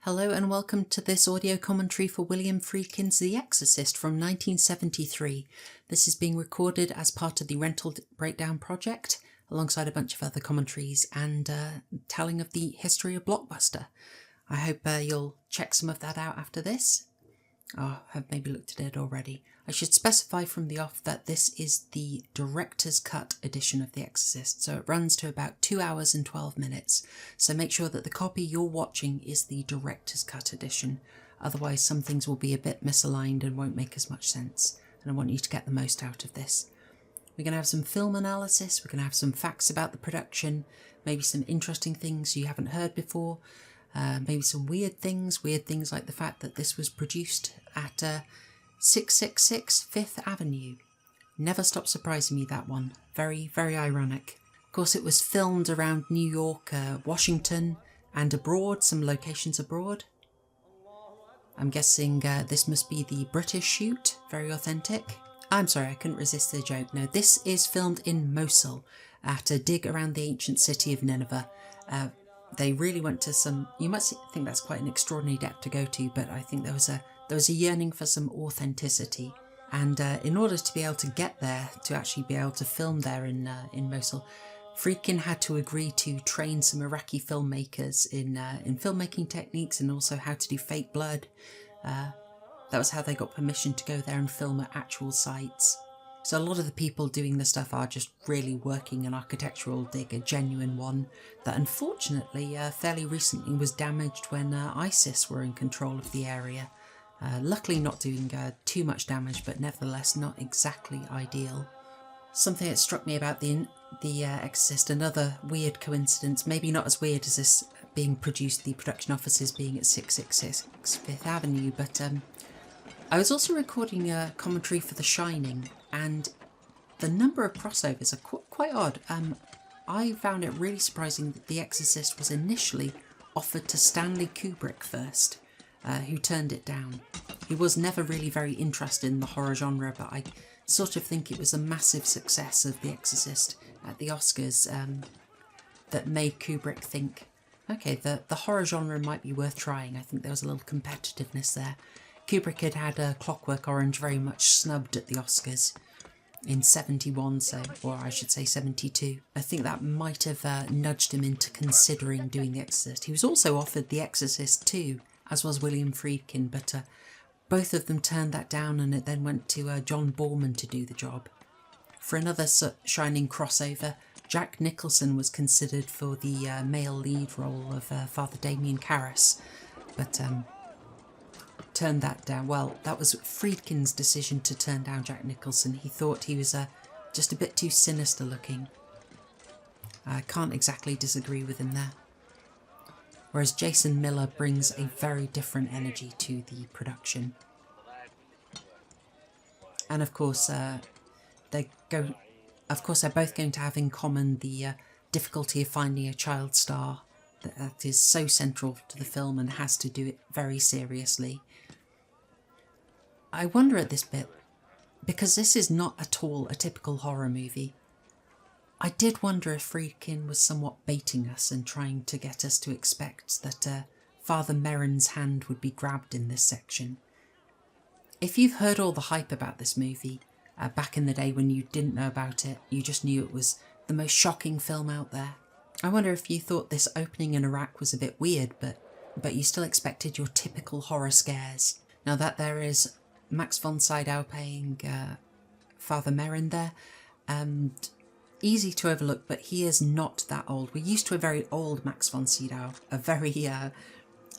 Hello and welcome to this audio commentary for William Friedkin's The Exorcist from 1973. This is being recorded as part of the Rental Breakdown project, alongside a bunch of other commentaries and telling of the history of Blockbuster. I hope you'll check some of that out after this. Oh, I've maybe looked at it already. I should specify from the off that this is the director's cut edition of The Exorcist, so it runs to about 2 hours and 12 minutes, so make sure that the copy you're watching is the director's cut edition, otherwise some things will be a bit misaligned and won't make as much sense, and I want you to get the most out of this. We're going to have some film analysis, we're going to have some facts about the production, maybe some interesting things you haven't heard before, maybe some weird things like the fact that this was produced at 666 Fifth Avenue. Never stopped surprising me, that one. Very, very ironic. Of course, it was filmed around New York, Washington, and abroad, some locations abroad. I'm guessing this must be the British shoot, very authentic. I'm sorry, I couldn't resist the joke. No, this is filmed in Mosul, at a dig around the ancient city of Nineveh. They really went to some, you might think that's quite an extraordinary depth to go to, but I think there was a yearning for some authenticity. And in order to be able to get there, to actually be able to film there in Mosul, Friedkin had to agree to train some Iraqi filmmakers in filmmaking techniques and also how to do fake blood. That was how they got permission to go there and film at actual sites. So a lot of the people doing the stuff are just really working an architectural dig, a genuine one, that unfortunately fairly recently was damaged when ISIS were in control of the area. Luckily not doing too much damage, but nevertheless not exactly ideal. Something that struck me about the Exorcist, another weird coincidence, maybe not as weird as this being produced, the production offices being at 666 Fifth Avenue, but I was also recording a commentary for The Shining, and the number of crossovers are quite odd. I found it really surprising that The Exorcist was initially offered to Stanley Kubrick first, who turned it down. He was never really very interested in the horror genre, but I sort of think it was a massive success of The Exorcist at the Oscars that made Kubrick think, okay, the horror genre might be worth trying. I think there was a little competitiveness there. Kubrick had Clockwork Orange very much snubbed at the Oscars in 71, or I should say 72. I think that might have nudged him into considering doing The Exorcist. He was also offered The Exorcist 2, as was William Friedkin, but both of them turned that down, and it then went to John Borman to do the job. For another Shining crossover, Jack Nicholson was considered for the male lead role of Father Damien Karras, but turned that down. Well, that was Friedkin's decision to turn down Jack Nicholson. He thought he was just a bit too sinister looking. I can't exactly disagree with him there. Whereas Jason Miller brings a very different energy to the production. And of course, they're both going to have in common the difficulty of finding a child star that is so central to the film and has to do it very seriously. I wonder at this bit, because this is not at all a typical horror movie, I did wonder if Friedkin was somewhat baiting us and trying to get us to expect that Father Merrin's hand would be grabbed in this section. If you've heard all the hype about this movie, back in the day when you didn't know about it, you just knew it was the most shocking film out there, I wonder if you thought this opening in Iraq was a bit weird, but you still expected your typical horror scares. Now that there is Max von Sydow playing Father Merrin there, and easy to overlook, but he is not that old. We're used to a very old Max von Sydow, a very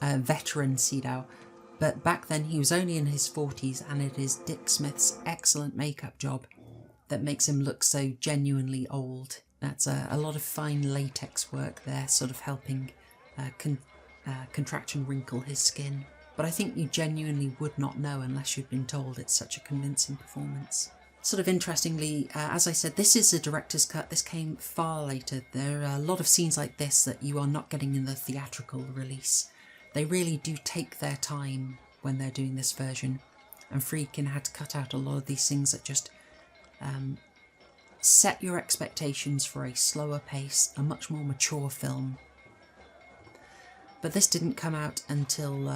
veteran Sydow, but back then he was only in his 40s, and it is Dick Smith's excellent makeup job that makes him look so genuinely old. That's a lot of fine latex work there, sort of helping contraction wrinkle his skin. But I think you genuinely would not know unless you'd been told. It's such a convincing performance. Sort of interestingly, as I said, this is a director's cut. This came far later. There are a lot of scenes like this that you are not getting in the theatrical release. They really do take their time when they're doing this version. And Friedkin had to cut out a lot of these things that just set your expectations for a slower pace, a much more mature film. But this didn't come out until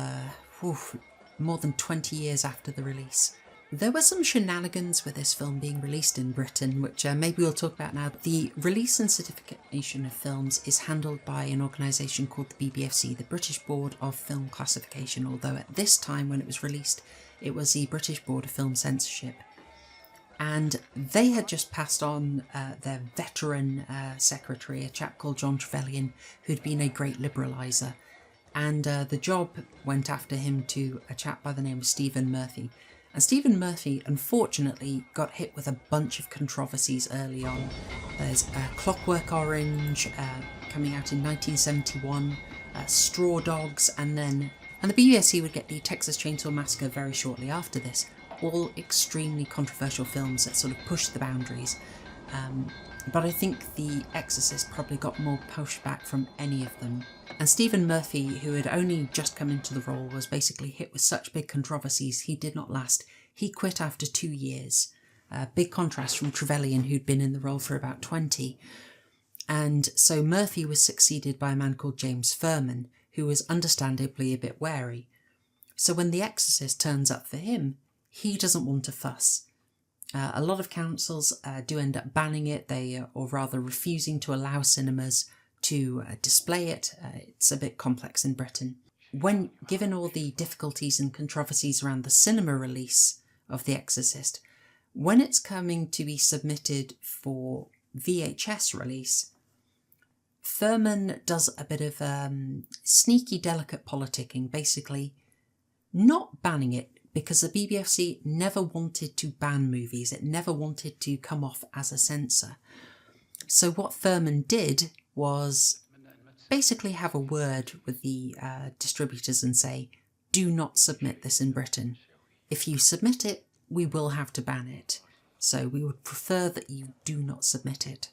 more than 20 years after the release. There were some shenanigans with this film being released in Britain, which maybe we'll talk about now. The release and certification of films is handled by an organisation called the BBFC, the British Board of Film Classification, although at this time when it was released, it was the British Board of Film Censorship. And they had just passed on their veteran secretary, a chap called John Trevelyan, who'd been a great liberaliser. And the job went after him to a chap by the name of Stephen Murphy. And Stephen Murphy, unfortunately, got hit with a bunch of controversies early on. There's Clockwork Orange coming out in 1971, Straw Dogs, and the BBFC would get the Texas Chainsaw Massacre very shortly after this. All extremely controversial films that sort of pushed the boundaries. But I think The Exorcist probably got more pushback from any of them. And Stephen Murphy, who had only just come into the role, was basically hit with such big controversies he did not last. He quit after 2 years. Big contrast from Trevelyan, who'd been in the role for about 20. And so Murphy was succeeded by a man called James Furman, who was understandably a bit wary. So when The Exorcist turns up for him, he doesn't want a fuss. A lot of councils do end up banning it, or rather refusing to allow cinemas to display it. It's a bit complex in Britain. Given all the difficulties and controversies around the cinema release of The Exorcist, when it's coming to be submitted for VHS release, Furman does a bit of sneaky, delicate politicking, basically not banning it, because the BBFC never wanted to ban movies. It never wanted to come off as a censor. So what Furman did was basically have a word with the distributors and say, do not submit this in Britain. If you submit it, we will have to ban it. So we would prefer that you do not submit it.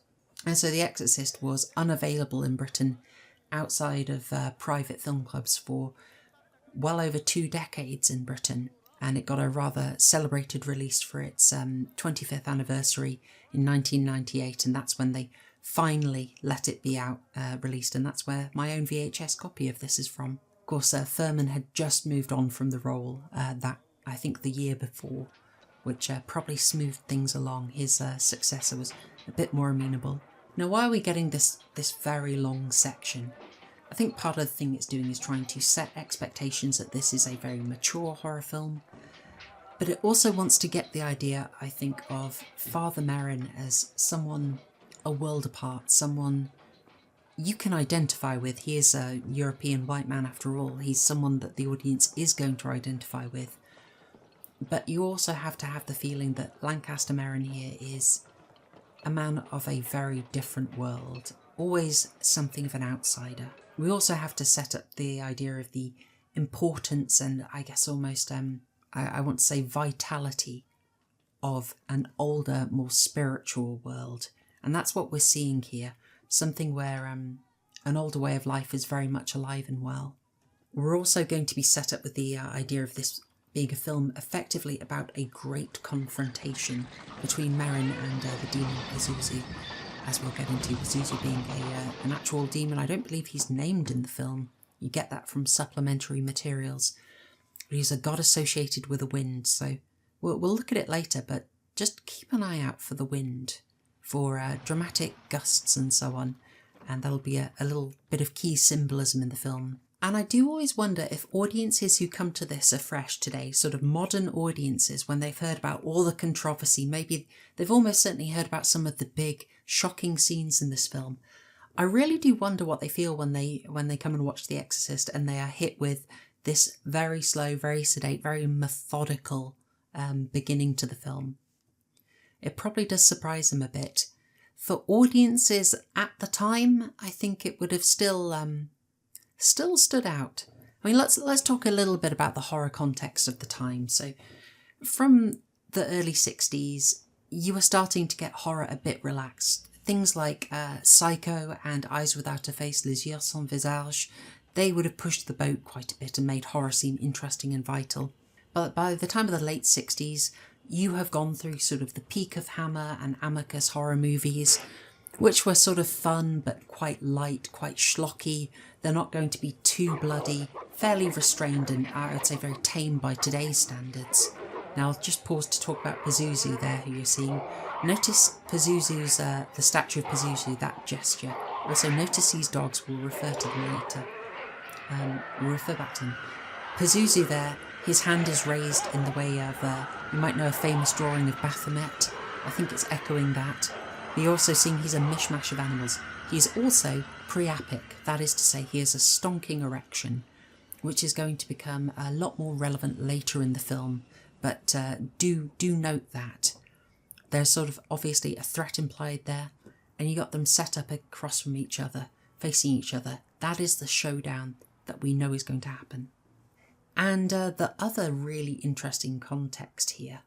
And so The Exorcist was unavailable in Britain outside of private film clubs for well over 2 decades in Britain. And it got a rather celebrated release for its 25th anniversary in 1998, and that's when they finally let it be out released, and that's where my own VHS copy of this is from. Of course, Furman had just moved on from the role I think the year before, which probably smoothed things along. His successor was a bit more amenable. Now, why are we getting this very long section? I think part of the thing it's doing is trying to set expectations that this is a very mature horror film, but it also wants to get the idea, I think, of Father Merrin as someone a world apart, someone you can identify with. He is a European white man after all. He's someone that the audience is going to identify with. But you also have to have the feeling that Lancaster Merrin here is a man of a very different world, always something of an outsider. We also have to set up the idea of the importance and I guess almost, I want to say vitality of an older, more spiritual world. And that's what we're seeing here. Something where an older way of life is very much alive and well. We're also going to be set up with the idea of this being a film effectively about a great confrontation between Merrin and the demon Pazuzu. As we'll get into, Pazuzu being an actual demon. I don't believe he's named in the film. You get that from supplementary materials. But he's a god associated with the wind, so we'll look at it later, but just keep an eye out for the wind, for dramatic gusts and so on, and that'll be a little bit of key symbolism in the film. And I do always wonder if audiences who come to this afresh today, sort of modern audiences, when they've heard about all the controversy, maybe they've almost certainly heard about some of the big, shocking scenes in this film. I really do wonder what they feel when they come and watch The Exorcist and they are hit with this very slow, very sedate, very methodical beginning to the film. It probably does surprise them a bit. For audiences at the time, I think it would have still stood out. I mean, let's talk a little bit about the horror context of the time. So, from the early 60s, you were starting to get horror a bit relaxed. Things like Psycho and Eyes Without a Face, Les Yeux Sans Visage, they would have pushed the boat quite a bit and made horror seem interesting and vital. But by the time of the late 60s, you have gone through sort of the peak of Hammer and Amicus horror movies, which were sort of fun but quite light, quite schlocky. They're not going to be too bloody, fairly restrained and I would say very tame by today's standards. Now I'll just pause to talk about Pazuzu there, who you're seeing. Notice Pazuzu's, the statue of Pazuzu, that gesture. Also notice these dogs, we'll refer to them later. We'll refer back to them. Pazuzu there, his hand is raised in the way of, you might know a famous drawing of Baphomet. I think it's echoing that. But you're also seeing he's a mishmash of animals. He is also priapic, that is to say he has a stonking erection, which is going to become a lot more relevant later in the film. But do note that. There's sort of obviously a threat implied there, and you got them set up across from each other, facing each other. That is the showdown that we know is going to happen. And the other really interesting context here,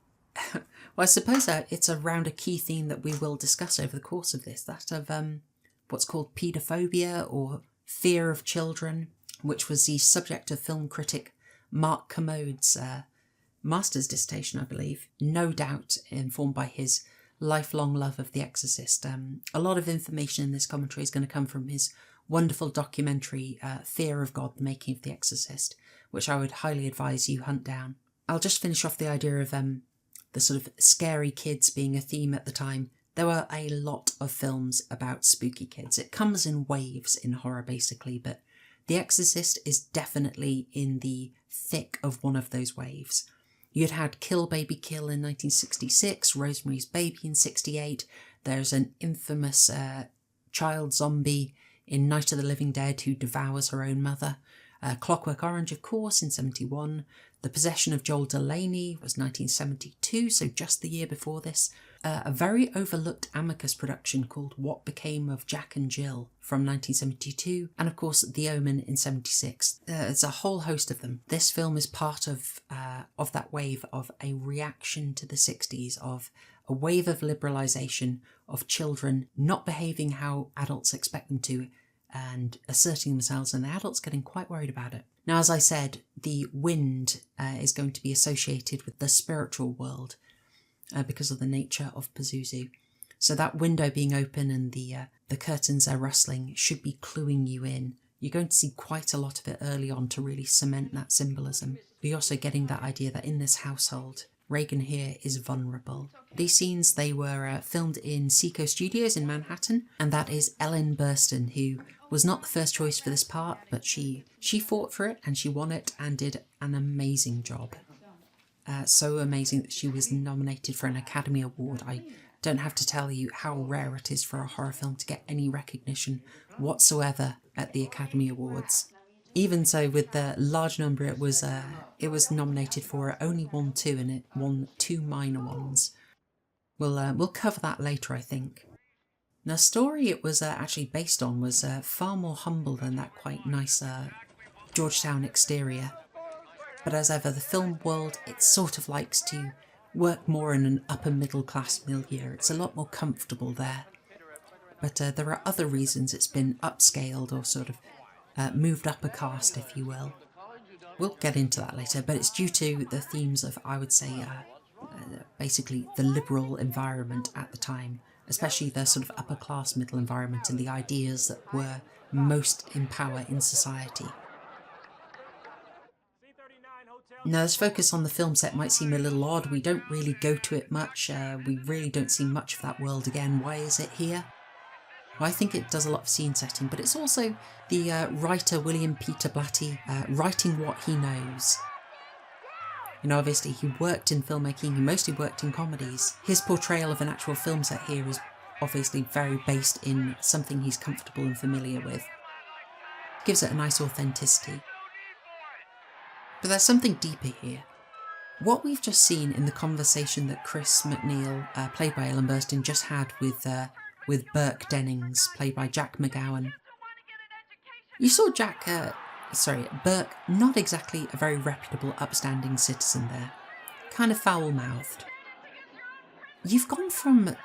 well, I suppose it's around a key theme that we will discuss over the course of this, that of what's called paedophobia or fear of children, which was the subject of film critic Mark Commode's master's dissertation, I believe, no doubt informed by his lifelong love of The Exorcist. A lot of information in this commentary is going to come from his wonderful documentary, Fear of God, The Making of The Exorcist, which I would highly advise you hunt down. I'll just finish off the idea of the sort of scary kids being a theme at the time. There were a lot of films about spooky kids. It comes in waves in horror, basically, but The Exorcist is definitely in the thick of one of those waves. You'd had Kill Baby Kill in 1966, Rosemary's Baby in 1968. There's an infamous child zombie in Night of the Living Dead who devours her own mother. Clockwork Orange, of course, in 1971. The Possession of Joel Delaney was 1972, so just the year before this. A very overlooked Amicus production called What Became of Jack and Jill from 1972, and of course The Omen in 1976. There's a whole host of them. This film is part of that wave of a reaction to the 60s, of a wave of liberalisation of children not behaving how adults expect them to, and asserting themselves, and the adults getting quite worried about it. Now, as I said, the wind is going to be associated with the spiritual world because of the nature of Pazuzu. So that window being open and the curtains are rustling should be cluing you in. You're going to see quite a lot of it early on to really cement that symbolism. But you're also getting that idea that in this household, Reagan here is vulnerable. These scenes, they were filmed in Seco Studios in Manhattan, and that is Ellen Burstyn, who was not the first choice for this part, but she fought for it and she won it and did an amazing job. So amazing that she was nominated for an Academy Award. I don't have to tell you how rare it is for a horror film to get any recognition whatsoever at the Academy Awards. Even so, with the large number it was nominated for, it only won 2, and it won 2 minor ones. We'll cover that later, I think. The story it was actually based on was far more humble than that quite nice Georgetown exterior. But as ever, the film world, it sort of likes to work more in an upper middle class milieu. It's a lot more comfortable there. But there are other reasons it's been upscaled or sort of moved up a caste, if you will. We'll get into that later, but it's due to the themes of, I would say, basically the liberal environment at the time, especially the sort of upper class middle environment and the ideas that were most in power in society. Now, this focus on the film set might seem a little odd. We don't really go to it much. We really don't see much of that world again. Why is it here? Well, I think it does a lot of scene setting, but it's also the writer William Peter Blatty writing what he knows. You know, obviously he worked in filmmaking, he mostly worked in comedies. His portrayal of an actual film set here is obviously very based in something he's comfortable and familiar with. Gives it a nice authenticity. But there's something deeper here. What we've just seen in the conversation that Chris MacNeil, played by Ellen Burstyn, just had with Burke Dennings, played by Jack McGowan. You saw Burke, not exactly a very reputable, upstanding citizen there. Kind of foul-mouthed. You've gone from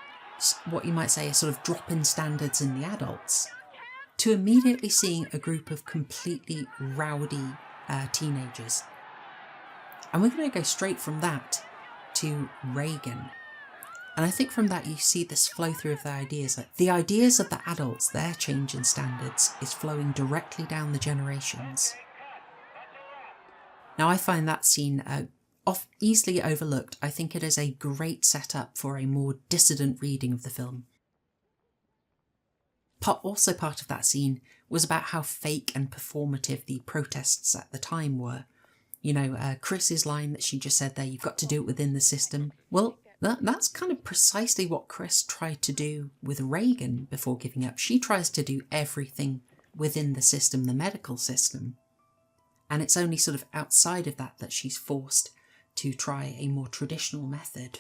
what you might say a sort of drop in standards in the adults to immediately seeing a group of completely rowdy teenagers. And we're going to go straight from that to Reagan. And I think from that you see this flow through of the ideas. Like the ideas of the adults, their change in standards is flowing directly down the generations. Now I find that scene easily overlooked. I think it is a great setup for a more dissident reading of the film. Also part of that scene was about how fake and performative the protests at the time were. You know, Chris's line that she just said there, you've got to do it within the system. Well, that's kind of precisely what Chris tried to do with Reagan before giving up. She tries to do everything within the system, the medical system. And it's only sort of outside of that she's forced to try a more traditional method.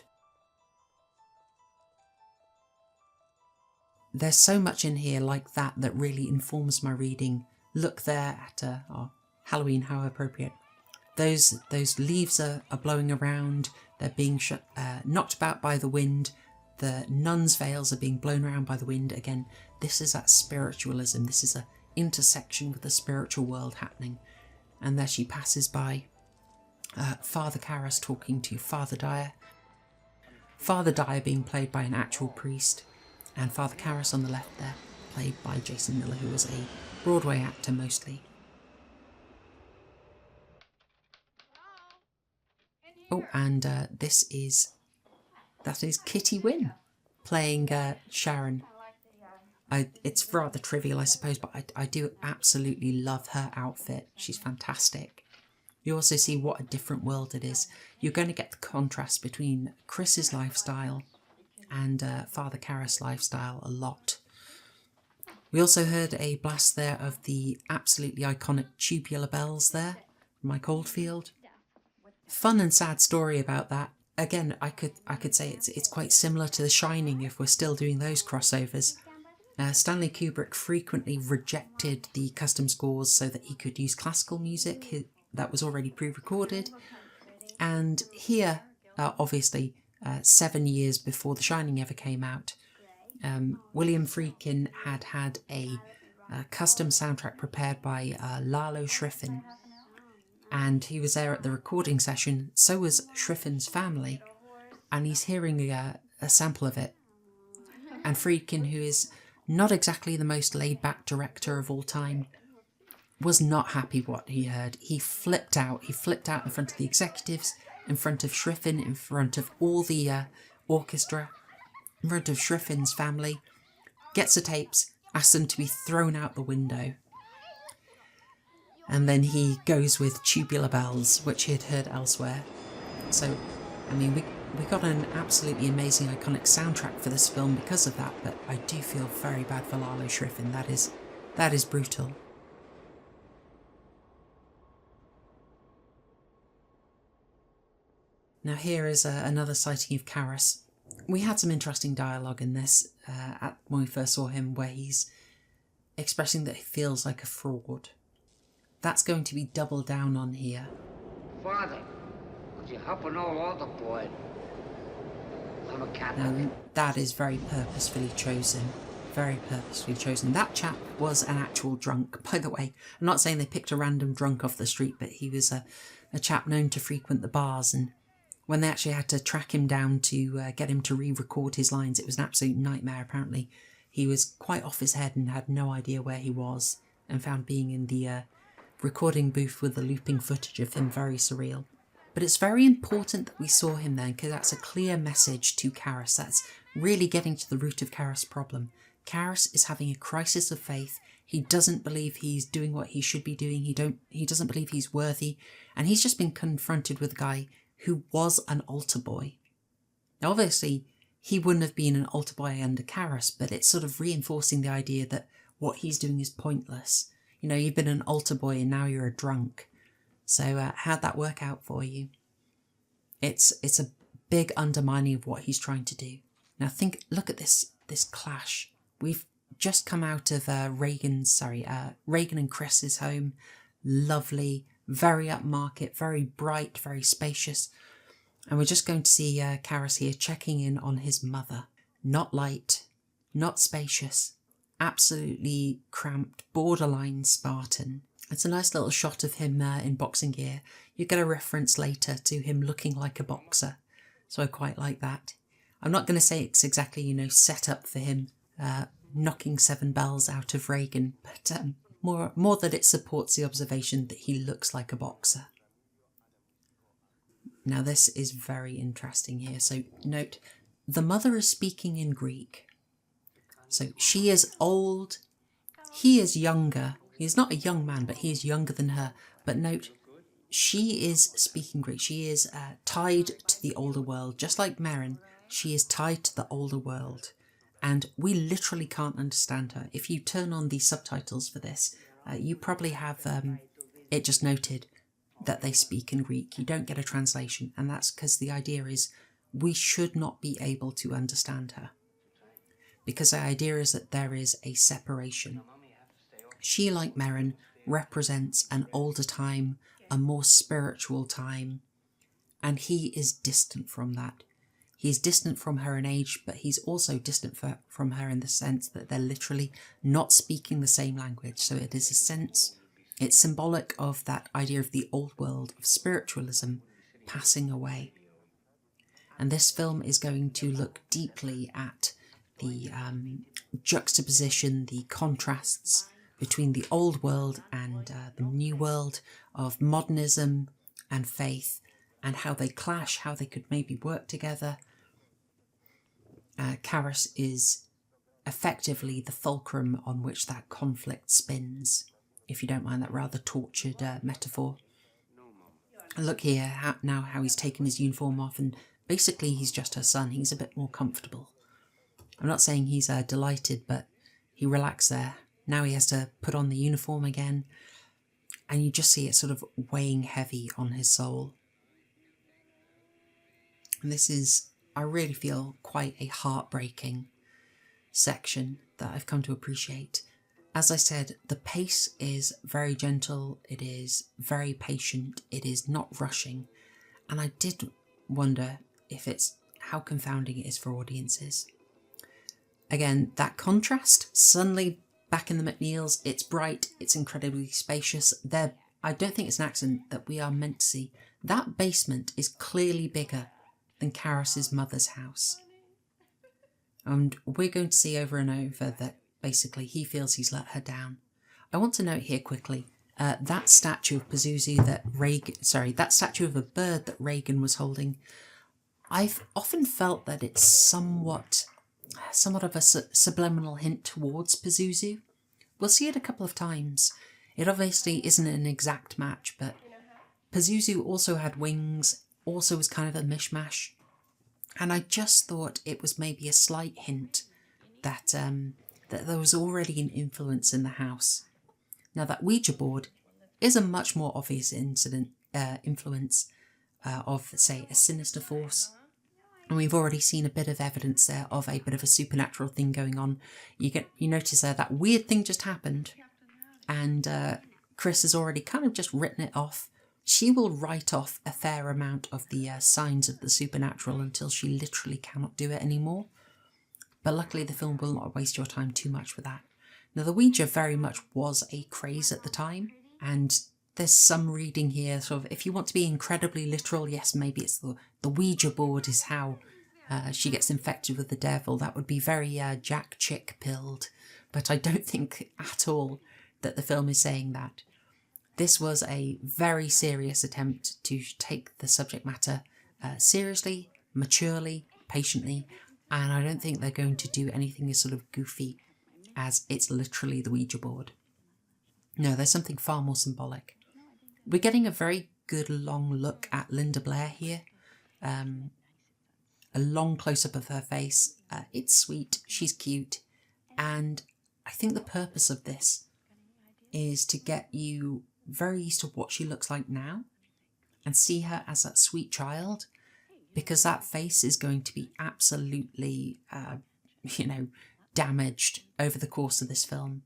There's so much in here like that really informs my reading. Look there at Halloween, how appropriate. Those leaves are blowing around, they're being knocked about by the wind, the nuns' veils are being blown around by the wind. Again, this is that spiritualism, this is an intersection with the spiritual world happening. And there she passes by Father Karras talking to Father Dyer. Father Dyer being played by an actual priest, and Father Karras on the left there, played by Jason Miller, who was a Broadway actor mostly. Oh, and that is Kitty Wynn playing Sharon. It's rather trivial, I suppose, but I do absolutely love her outfit. She's fantastic. You also see what a different world it is. You're going to get the contrast between Chris's lifestyle and Father Karras' lifestyle a lot. We also heard a blast there of the absolutely iconic tubular bells there, Mike Oldfield. Fun and sad story about that. Again, I could say it's quite similar to The Shining if we're still doing those crossovers. Stanley Kubrick frequently rejected the custom scores so that he could use classical music that was already pre-recorded. And here, obviously, 7 years before The Shining ever came out, William Friedkin had a custom soundtrack prepared by Lalo Schifrin. And he was there at the recording session, so was Schifrin's family, and he's hearing a sample of it. And Friedkin, who is not exactly the most laid-back director of all time, was not happy what he heard. He flipped out. He flipped out in front of the executives, in front of Schifrin, in front of all the orchestra, in front of Schifrin's family, gets the tapes, asks them to be thrown out the window. And then he goes with Tubular Bells, which he had heard elsewhere. So, I mean, we got an absolutely amazing, iconic soundtrack for this film because of that, but I do feel very bad for Lalo Schifrin. That is brutal. Now here is another sighting of Karras. We had some interesting dialogue in this when we first saw him, where he's expressing that he feels like a fraud. That's going to be doubled down on here. Father, could you help an old altar boy? I'm a Catholic. Now, that is very purposefully chosen. Very purposefully chosen. That chap was an actual drunk, by the way. I'm not saying they picked a random drunk off the street, but he was a chap known to frequent the bars, and when they actually had to track him down to get him to re-record his lines, it was an absolute nightmare, apparently. He was quite off his head and had no idea where he was, and found being in the recording booth with the looping footage of him very surreal. But it's very important that we saw him then, because that's a clear message to Karras. That's really getting to the root of Karras' problem. Karras is having a crisis of faith. He doesn't believe he's doing what he should be doing. He doesn't believe he's worthy. And he's just been confronted with a guy who was an altar boy. Now, obviously, he wouldn't have been an altar boy under Karras, but it's sort of reinforcing the idea that what he's doing is pointless. You know, you've been an altar boy and now you're a drunk. So how'd that work out for you? It's a big undermining of what he's trying to do. Now look at this clash. We've just come out of Reagan and Chris's home. Lovely, very upmarket, very bright, very spacious. And we're just going to see Karras here checking in on his mother. Not light, not spacious. Absolutely cramped, borderline Spartan. It's a nice little shot of him in boxing gear. You get a reference later to him looking like a boxer, so I quite like that. I'm not going to say it's exactly, you know, set up for him knocking 7 bells out of Reagan, but more that it supports the observation that he looks like a boxer. Now this is very interesting here. So note, the mother is speaking in Greek. So she is old, he is younger. He's not a young man, but he is younger than her. But note, she is speaking Greek. She is tied to the older world. Just like Merrin, she is tied to the older world. And we literally can't understand her. If you turn on the subtitles for this, you probably have it just noted that they speak in Greek. You don't get a translation. And that's because the idea is we should not be able to understand her. Because the idea is that there is a separation. She, like Merrin, represents an older time, a more spiritual time, and he is distant from that. He's distant from her in age, but he's also distant from her in the sense that they're literally not speaking the same language. So it is a sense, it's symbolic of that idea of the old world, of spiritualism passing away. And this film is going to look deeply at the juxtaposition, the contrasts between the old world and the new world, of modernism and faith, and how they clash, how they could maybe work together. Karas is effectively the fulcrum on which that conflict spins, if you don't mind that rather tortured metaphor. And look here now how he's taken his uniform off, and basically he's just her son. He's a bit more comfortable. I'm not saying he's delighted, but he relaxed there. Now he has to put on the uniform again, and you just see it sort of weighing heavy on his soul. And this is, I really feel, quite a heartbreaking section that I've come to appreciate. As I said, the pace is very gentle, it is very patient, it is not rushing, and I did wonder if it's how confounding it is for audiences. Again, that contrast, suddenly back in the McNeils, it's bright, it's incredibly spacious. I don't think it's an accident that we are meant to see. That basement is clearly bigger than Karas's mother's house. And we're going to see over and over that basically he feels he's let her down. I want to note here quickly, that statue of Pazuzu that statue of a bird that Reagan was holding, I've often felt that it's somewhat of a subliminal hint towards Pazuzu. We'll see it a couple of times. It obviously isn't an exact match, but Pazuzu also had wings, also was kind of a mishmash. And I just thought it was maybe a slight hint that there was already an influence in the house. Now that Ouija board is a much more obvious influence of, say, a sinister force. And we've already seen a bit of evidence there of a bit of a supernatural thing going on. You notice there that weird thing just happened, and Chris has already kind of just written it off. She will write off a fair amount of the signs of the supernatural until she literally cannot do it anymore. But luckily the film will not waste your time too much with that. Now the Ouija very much was a craze at the time, and there's some reading here, sort of, if you want to be incredibly literal, yes, maybe it's the Ouija board is how she gets infected with the devil. That would be very Jack Chick pilled, but I don't think at all that the film is saying that. This was a very serious attempt to take the subject matter seriously, maturely, patiently, and I don't think they're going to do anything as sort of goofy as it's literally the Ouija board. No, there's something far more symbolic. We're getting a very good long look at Linda Blair here. A long close-up of her face. It's sweet, she's cute, and I think the purpose of this is to get you very used to what she looks like now and see her as that sweet child, because that face is going to be absolutely, damaged over the course of this film.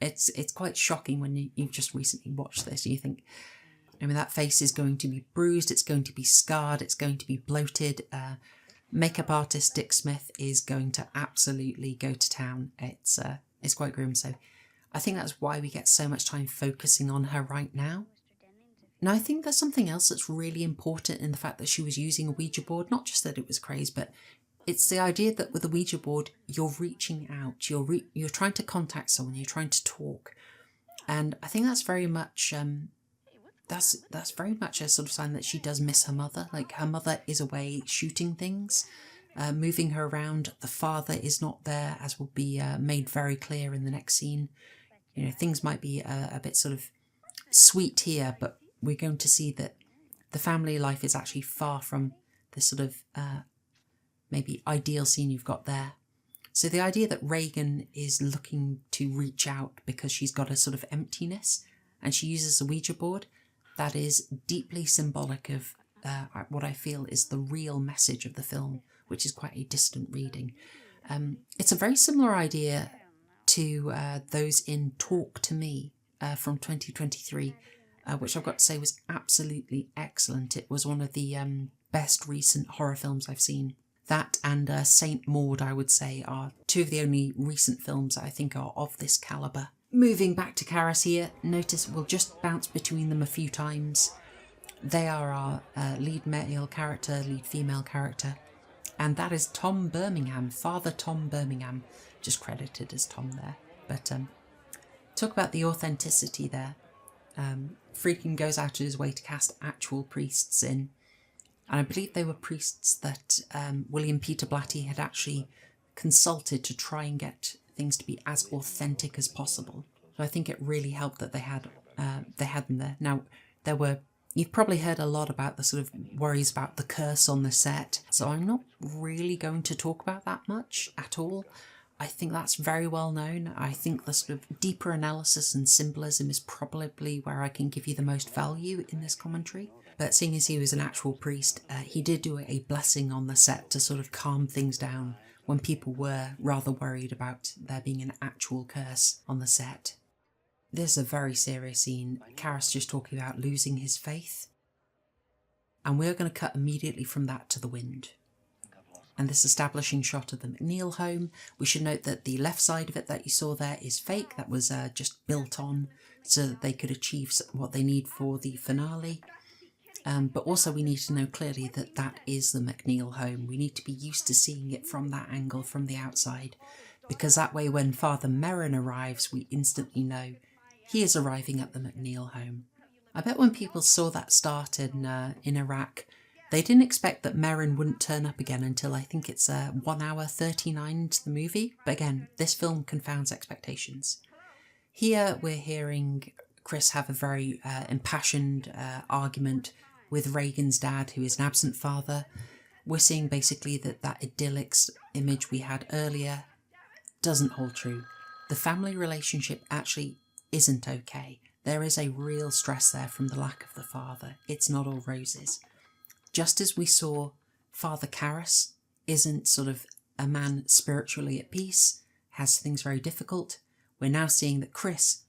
It's quite shocking when you've just recently watched this. You think, that face is going to be bruised, it's going to be scarred, it's going to be bloated. Makeup artist Dick Smith is going to absolutely go to town. It's quite grim. So I think that's why we get so much time focusing on her right now. Now, I think there's something else that's really important in the fact that she was using a Ouija board, not just that it was crazed, but it's the idea that with a Ouija board, you're reaching out, you're trying to contact someone, you're trying to talk. And I think that's very much that's very much a sort of sign that she does miss her mother. Like, her mother is away shooting things, moving her around. The father is not there, as will be made very clear in the next scene. You know, things might be a bit sort of sweet here, but we're going to see that the family life is actually far from the sort of maybe ideal scene you've got there. So the idea that Regan is looking to reach out because she's got a sort of emptiness and she uses a Ouija board, that is deeply symbolic of what I feel is the real message of the film, which is quite a distant reading. It's a very similar idea to those in Talk to Me from 2023, which I've got to say was absolutely excellent. It was one of the best recent horror films I've seen. That and Saint Maud, I would say, are two of the only recent films that I think are of this calibre. Moving back to Karis here, notice we'll just bounce between them a few times. They are our lead male character, lead female character, and that is Tom Birmingham, Father Tom Birmingham, just credited as Tom there. But talk about the authenticity there. Friedkin goes out of his way to cast actual priests in. And I believe they were priests that William Peter Blatty had actually consulted to try and get things to be as authentic as possible. So I think it really helped that they had them there. Now, you've probably heard a lot about the sort of worries about the curse on the set, so I'm not really going to talk about that much at all. I think that's very well known. I think the sort of deeper analysis and symbolism is probably where I can give you the most value in this commentary. But seeing as he was an actual priest, he did do a blessing on the set to sort of calm things down when people were rather worried about there being an actual curse on the set. This is a very serious scene. Karis just talking about losing his faith. And we're going to cut immediately from that to the wind. And this establishing shot of the McNeil home. We should note that the left side of it that you saw there is fake. That was just built on so that they could achieve what they need for the finale. But also we need to know clearly that that is the McNeil home. We need to be used to seeing it from that angle, from the outside, because that way when Father Merrin arrives, we instantly know he is arriving at the McNeil home. I bet when people saw that start in Iraq, they didn't expect that Merrin wouldn't turn up again until I think it's 1 hour 39 into the movie. But again, this film confounds expectations. Here we're hearing Chris have a very impassioned argument with Regan's dad, who is an absent father. We're seeing basically that idyllic image we had earlier doesn't hold true. The family relationship actually isn't okay. There is a real stress there from the lack of the father. It's not all roses. Just as we saw Father Karis isn't sort of a man spiritually at peace, has things very difficult, we're now seeing that Chris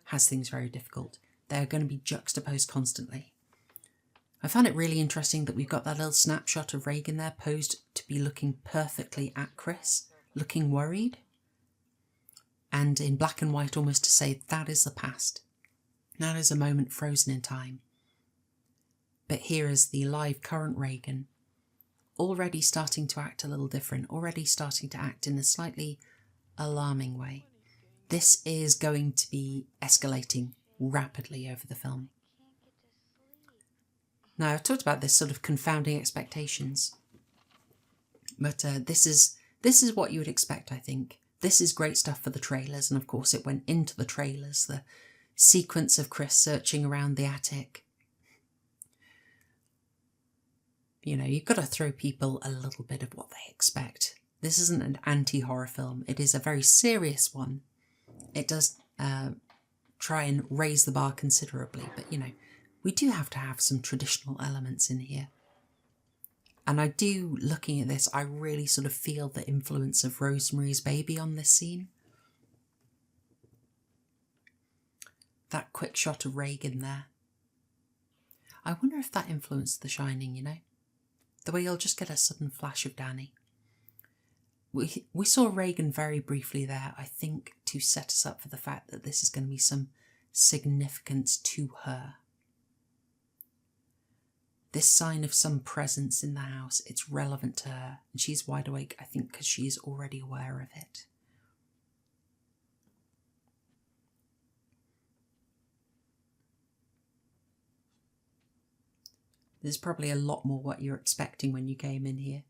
has things very difficult. They're going to be juxtaposed constantly. I found it really interesting that we've got that little snapshot of Regan there posed to be looking perfectly at Chris, looking worried. And in black and white almost to say that is the past. That is a moment frozen in time. But here is the live current Regan, already starting to act a little different, already starting to act in a slightly alarming way. This is going to be escalating rapidly over the film. Now, I've talked about this sort of confounding expectations, but this is what you would expect, I think. This is great stuff for the trailers, and of course it went into the trailers, the sequence of Chris searching around the attic. You know, you've got to throw people a little bit of what they expect. This isn't an anti-horror film. It is a very serious one. It does try and raise the bar considerably, but, you know, we do have to have some traditional elements in here. And I do, looking at this, I really sort of feel the influence of Rosemary's Baby on this scene. That quick shot of Regan there. I wonder if that influenced The Shining, you know? The way you'll just get a sudden flash of Danny. We saw Regan very briefly there, I think, to set us up for the fact that this is going to be some significance to her. this sign of some presence in the house. It's relevant to her, and she's wide awake, I think, because she's already aware of it. There's probably a lot more what you're expecting when you came in here.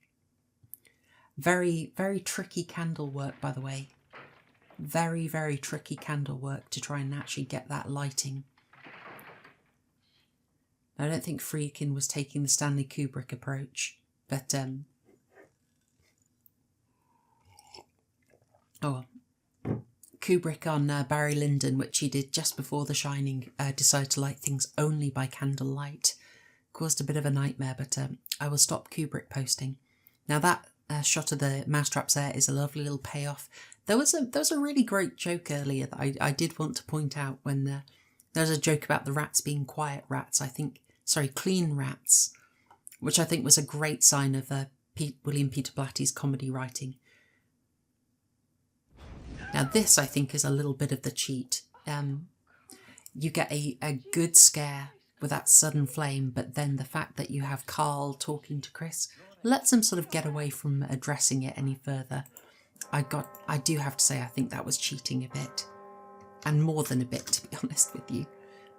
Very, very tricky candle work, by the way. Very, very tricky candle work to try and actually get that lighting. I don't think Friedkin was taking the Stanley Kubrick approach, but oh well. Kubrick on Barry Lyndon, which he did just before The Shining, decided to light things only by candlelight. Caused a bit of a nightmare, but I will stop Kubrick posting. Now that shot of the mousetraps there is a lovely little payoff. There was a really great joke earlier that I did want to point out when there was a joke about the rats being quiet rats. Clean rats, which I think was a great sign of William Peter Blatty's comedy writing. Now this, I think, is a little bit of the cheat. You get a good scare with that sudden flame, but then the fact that you have Carl talking to Chris lets them sort of get away from addressing it any further. I do have to say, I think that was cheating a bit. And more than a bit, to be honest with you.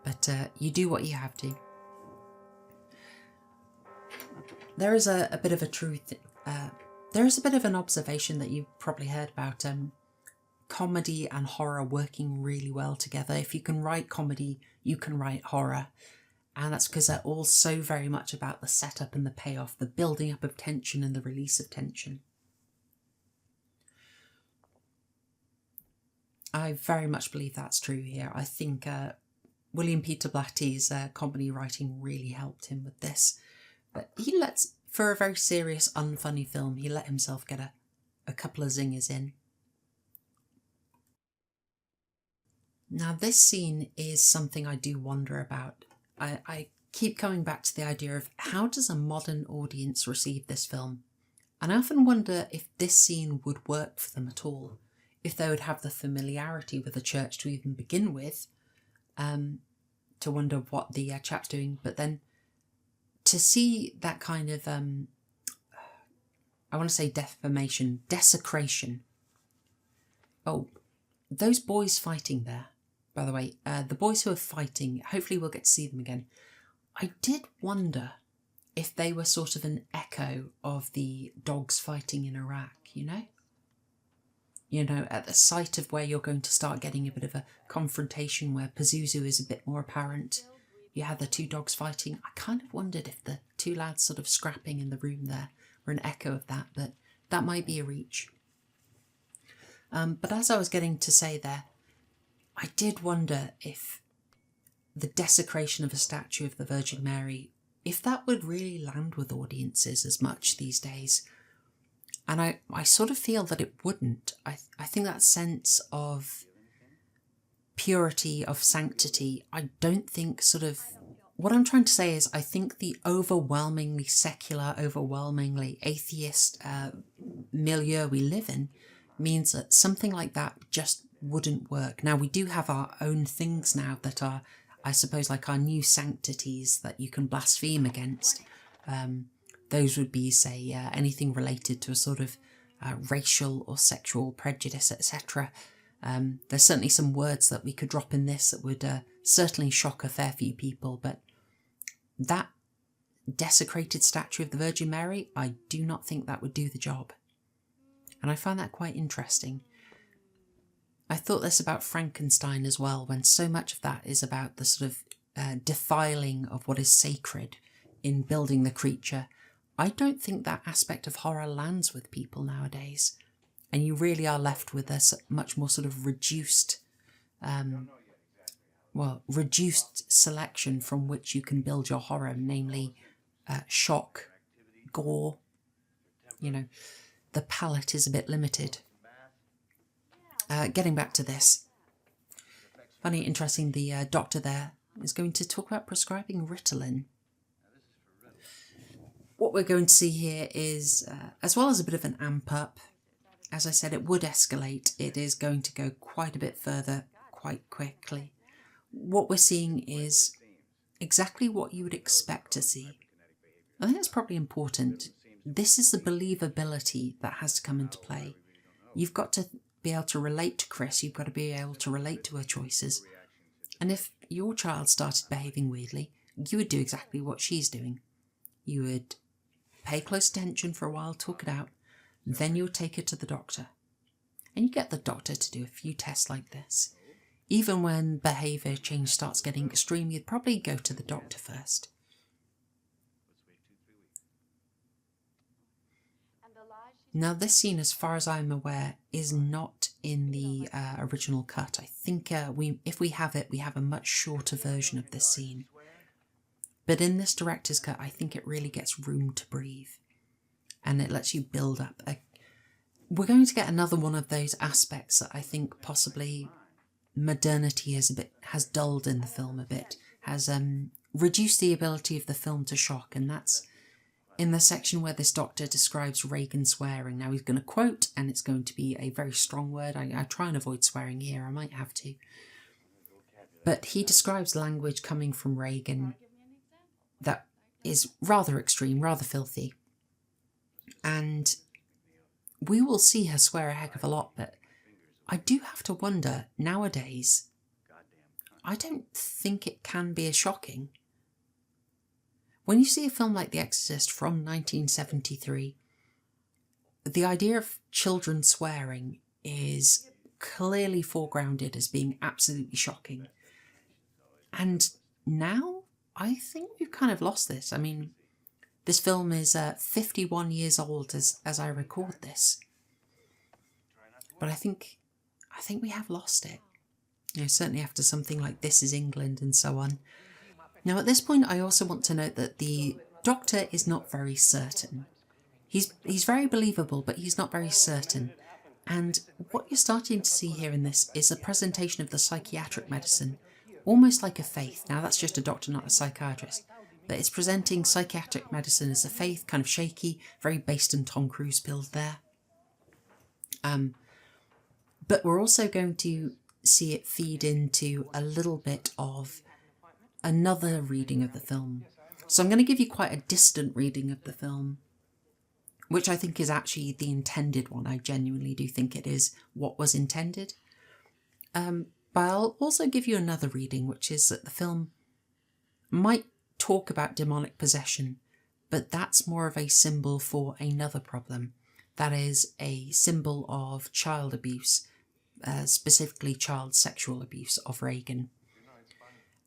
But you do what you have to. There is a bit of a truth. There is a bit of an observation that you've probably heard about comedy and horror working really well together. If you can write comedy, you can write horror. And that's because they're all so very much about the setup and the payoff, the building up of tension and the release of tension. I very much believe that's true here. I think William Peter Blatty's comedy writing really helped him with this. But for a very serious, unfunny film, he let himself get a couple of zingers in. Now this scene is something I do wonder about. I keep coming back to the idea of how does a modern audience receive this film? And I often wonder if this scene would work for them at all. If they would have the familiarity with the church to even begin with, to wonder what the chap's doing, but then to see that kind of, I want to say desecration. Oh, those boys fighting there, by the way, the boys who are fighting, hopefully we'll get to see them again. I did wonder if they were sort of an echo of the dogs fighting in Iraq, you know? You know, at the site of where you're going to start getting a bit of a confrontation where Pazuzu is a bit more apparent. You have the two dogs fighting. I kind of wondered if the two lads sort of scrapping in the room there were an echo of that, but that might be a reach. But as I was getting to say there, I did wonder if the desecration of a statue of the Virgin Mary, if that would really land with audiences as much these days. And I sort of feel that it wouldn't. I think that sense of purity, of sanctity, I don't think sort of... What I'm trying to say is I think the overwhelmingly secular, overwhelmingly atheist milieu we live in means that something like that just wouldn't work. Now, we do have our own things now that are, I suppose, like our new sanctities that you can blaspheme against. Those would be, say, anything related to a sort of racial or sexual prejudice, etc. There's certainly some words that we could drop in this that would certainly shock a fair few people, but that desecrated statue of the Virgin Mary, I do not think that would do the job. And I find that quite interesting. I thought this about Frankenstein as well, when so much of that is about the sort of defiling of what is sacred in building the creature. I don't think that aspect of horror lands with people nowadays. And you really are left with a much more sort of reduced selection from which you can build your horror, namely shock, gore. You know, the palette is a bit limited. Getting back to this. Funny, interesting, the doctor there is going to talk about prescribing Ritalin. What we're going to see here is, as well as a bit of an amp up, as I said, it would escalate. It is going to go quite a bit further quite quickly. What we're seeing is exactly what you would expect to see. I think that's probably important. This is the believability that has to come into play. You've got to be able to relate to Chris, you've got to be able to relate to her choices. And if your child started behaving weirdly, you would do exactly what she's doing. You would pay close attention for a while, talk it out, then you would take her to the doctor. And you get the doctor to do a few tests like this. Even when behaviour change starts getting extreme, you'd probably go to the doctor first. Now this scene, as far as I'm aware, is not in the original cut. I think if we have it, we have a much shorter version of this scene. But in this director's cut, I think it really gets room to breathe. And it lets you build up. We're going to get another one of those aspects that I think possibly modernity has dulled in the film a bit, has reduced the ability of the film to shock, and that's in the section where this doctor describes Reagan swearing. Now he's going to quote, and it's going to be a very strong word. I try and avoid swearing here, I might have to. But he describes language coming from Reagan that is rather extreme, rather filthy. And we will see her swear a heck of a lot, but I do have to wonder, nowadays, I don't think it can be as shocking. When you see a film like The Exorcist from 1973, the idea of children swearing is clearly foregrounded as being absolutely shocking. And now, I think we've kind of lost this. I mean, this film is 51 years old as I record this. But I think we have lost it. You know, certainly after something like This Is England and so on. Now at this point I also want to note that the doctor is not very certain. He's very believable, but he's not very certain. And what you're starting to see here in this is a presentation of the psychiatric medicine, almost like a faith. Now that's just a doctor, not a psychiatrist. But it's presenting psychiatric medicine as a faith, kind of shaky, very based on Tom Cruise build there. But we're also going to see it feed into a little bit of another reading of the film. So I'm going to give you quite a distant reading of the film, which I think is actually the intended one. I genuinely do think it is what was intended. But I'll also give you another reading, which is that the film might talk about demonic possession, but that's more of a symbol for another problem. That is a symbol of child abuse, specifically child sexual abuse of Reagan.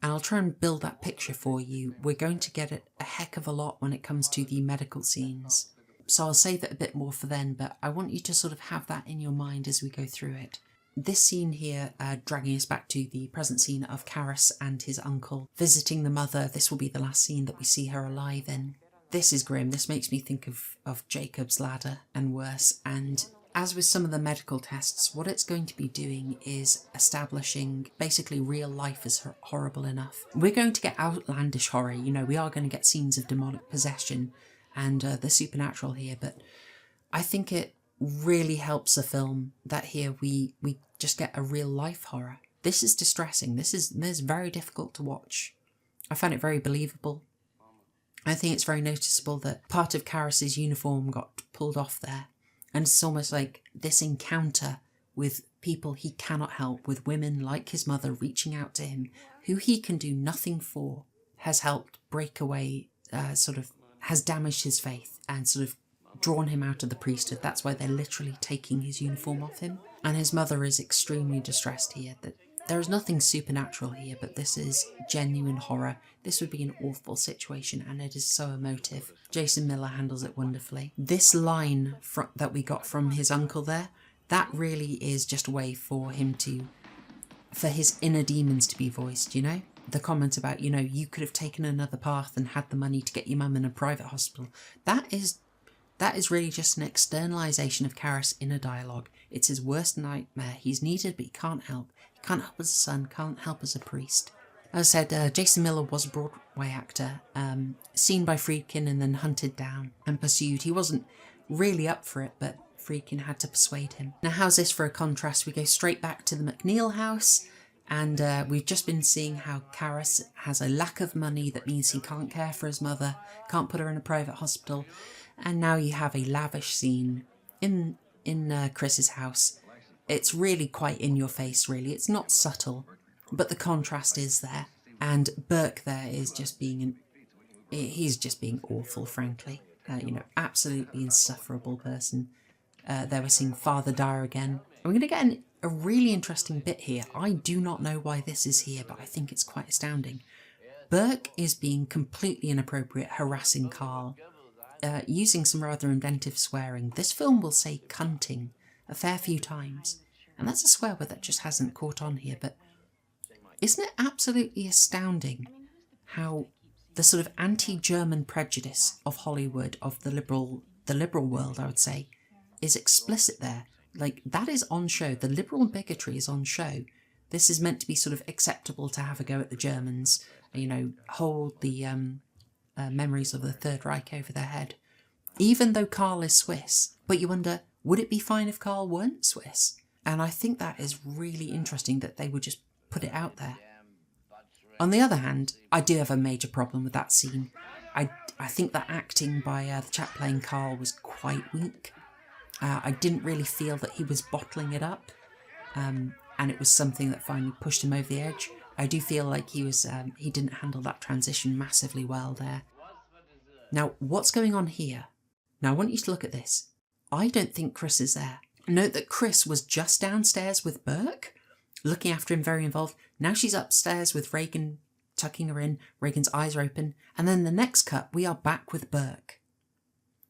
And I'll try and build that picture for you. We're going to get it a heck of a lot when it comes to the medical scenes. So I'll save it a bit more for then, but I want you to sort of have that in your mind as we go through it. This scene here, dragging us back to the present scene of Karis and his uncle visiting the mother. This will be the last scene that we see her alive in. This is grim. This makes me think of Jacob's Ladder and worse. And as with some of the medical tests, what it's going to be doing is establishing basically real life as horrible enough. We're going to get outlandish horror. You know, we are going to get scenes of demonic possession and the supernatural here, but I think it really helps the film that here we just get a real life horror. This is distressing. This is very difficult to watch. I found it very believable. I think it's very noticeable that part of Karis's uniform got pulled off there. And it's almost like this encounter with people he cannot help, with women like his mother reaching out to him, who he can do nothing for, has helped break away, has damaged his faith and sort of drawn him out of the priesthood. That's why they're literally taking his uniform off him. And his mother is extremely distressed here. That there is nothing supernatural here, but this is genuine horror. This would be an awful situation, and it is so emotive. Jason Miller handles it wonderfully. This line that we got from his uncle there, that really is just a way for his inner demons to be voiced, you know? The comment about, you know, you could have taken another path and had the money to get your mum in a private hospital. That is really just an externalisation of Karis' inner dialogue. It's his worst nightmare. He's needed, but he can't help. He can't help as a son, can't help as a priest. As I said, Jason Miller was a Broadway actor, seen by Friedkin and then hunted down and pursued. He wasn't really up for it, but Friedkin had to persuade him. Now, how's this for a contrast? We go straight back to the McNeil house. And we've just been seeing how Karras has a lack of money that means he can't care for his mother, can't put her in a private hospital. And now you have a lavish scene in Chris's house. It's really quite in your face, really. It's not subtle, but the contrast is there. And Burke there is just he's just being awful, frankly. Absolutely insufferable person. There we're seeing Father Dyer again. And we're going to get a really interesting bit here. I do not know why this is here, but I think it's quite astounding. Burke is being completely inappropriate, harassing Carl, using some rather inventive swearing. This film will say cunting a fair few times, and that's a swear word that just hasn't caught on here, but isn't it absolutely astounding how the sort of anti-German prejudice of Hollywood, of the liberal world, I would say, is explicit there. Like, that is on show. The liberal bigotry is on show. This is meant to be sort of acceptable to have a go at the Germans, hold the memories of the Third Reich over their head. Even though Karl is Swiss. But you wonder, would it be fine if Karl weren't Swiss? And I think that is really interesting that they would just put it out there. On the other hand, I do have a major problem with that scene. I think the acting by the chap playing Karl was quite weak. I didn't really feel that he was bottling it up, and it was something that finally pushed him over the edge. I do feel like he didn't handle that transition massively well there. Now, what's going on here? Now, I want you to look at this. I don't think Chris is there. Note that Chris was just downstairs with Burke, looking after him, very involved. Now she's upstairs with Regan, tucking her in. Regan's eyes are open. And then the next cut, we are back with Burke.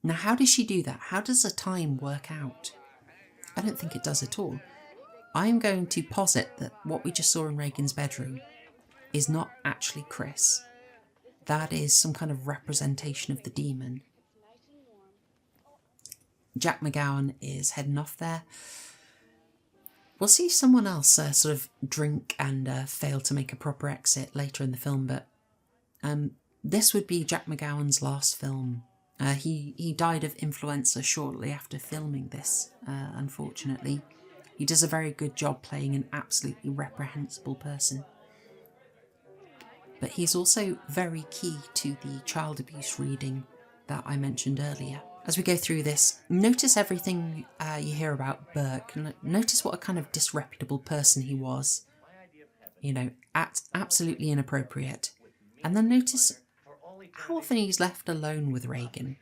Now, how does she do that? How does the time work out? I don't think it does at all. I'm going to posit that what we just saw in Regan's bedroom is not actually Chris. That is some kind of representation of the demon. Jack McGowan is heading off there. We'll see someone else sort of drink and fail to make a proper exit later in the film, but this would be Jack McGowan's last film. He died of influenza shortly after filming this, unfortunately. He does a very good job playing an absolutely reprehensible person. But he's also very key to the child abuse reading that I mentioned earlier. As we go through this, notice everything you hear about Burke. Notice what a kind of disreputable person he was. Absolutely inappropriate. And then notice how often he's left alone with Regan.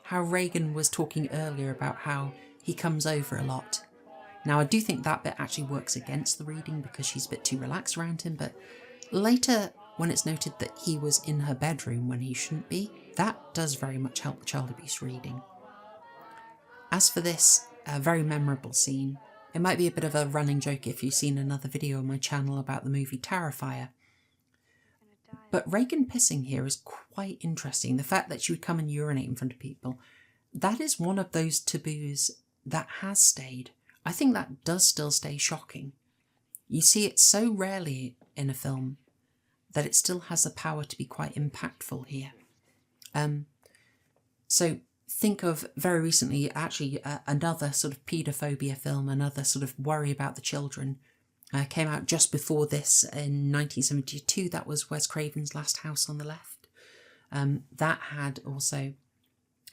How Regan was talking earlier about how he comes over a lot. Now, I do think that bit actually works against the reading because she's a bit too relaxed around him, but later, when it's noted that he was in her bedroom when he shouldn't be, that does very much help the child abuse reading. As for this very memorable scene, it might be a bit of a running joke if you've seen another video on my channel about the movie Terrifier. But Regan pissing here is quite interesting. The fact that she would come and urinate in front of people, that is one of those taboos that has stayed. I think that does still stay shocking. You see it so rarely in a film that it still has the power to be quite impactful here. So think of very recently, actually, another sort of paedophobia film, another sort of worry about the children, came out just before this in 1972. That was Wes Craven's Last House on the Left. That had also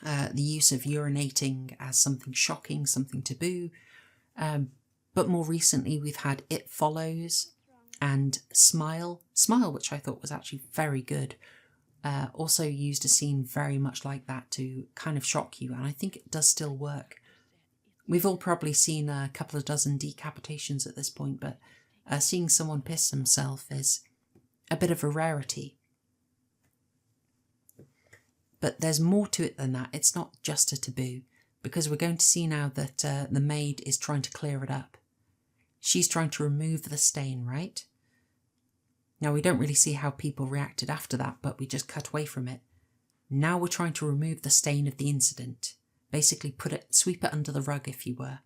the use of urinating as something shocking, something taboo. But more recently, we've had It Follows and Smile, which I thought was actually very good. Also used a scene very much like that to kind of shock you, and I think it does still work. We've all probably seen a couple of dozen decapitations at this point, but seeing someone piss himself is a bit of a rarity. But there's more to it than that. It's not just a taboo, because we're going to see now that the maid is trying to clear it up. She's trying to remove the stain, right? Now, we don't really see how people reacted after that, but we just cut away from it. Now we're trying to remove the stain of the incident. Basically sweep it under the rug, if you were.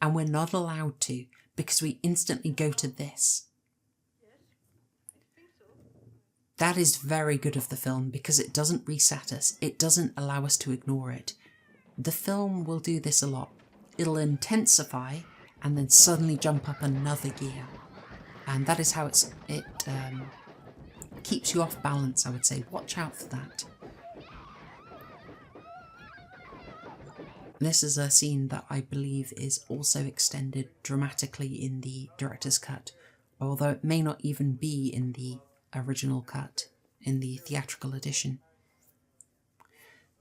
And we're not allowed to, because we instantly go to this. That is very good of the film, because it doesn't reset us. It doesn't allow us to ignore it. The film will do this a lot. It'll intensify, and then suddenly jump up another gear. And that is how it keeps you off balance, I would say. Watch out for that. This is a scene that I believe is also extended dramatically in the director's cut, although it may not even be in the original cut, in the theatrical edition.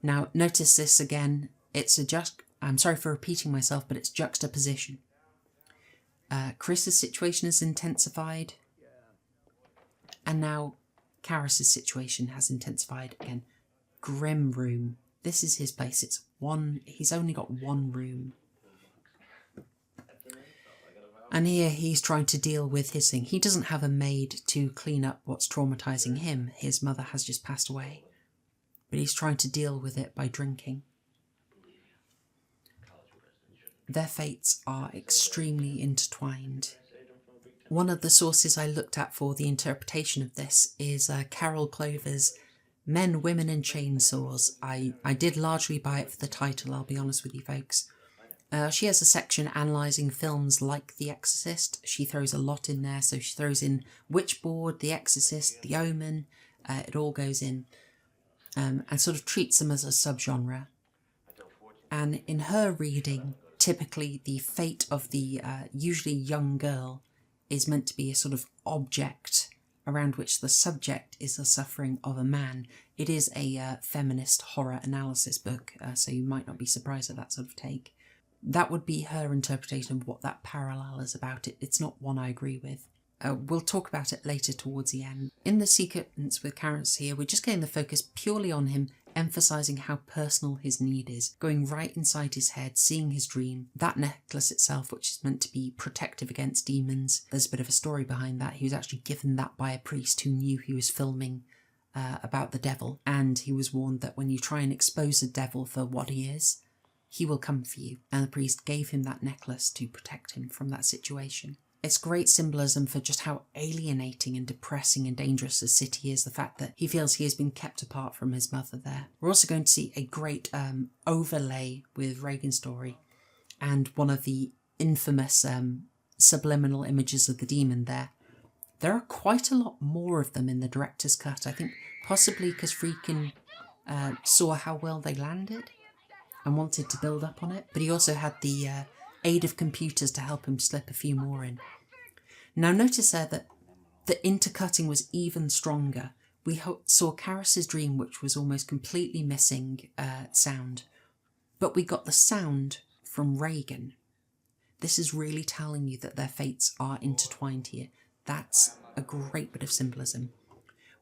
Now, notice this again. It's I'm sorry for repeating myself, but it's juxtaposition. Chris's situation is intensified, and now Karis's situation has intensified again. Grim room. This is his place. He's only got one room. And here he's trying to deal with his thing. He doesn't have a maid to clean up what's traumatizing him. His mother has just passed away. But he's trying to deal with it by drinking. Their fates are extremely intertwined. One of the sources I looked at for the interpretation of this is Carol Clover's Men, Women and Chainsaws. I did largely buy it for the title, I'll be honest with you folks. She has a section analysing films like The Exorcist. She throws a lot in there, so she throws in Witchboard, The Exorcist, The Omen, it all goes in, and sort of treats them as a subgenre. And in her reading, typically the fate of the usually young girl is meant to be a sort of object around which the subject is the suffering of a man. It is a feminist horror analysis book, so you might not be surprised at that sort of take. That would be her interpretation of what that parallel is about. It's not one I agree with. We'll talk about it later towards the end. In the sequence with Karis here, we're just getting the focus purely on him, emphasising how personal his need is, going right inside his head, seeing his dream. That necklace itself, which is meant to be protective against demons, there's a bit of a story behind that. He was actually given that by a priest who knew he was filming about the devil, and he was warned that when you try and expose the devil for what he is, he will come for you. And the priest gave him that necklace to protect him from that situation. It's great symbolism for just how alienating and depressing and dangerous the city is, the fact that he feels he has been kept apart from his mother there. We're also going to see a great overlay with Reagan's story and one of the infamous subliminal images of the demon there. There are quite a lot more of them in the director's cut, I think possibly because Friedkin saw how well they landed and wanted to build up on it, but he also had the aid of computers to help him slip a few more in. Now notice there that the intercutting was even stronger. We saw Karis's dream, which was almost completely missing sound, but we got the sound from Reagan. This is really telling you that their fates are intertwined here. That's a great bit of symbolism.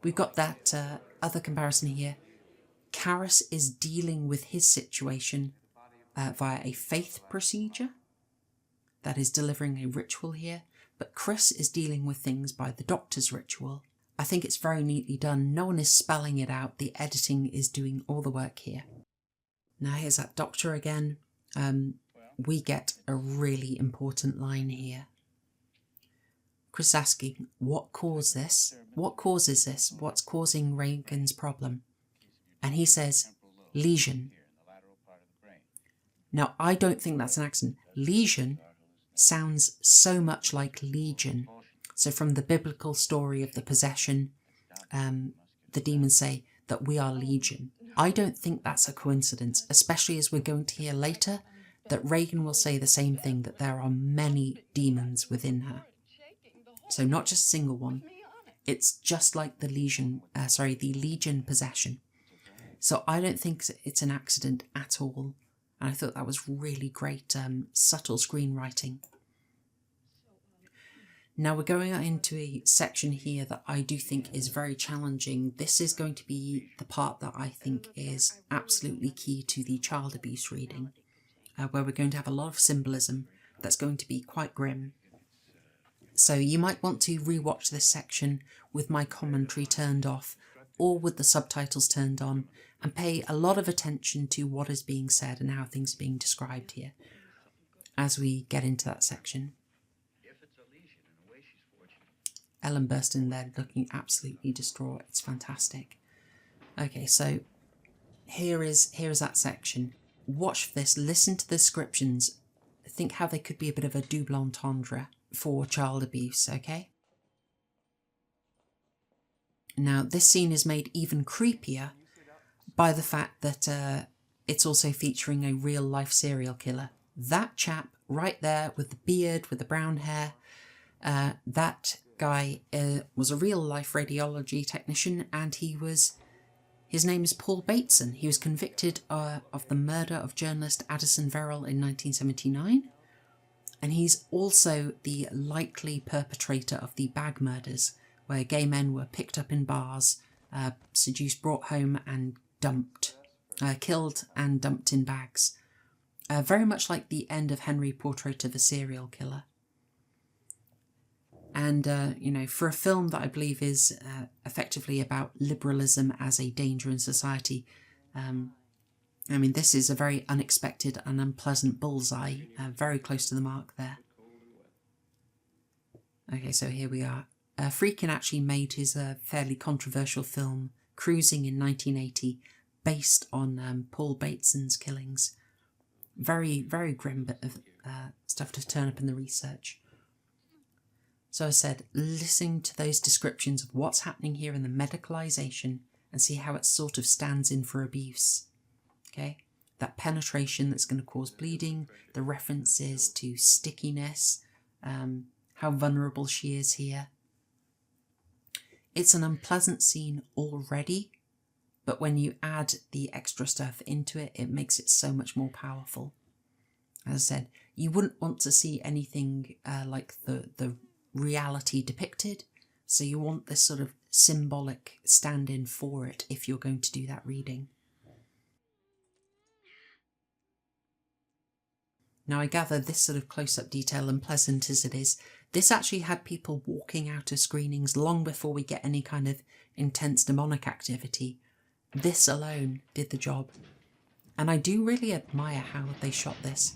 We've got that other comparison here. Karis is dealing with his situation via a faith procedure, that is delivering a ritual here, but Chris is dealing with things by the doctor's ritual. I think it's very neatly done. No one is spelling it out. The editing is doing all the work here. Now here's that doctor again. We get a really important line here. Chris asking, what caused this? What causes this? What's causing Reagan's problem? And he says, lesion. Now, I don't think that's an accident. Lesion sounds so much like legion. So from the biblical story of the possession, the demons say that we are legion. I don't think that's a coincidence, especially as we're going to hear later that Reagan will say the same thing, that there are many demons within her. So not just a single one. It's just like the legion possession. So I don't think it's an accident at all. And I thought that was really great, subtle screenwriting. Now we're going into a section here that I do think is very challenging. This is going to be the part that I think is absolutely key to the child abuse reading, where we're going to have a lot of symbolism that's going to be quite grim. So you might want to rewatch this section with my commentary turned off or with the subtitles turned on, and pay a lot of attention to what is being said and how things are being described here as we get into that section. Ellen burst in there looking absolutely distraught. It's fantastic. Okay, so here is that section. Watch this, listen to the descriptions, think how they could be a bit of a double entendre for child abuse, okay? Now, this scene is made even creepier by the fact that it's also featuring a real-life serial killer. That chap right there with the beard, with the brown hair, that guy was a real-life radiology technician, and his name is Paul Bateson. He was convicted of the murder of journalist Addison Verrill in 1979, and he's also the likely perpetrator of the bag murders, where gay men were picked up in bars, seduced, brought home and dumped, killed and dumped in bags. Very much like the end of Henry Portrait of a Serial Killer. And, for a film that I believe is effectively about liberalism as a danger in society, this is a very unexpected and unpleasant bullseye, very close to the mark there. Okay, so here we are. Friedkin actually made his fairly controversial film, Cruising, in 1980, based on Paul Bateson's killings. Very, very grim bit of stuff to turn up in the research. So I said, listening to those descriptions of what's happening here in the medicalisation and see how it sort of stands in for abuse. Okay? That penetration that's going to cause bleeding, the references to stickiness, how vulnerable she is here. It's an unpleasant scene already, but when you add the extra stuff into it, it makes it so much more powerful. As I said, you wouldn't want to see anything like the reality depicted, so you want this sort of symbolic stand-in for it if you're going to do that reading. Now I gather this sort of close-up detail, unpleasant as it is, this actually had people walking out of screenings long before we get any kind of intense demonic activity. This alone did the job. And I do really admire how they shot this.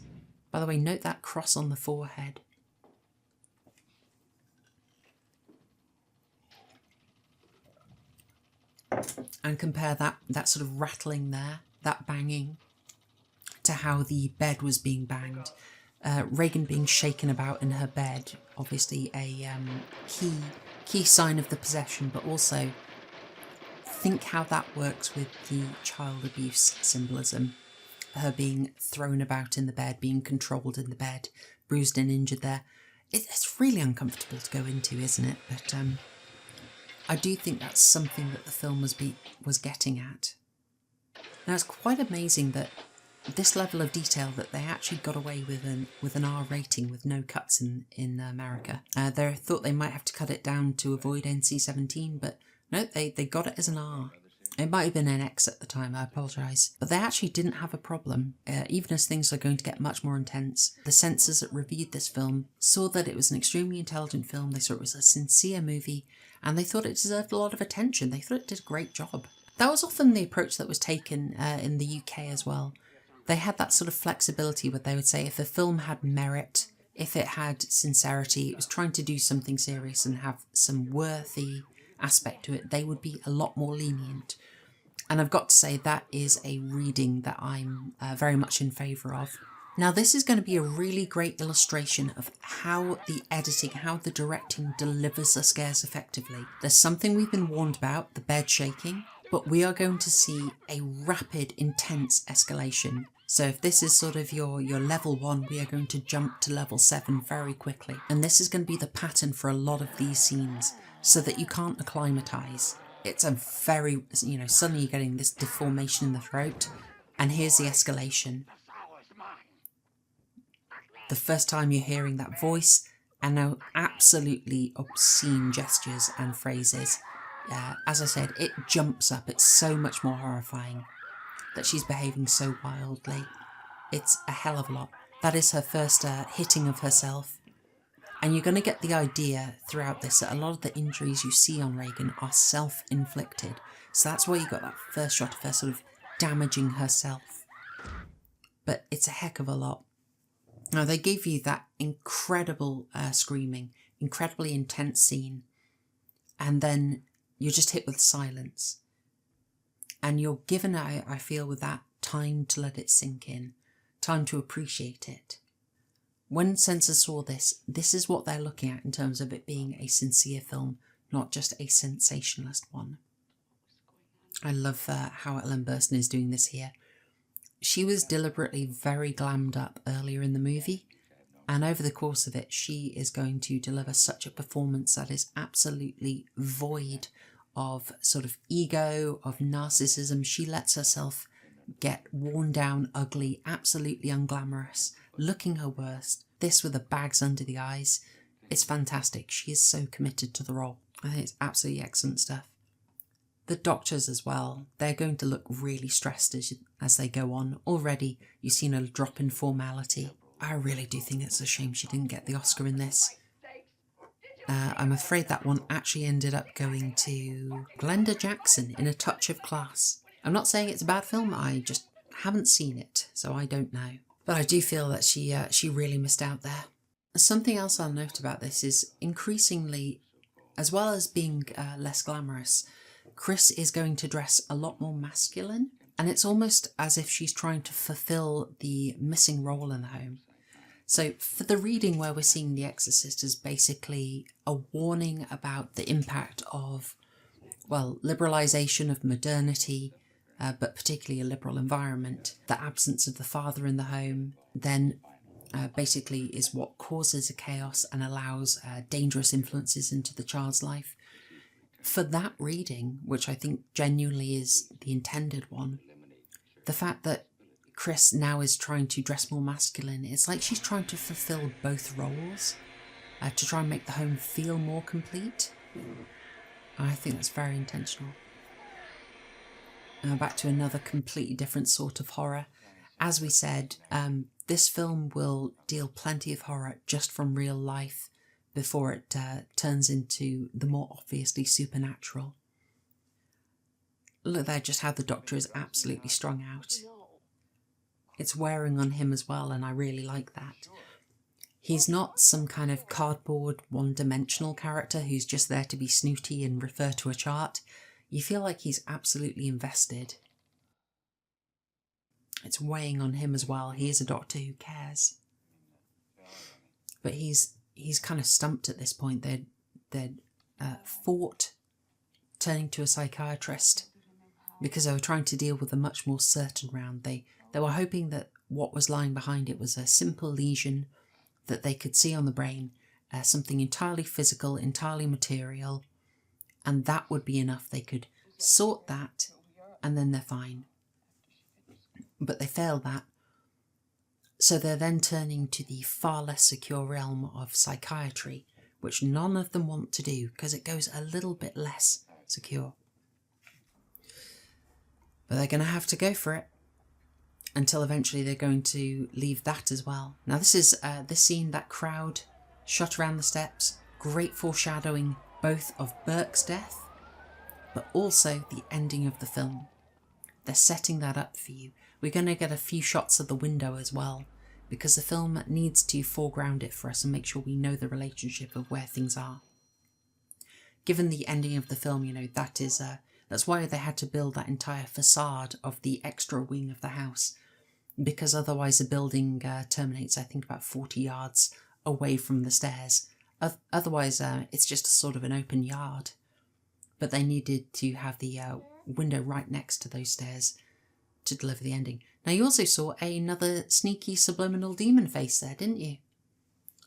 By the way, note that cross on the forehead. And compare that sort of rattling there, that banging, to how the bed was being banged. Regan being shaken about in her bed, obviously a key sign of the possession, but also think how that works with the child abuse symbolism. Her being thrown about in the bed, being controlled in the bed, bruised and injured there. It's really uncomfortable to go into, isn't it? But I do think that's something that the film was getting at. Now it's quite amazing that this level of detail that they actually got away with an R rating with no cuts in America. They thought they might have to cut it down to avoid NC-17, but no, they got it as an R. It might have been an X at the time, I apologise. But they actually didn't have a problem, even as things are going to get much more intense. The censors that reviewed this film saw that it was an extremely intelligent film, they saw it was a sincere movie, and they thought it deserved a lot of attention. They thought it did a great job. That was often the approach that was taken in the UK as well. They had that sort of flexibility where they would say if a film had merit, if it had sincerity, it was trying to do something serious and have some worthy aspect to it, they would be a lot more lenient. And I've got to say that is a reading that I'm very much in favour of. Now this is going to be a really great illustration of how the editing, how the directing delivers the scares effectively. There's something we've been warned about, the bed shaking, but we are going to see a rapid, intense escalation. So if this is sort of your level 1, we are going to jump to level 7 very quickly. And this is going to be the pattern for a lot of these scenes, so that you can't acclimatise. It's a very, suddenly you're getting this deformation in the throat, and here's the escalation. The first time you're hearing that voice, and now absolutely obscene gestures and phrases. As I said, it jumps up. It's so much more horrifying that she's behaving so wildly. It's a hell of a lot. That is her first hitting of herself. And you're going to get the idea throughout this that a lot of the injuries you see on Regan are self-inflicted. So that's why you got that first shot of her sort of damaging herself. But it's a heck of a lot. Now, they give you that incredible screaming, incredibly intense scene, and then you're just hit with silence. And you're given, I feel, with that time to let it sink in, time to appreciate it. When censors saw this, this is what they're looking at in terms of it being a sincere film, not just a sensationalist one. I love how Ellen Burstyn is doing this here. She was deliberately very glammed up earlier in the movie, and over the course of it, she is going to deliver such a performance that is absolutely void of sort of ego, of narcissism. She lets herself get worn down, ugly, absolutely unglamorous, looking her worst. This with the bags under the eyes. It's fantastic. She is so committed to the role. I think it's absolutely excellent stuff. The doctors as well, they're going to look really stressed as they go on. Already, you've seen a drop in formality. I really do think it's a shame she didn't get the Oscar in this. I'm afraid that one actually ended up going to Glenda Jackson in A Touch of Class. I'm not saying it's a bad film, I just haven't seen it, so I don't know. But I do feel that she really missed out there. Something else I'll note about this is increasingly, as well as being less glamorous, Chris is going to dress a lot more masculine, and it's almost as if she's trying to fulfill the missing role in the home. So for the reading where we're seeing The Exorcist as basically a warning about the impact of, well, liberalisation of modernity, but particularly a liberal environment, the absence of the father in the home, then basically is what causes a chaos and allows dangerous influences into the child's life. For that reading, which I think genuinely is the intended one, the fact that Chris now is trying to dress more masculine, it's like she's trying to fulfill both roles to try and make the home feel more complete. I think that's very intentional. Back to another completely different sort of horror. As we said, this film will deal plenty of horror just from real life before it turns into the more obviously supernatural. Look there, just how the Doctor is absolutely strung out. It's wearing on him as well, and I really like that. He's not some kind of cardboard, one-dimensional character who's just there to be snooty and refer to a chart. You feel like he's absolutely invested. It's weighing on him as well. He is a doctor who cares. But he's kind of stumped at this point. They'd fought turning to a psychiatrist because they were trying to deal with a much more certain round. They were hoping that what was lying behind it was a simple lesion that they could see on the brain, something entirely physical, entirely material, and that would be enough. They could sort that and then they're fine. But they failed that. So they're then turning to the far less secure realm of psychiatry, which none of them want to do because it goes a little bit less secure. But they're going to have to go for it until eventually they're going to leave that as well. Now this is this scene, that crowd shot around the steps, great foreshadowing both of Burke's death, but also the ending of the film. They're setting that up for you. We're going to get a few shots of the window as well, because the film needs to foreground it for us and make sure we know the relationship of where things are. Given the ending of the film, you know, that's why they had to build that entire facade of the extra wing of the house, because otherwise the building terminates, I think, about 40 yards away from the stairs. Otherwise, it's just a sort of an open yard. But they needed to have the window right next to those stairs to deliver the ending. Now, you also saw another sneaky subliminal demon face there, didn't you?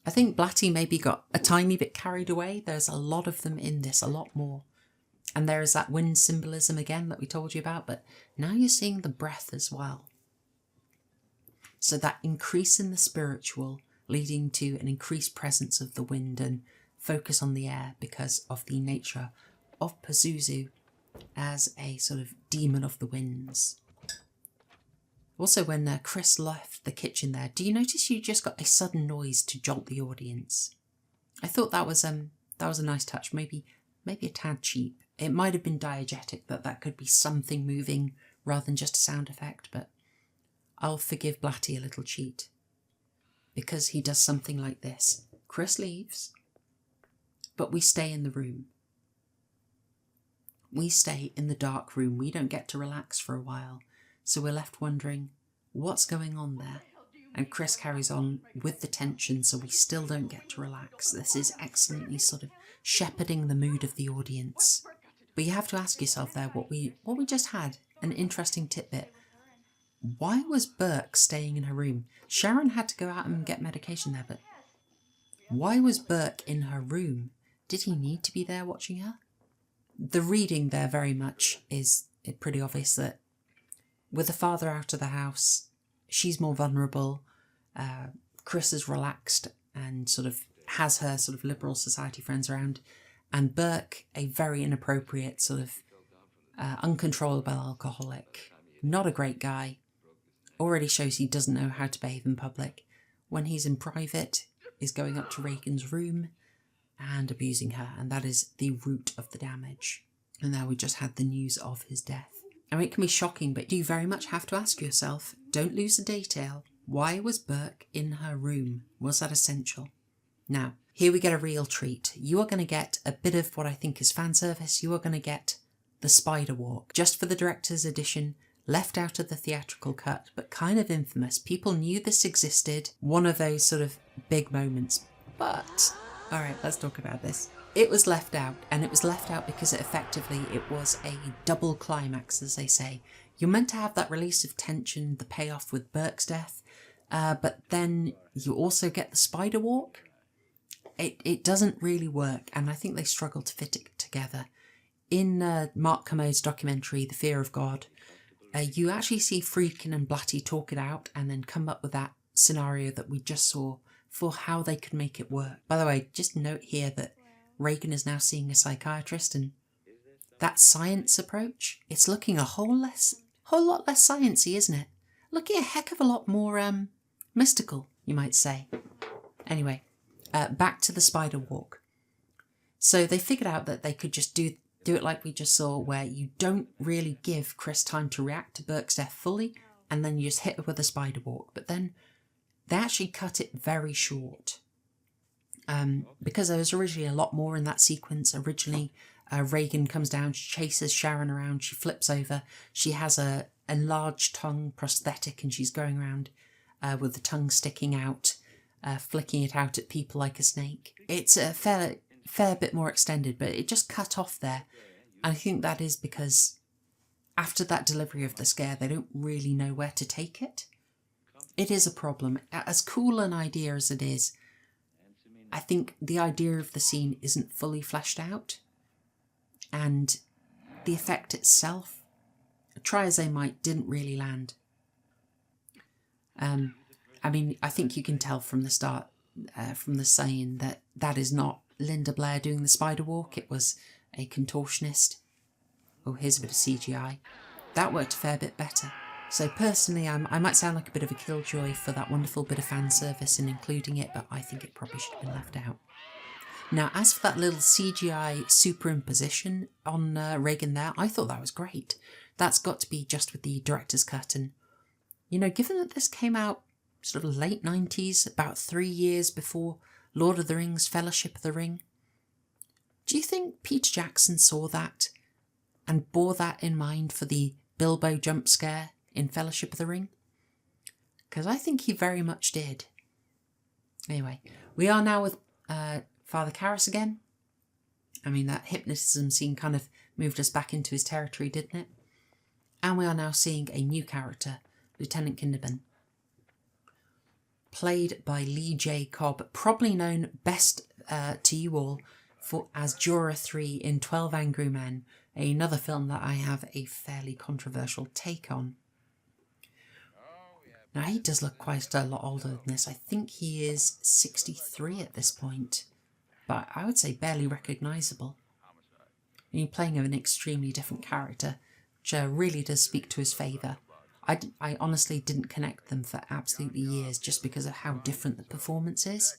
I think Blatty maybe got a tiny bit carried away. There's a lot of them in this, a lot more. And there is that wind symbolism again that we told you about, but now you're seeing the breath as well. So that increase in the spiritual leading to an increased presence of the wind and focus on the air because of the nature of Pazuzu as a sort of demon of the winds. Also, when Chris left the kitchen there, do you notice you just got a sudden noise to jolt the audience? I thought that was a nice touch, maybe a tad cheap. It might have been diegetic, that could be something moving rather than just a sound effect, but I'll forgive Blatty a little cheat. Because he does something like this. Chris leaves, but we stay in the room. We stay in the dark room. We don't get to relax for a while. So we're left wondering, what's going on there? And Chris carries on with the tension, so we still don't get to relax. This is excellently sort of shepherding the mood of the audience. But you have to ask yourself there, what we just had, an interesting tidbit. Why was Burke staying in her room? Sharon had to go out and get medication there, but why was Burke in her room? Did he need to be there watching her? The reading there very much is pretty obvious that with the father out of the house, she's more vulnerable. Chris is relaxed and sort of has her sort of liberal society friends around. And Burke, a very inappropriate sort of uncontrollable alcoholic, not a great guy, already shows he doesn't know how to behave in public. When he's in private, is going up to Reagan's room and abusing her, and that is the root of the damage. And now we just had the news of his death. I mean, it can be shocking, but you very much have to ask yourself, don't lose the detail, why was Burke in her room? Was that essential? Now, here we get a real treat. You are going to get a bit of what I think is fan service. You are going to get the spider walk, just for the director's edition, left out of the theatrical cut, but kind of infamous. People knew this existed. One of those sort of big moments. But, all right, let's talk about this. It was left out, and it was left out because it was a double climax, as they say. You're meant to have that release of tension, the payoff with Burke's death, but then you also get the spider walk. It doesn't really work, and I think they struggle to fit it together. In Mark Kermode's documentary, The Fear of God, you actually see Friedkin and Blatty talk it out and then come up with that scenario that we just saw for how they could make it work. By the way, just note here that Reagan is now seeing a psychiatrist, and that science approach, it's looking a whole lot less sciencey, isn't it? Looking a heck of a lot more mystical, you might say. Anyway, back to the spider walk. So they figured out that they could just do it like we just saw, where you don't really give Chris time to react to Burke's death fully, and then you just hit her with a spider walk. But then they actually cut it very short. Because there was originally a lot more in that sequence. Originally, Reagan comes down, she chases Sharon around, she flips over, she has a enlarged tongue prosthetic, and she's going around with the tongue sticking out, flicking it out at people like a snake. It's a fair bit more extended, but it just cut off there. And I think that is because after that delivery of the scare, they don't really know where to take it. It is a problem. As cool an idea as it is, I think the idea of the scene isn't fully fleshed out, and the effect itself, try as they might, didn't really land. I mean, I think you can tell from the start, from the saying, that is not Linda Blair doing the spider walk. It was a contortionist. Oh, here's a bit of CGI. That worked a fair bit better. So personally, I might sound like a bit of a killjoy for that wonderful bit of fan service in including it, but I think it probably should have been left out. Now, as for that little CGI superimposition on Reagan there, I thought that was great. That's got to be just with the director's cut. And, you know, given that this came out sort of late 90s, about 3 years before Lord of the Rings, Fellowship of the Ring, do you think Peter Jackson saw that and bore that in mind for the Bilbo jump scare in Fellowship of the Ring? Because I think he very much did. Anyway, we are now with Father Karras again. I mean, that hypnotism scene kind of moved us back into his territory, didn't it? And we are now seeing a new character, Lieutenant Kinderman, played by Lee J. Cobb, probably known best to you all as Jorah 3 in 12 Angry Men, another film that I have a fairly controversial take on. Now, he does look quite a lot older than this. I think he is 63 at this point, but I would say barely recognisable. And he's playing an extremely different character, which really does speak to his favour. I honestly didn't connect them for absolutely years just because of how different the performance is.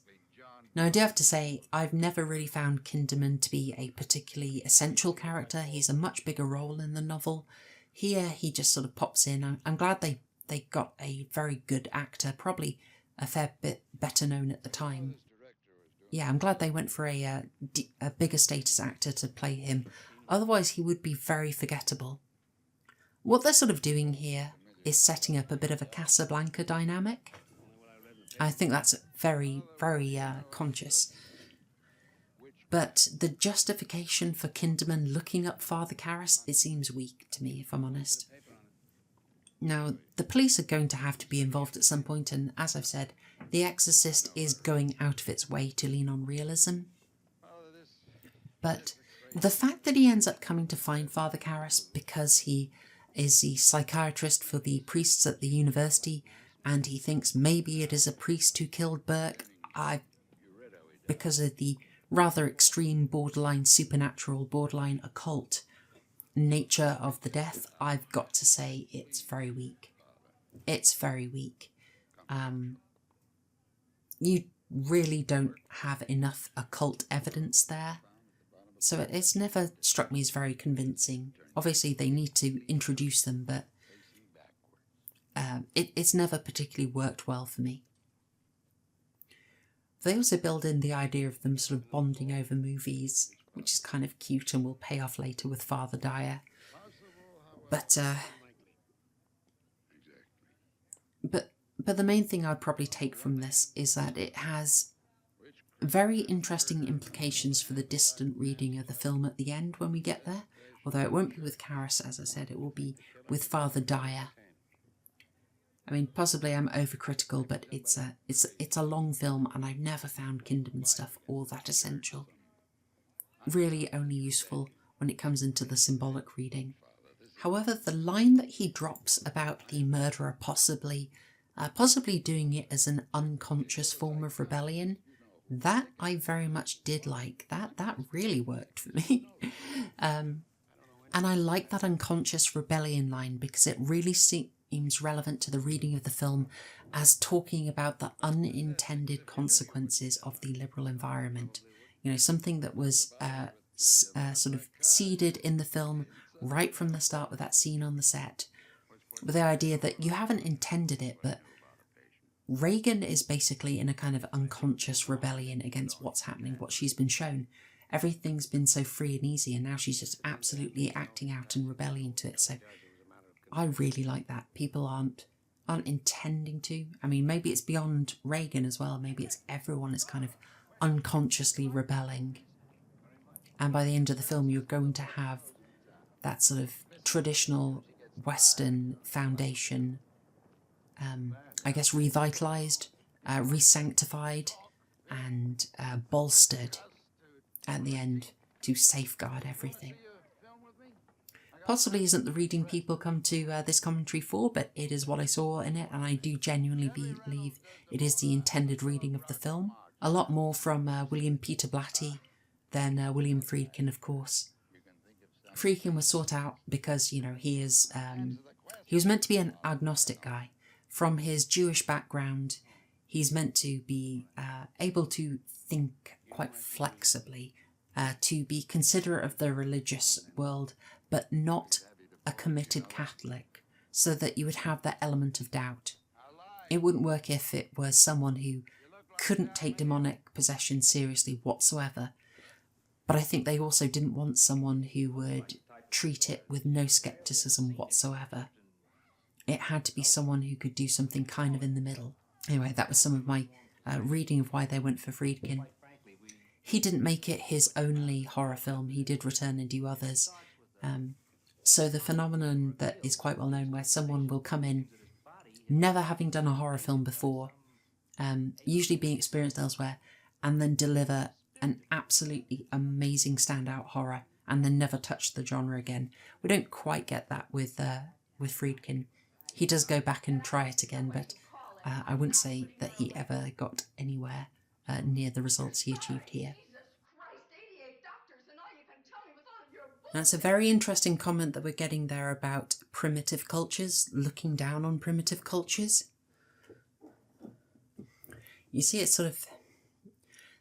Now, I do have to say, I've never really found Kinderman to be a particularly essential character. He's a much bigger role in the novel. Here, he just sort of pops in. I'm glad they got a very good actor, probably a fair bit better known at the time. Yeah, I'm glad they went for a bigger status actor to play him. Otherwise, he would be very forgettable. What they're sort of doing here is setting up a bit of a Casablanca dynamic. I think that's very, very conscious. But the justification for Kinderman looking up Father Karras, it seems weak to me, if I'm honest. Now, the police are going to have to be involved at some point, and as I've said, The Exorcist is going out of its way to lean on realism. But the fact that he ends up coming to find Father Karras because he is the psychiatrist for the priests at the university, and he thinks maybe it is a priest who killed Burke, because of the rather extreme borderline supernatural, borderline occult nature of the death, I've got to say it's very weak. It's very weak. You really don't have enough occult evidence there. So it's never struck me as very convincing. Obviously they need to introduce them, but it's never particularly worked well for me. They also build in the idea of them sort of bonding over movies, which is kind of cute and will pay off later with Father Dyer. But the main thing I'd probably take from this is that it has very interesting implications for the distant reading of the film at the end when we get there. Although it won't be with Karras, as I said, it will be with Father Dyer. I mean, possibly I'm overcritical, but it's a long film, and I've never found Kinderman stuff all that essential. Really only useful when it comes into the symbolic reading. However, the line that he drops about the murderer possibly doing it as an unconscious form of rebellion, that I very much did like. That really worked for me. And I like that unconscious rebellion line because it really seems relevant to the reading of the film as talking about the unintended consequences of the liberal environment. You know, something that was sort of seeded in the film right from the start with that scene on the set. With the idea that you haven't intended it, but Reagan is basically in a kind of unconscious rebellion against what's happening, what she's been shown. Everything's been so free and easy, and now she's just absolutely acting out and rebelling to it. So I really like that. People aren't intending to. I mean, maybe it's beyond Reagan as well. Maybe it's everyone is kind of unconsciously rebelling. And by the end of the film, you're going to have that sort of traditional Western foundation, I guess, revitalised, re-sanctified, and bolstered at the end to safeguard everything. Possibly isn't the reading people come to this commentary for, but it is what I saw in it, and I do genuinely believe it is the intended reading of the film. A lot more from William Peter Blatty than William Friedkin, of course. Friedkin was sought out because, you know, he was meant to be an agnostic guy. From his Jewish background, he's meant to be able to think quite flexibly, to be considerate of the religious world, but not a committed Catholic, so that you would have that element of doubt. It wouldn't work if it was someone who couldn't take demonic possession seriously whatsoever. But I think they also didn't want someone who would treat it with no scepticism whatsoever. It had to be someone who could do something kind of in the middle. Anyway, that was some of my reading of why they went for Friedkin. He didn't make it his only horror film. He did return and do others. So the phenomenon that is quite well known, where someone will come in never having done a horror film before, usually being experienced elsewhere, and then deliver an absolutely amazing standout horror, and then never touch the genre again. We don't quite get that with Friedkin. He does go back and try it again, but I wouldn't say that he ever got anywhere near the results he achieved here. That's a very interesting comment that we're getting there about primitive cultures, looking down on primitive cultures. You see, it's sort of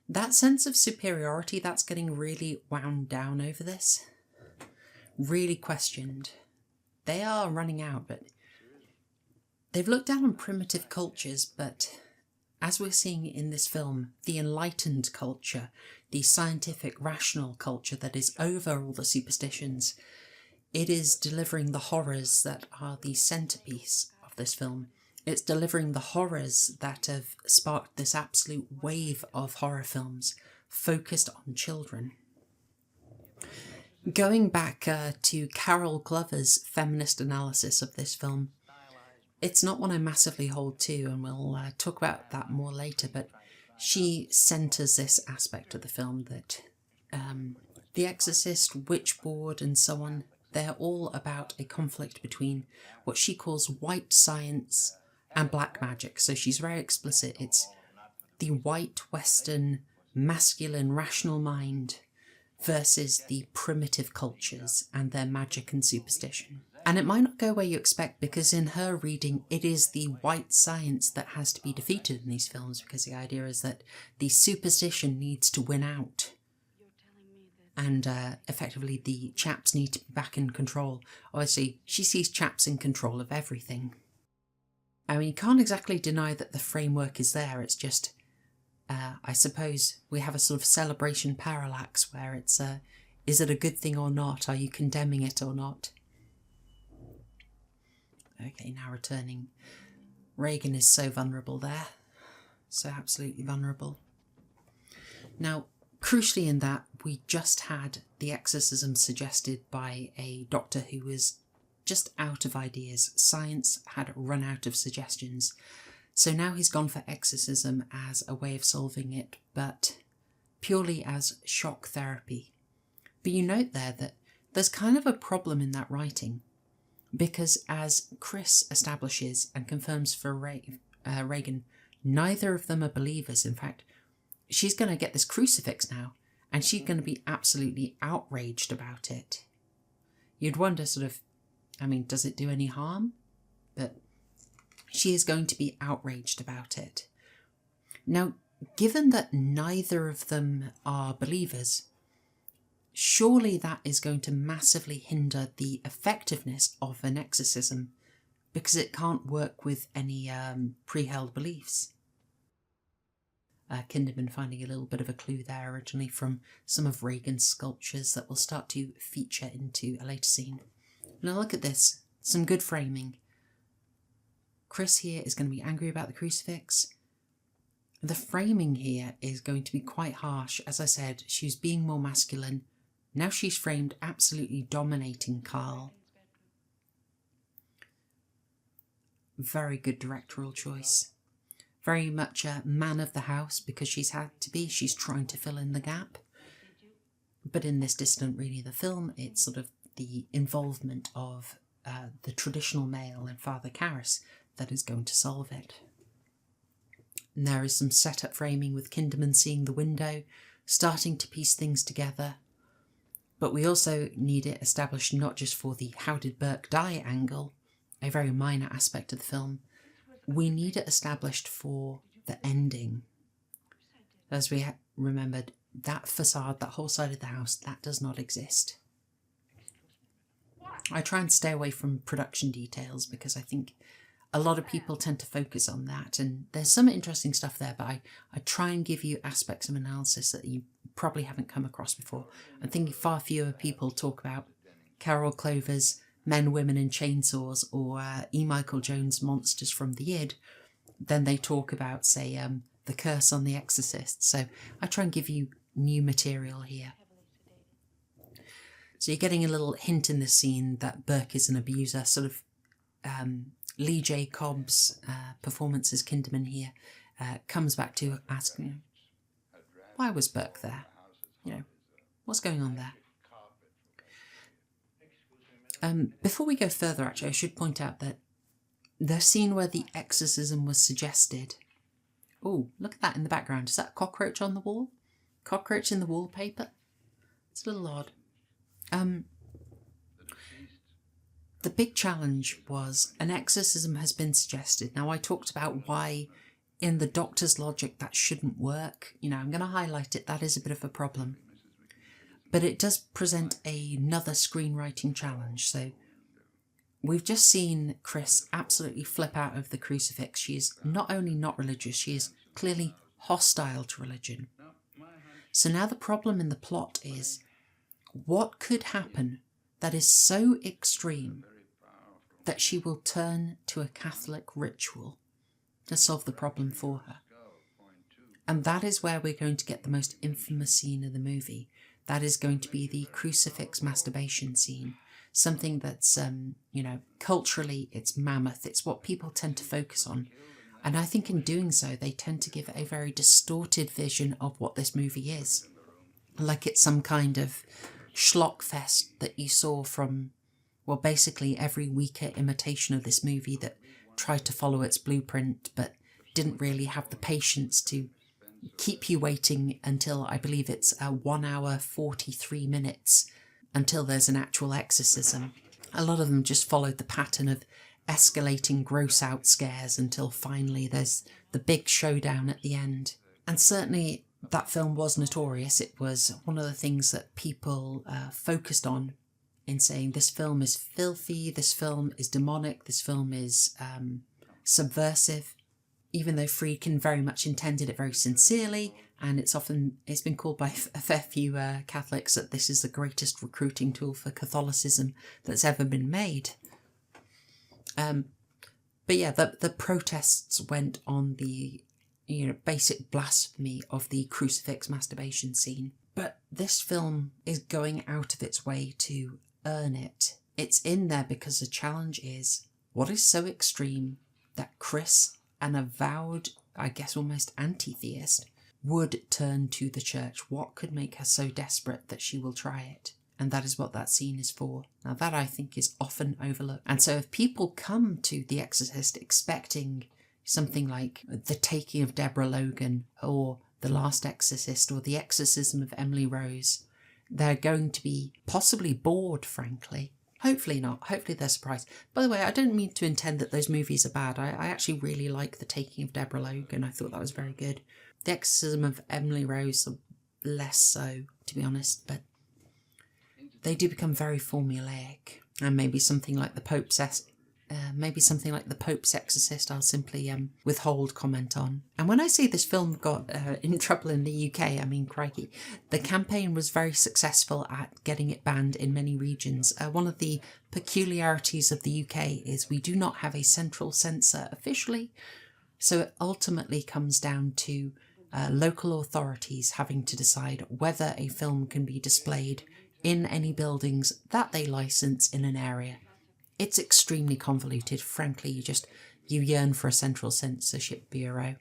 that sense of superiority that's getting really wound down over this, really questioned. They are running out, but they've looked down on primitive cultures, but as we're seeing in this film, the enlightened culture, the scientific, rational culture that is over all the superstitions, it is delivering the horrors that are the centrepiece of this film. It's delivering the horrors that have sparked this absolute wave of horror films focused on children. Going back to Carol Glover's feminist analysis of this film, it's not one I massively hold to, and we'll talk about that more later, but she centres this aspect of the film that The Exorcist, Witchboard and so on, they're all about a conflict between what she calls white science and black magic. So she's very explicit. It's the white, Western, masculine, rational mind versus the primitive cultures and their magic and superstition. And it might not go where you expect, because in her reading, it is the white science that has to be defeated in these films, because the idea is that the superstition needs to win out. And effectively, the chaps need to be back in control. Obviously, she sees chaps in control of everything. I mean, you can't exactly deny that the framework is there. It's just, I suppose, we have a sort of celebration parallax where it's, is it a good thing or not? Are you condemning it or not? Okay, now returning. Reagan is so vulnerable there. So absolutely vulnerable. Now, crucially in that, we just had the exorcism suggested by a doctor who was just out of ideas. Science had run out of suggestions. So now he's gone for exorcism as a way of solving it, but purely as shock therapy. But you note there that there's kind of a problem in that writing, because as Chris establishes and confirms for Reagan, neither of them are believers. In fact, she's going to get this crucifix now, and she's going to be absolutely outraged about it. You'd wonder sort of, I mean, does it do any harm? But she is going to be outraged about it. Now, given that neither of them are believers, surely that is going to massively hinder the effectiveness of an exorcism, because it can't work with any pre-held beliefs. Kinderman finding a little bit of a clue there originally from some of Reagan's sculptures that will start to feature into a later scene. Now look at this, some good framing. Chris here is going to be angry about the crucifix. The framing here is going to be quite harsh. As I said, she's being more masculine. Now she's framed absolutely dominating Carl. Very good directorial choice. Very much a man of the house, because she's had to be. She's trying to fill in the gap. But in this distant reading of the film, it's sort of the involvement of the traditional male and Father Karras that is going to solve it. And there is some setup framing with Kinderman seeing the window, starting to piece things together. But we also need it established not just for the how did Burke die angle, a very minor aspect of the film. We need it established for the ending. As we remembered, that facade, that whole side of the house, that does not exist. I try and stay away from production details because I think a lot of people tend to focus on that, and there's some interesting stuff there, but I try and give you aspects of analysis that you probably haven't come across before. I think far fewer people talk about Carol Clover's Men, Women and Chainsaws or E. Michael Jones' Monsters from the Id than they talk about, say, The Curse on the Exorcist. So I try and give you new material here. So you're getting a little hint in this scene that Burke is an abuser, sort of Lee J. Cobb's performance as Kinderman here comes back to asking, why was Burke there? You know, what's going on there? Before we go further, actually, I should point out that the scene where the exorcism was suggested... Oh, look at that in the background. Is that a cockroach on the wall? Cockroach in the wallpaper? It's a little odd. The big challenge was an exorcism has been suggested. Now, I talked about why in the doctor's logic that shouldn't work. You know, I'm going to highlight it. That is a bit of a problem. But it does present another screenwriting challenge. So we've just seen Chris absolutely flip out of the crucifix. She is not only not religious, she is clearly hostile to religion. So now the problem in the plot is, what could happen that is so extreme that she will turn to a Catholic ritual to solve the problem for her? And that is where we're going to get the most infamous scene of the movie. That is going to be the crucifix masturbation scene. Something that's, culturally it's mammoth. It's what people tend to focus on. And I think in doing so, they tend to give a very distorted vision of what this movie is. Like it's some kind of schlock fest that you saw from, well, basically every weaker imitation of this movie that tried to follow its blueprint, but didn't really have the patience to keep you waiting until, I believe it's 1 hour 43 minutes until there's an actual exorcism. A lot of them just followed the pattern of escalating gross out scares until finally there's the big showdown at the end. And certainly that film was notorious. It was one of the things that people focused on in saying this film is filthy, this film is demonic, this film is subversive, even though Friedkin very much intended it very sincerely, and it's been called by a fair few Catholics that this is the greatest recruiting tool for Catholicism that's ever been made. But yeah, the protests went on the basic blasphemy of the crucifix masturbation scene. But this film is going out of its way to earn it. It's in there because the challenge is, what is so extreme that Chris, an avowed, I guess almost anti-theist, would turn to the church? What could make her so desperate that she will try it? And that is what that scene is for. Now that, I think, is often overlooked. And so if people come to The Exorcist expecting something like The Taking of Deborah Logan or The Last Exorcist or The Exorcism of Emily Rose, they're going to be possibly bored, frankly. Hopefully not. Hopefully they're surprised. By the way, I don't mean to intend that those movies are bad. I actually really like The Taking of Deborah Logan. I thought that was very good. The Exorcism of Emily Rose, less so, to be honest, but they do become very formulaic. And maybe something like the Pope's Exorcist, I'll simply withhold comment on. And when I say this film got in trouble in the UK, I mean, crikey, the campaign was very successful at getting it banned in many regions. One of the peculiarities of the UK is we do not have a central censor officially, so it ultimately comes down to local authorities having to decide whether a film can be displayed in any buildings that they license in an area. It's extremely convoluted. Frankly, you yearn for a central censorship bureau.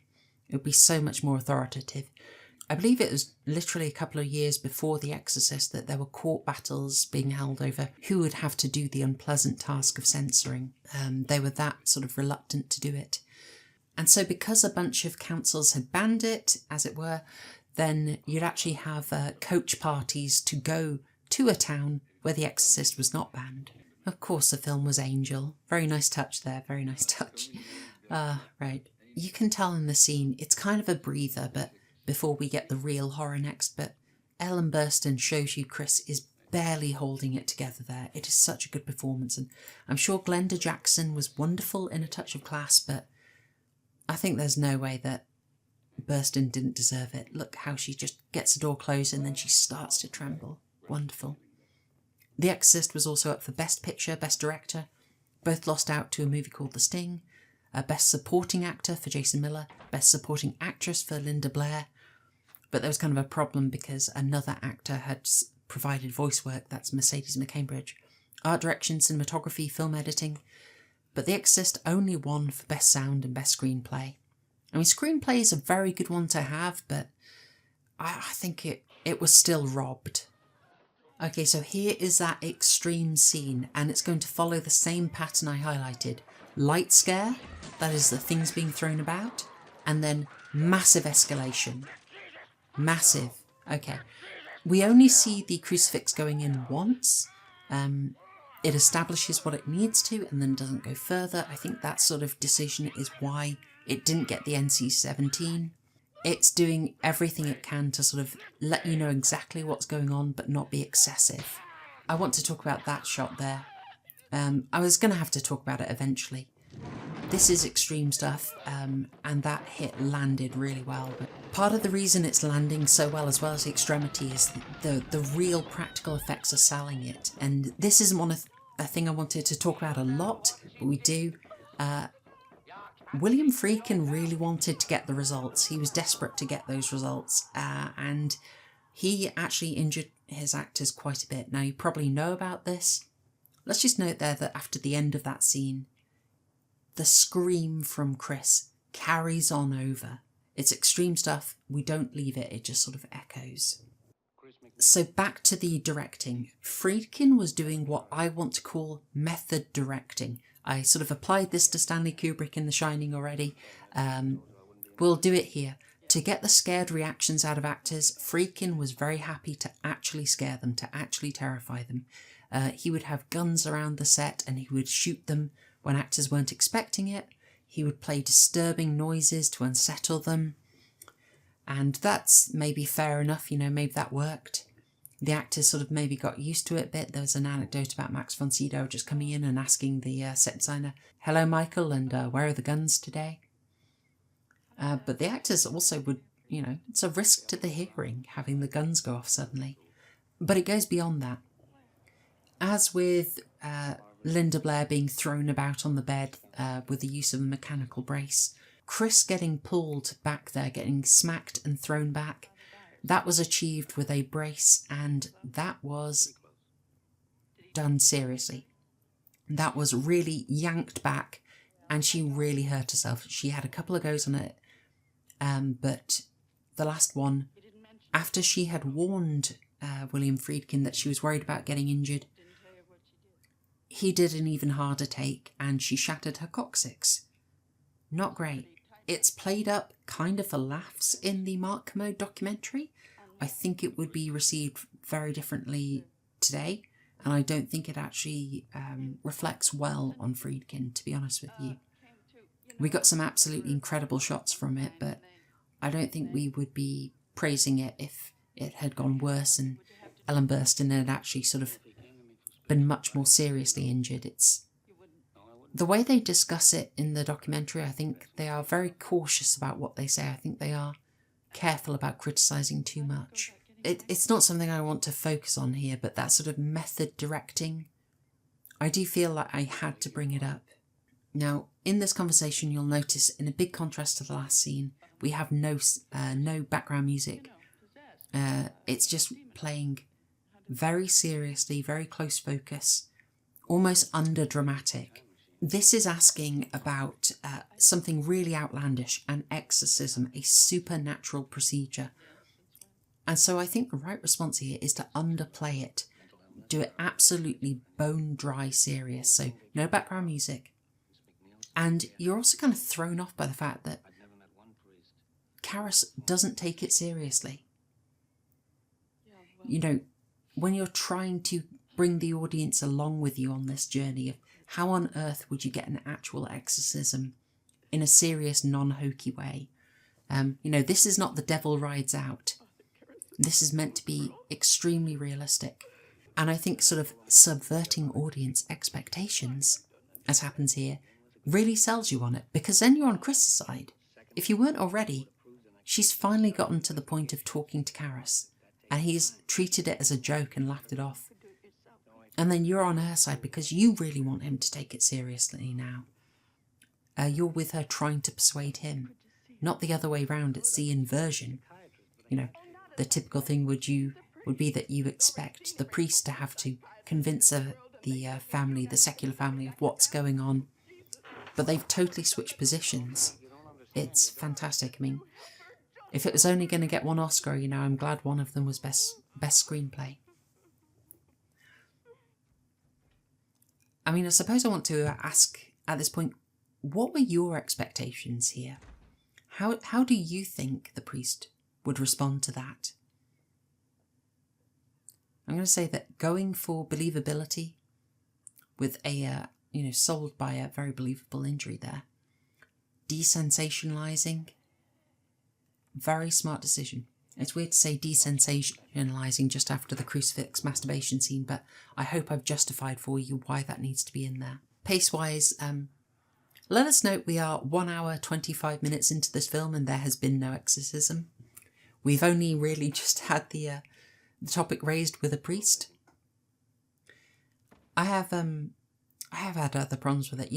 It would be so much more authoritative. I believe it was literally a couple of years before The Exorcist that there were court battles being held over who would have to do the unpleasant task of censoring. They were that sort of reluctant to do it. And so because a bunch of councils had banned it, as it were, then you'd actually have coach parties to go to a town where The Exorcist was not banned. Of course, the film was Angel. Very nice touch there, very nice touch. Right. You can tell in the scene, it's kind of a breather, but before we get the real horror next, but Ellen Burstyn shows you Chris is barely holding it together there. It is such a good performance, and I'm sure Glenda Jackson was wonderful in A Touch of Class, but I think there's no way that Burstyn didn't deserve it. Look how she just gets the door closed and then she starts to tremble. Wonderful. The Exorcist was also up for Best Picture, Best Director. Both lost out to a movie called The Sting. Best Supporting Actor for Jason Miller. Best Supporting Actress for Linda Blair. But there was kind of a problem because another actor had provided voice work. That's Mercedes McCambridge. Art Direction, Cinematography, Film Editing. But The Exorcist only won for Best Sound and Best Screenplay. I mean, screenplay is a very good one to have, but I think it was still robbed. Okay, so here is that extreme scene, and it's going to follow the same pattern I highlighted. Light scare, that is the things being thrown about, and then massive escalation. Massive. Okay. We only see the crucifix going in once. It establishes what it needs to and then doesn't go further. I think that sort of decision is why it didn't get the NC-17. It's doing everything it can to sort of let you know exactly what's going on but not be excessive. I want to talk about that shot there. I was going to have to talk about it eventually. This is extreme stuff, and that hit landed really well. But part of the reason it's landing so well as the extremity is the real practical effects are selling it. And this isn't a thing I wanted to talk about a lot, but we do. William Friedkin really wanted to get the results. He was desperate to get those results, and he actually injured his actors quite a bit. Now, you probably know about this. Let's just note there that after the end of that scene, the scream from Chris carries on over. It's extreme stuff. We don't leave it. It just sort of echoes. So back to the directing. Friedkin was doing what I want to call method directing. I sort of applied this to Stanley Kubrick in The Shining already. We'll do it here. To get the scared reactions out of actors, Friedkin was very happy to actually scare them, to actually terrify them. He would have guns around the set and he would shoot them when actors weren't expecting it. He would play disturbing noises to unsettle them. And that's maybe fair enough, maybe that worked. The actors sort of maybe got used to it a bit. There was an anecdote about Max von Sydow just coming in and asking the set designer, "Hello, Michael, and where are the guns today?" But the actors also would, it's a risk to the hearing, having the guns go off suddenly. But it goes beyond that. As with Linda Blair being thrown about on the bed with the use of a mechanical brace, Chris getting pulled back there, getting smacked and thrown back, that was achieved with a brace, and that was done seriously. That was really yanked back, and she really hurt herself. She had a couple of goes on it, but the last one, after she had warned William Friedkin that she was worried about getting injured, he did an even harder take, and she shattered her coccyx. Not great. It's played up kind of for laughs in the Mark Kermode documentary. I think it would be received very differently today, and I don't think it actually reflects well on Friedkin, to be honest with you. We got some absolutely incredible shots from it, but I don't think we would be praising it if it had gone worse and Ellen Burstyn had actually sort of been much more seriously injured. It's the way they discuss it in the documentary. I think they are very cautious about what they say. I think they are careful about criticising too much. It's not something I want to focus on here, but that sort of method directing, I do feel like I had to bring it up. Now, in this conversation, you'll notice, in a big contrast to the last scene, we have no background music. It's just playing very seriously, very close focus, almost under-dramatic. This is asking about something really outlandish, an exorcism, a supernatural procedure. And so I think the right response here is to underplay it. Do it absolutely bone-dry serious, so no background music. And you're also kind of thrown off by the fact that Karras doesn't take it seriously. When you're trying to bring the audience along with you on this journey of how on earth would you get an actual exorcism in a serious, non-hokey way? This is not The Devil Rides Out. This is meant to be extremely realistic. And I think sort of subverting audience expectations, as happens here, really sells you on it, because then you're on Chris's side. If you weren't already, she's finally gotten to the point of talking to Karras, and he's treated it as a joke and laughed it off. And then you're on her side because you really want him to take it seriously now. You're with her trying to persuade him, not the other way round. It's the inversion. The typical thing would be that you expect the priest to have to convince the family, the secular family, of what's going on. But they've totally switched positions. It's fantastic. I mean, if it was only going to get one Oscar, I'm glad one of them was best screenplay. I mean, I suppose I want to ask at this point, what were your expectations here? How do you think the priest would respond to that? I'm going to say that going for believability with a, sold by a very believable injury there, desensationalizing, very smart decision. It's weird to say desensationalizing just after the crucifix masturbation scene, but I hope I've justified for you why that needs to be in there. Pace-wise, let us note we are 1 hour 25 minutes into this film and there has been no exorcism. We've only really just had the topic raised with a priest. I have had other problems with it.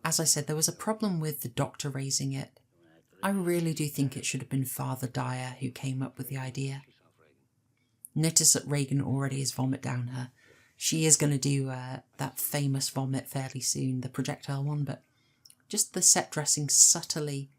as I said, there was a problem with the doctor raising it. I really do think it should have been Father Dyer who came up with the idea. Notice that Regan already has vomit down her. She is going to do that famous vomit fairly soon, the projectile one, but just the set dressing subtly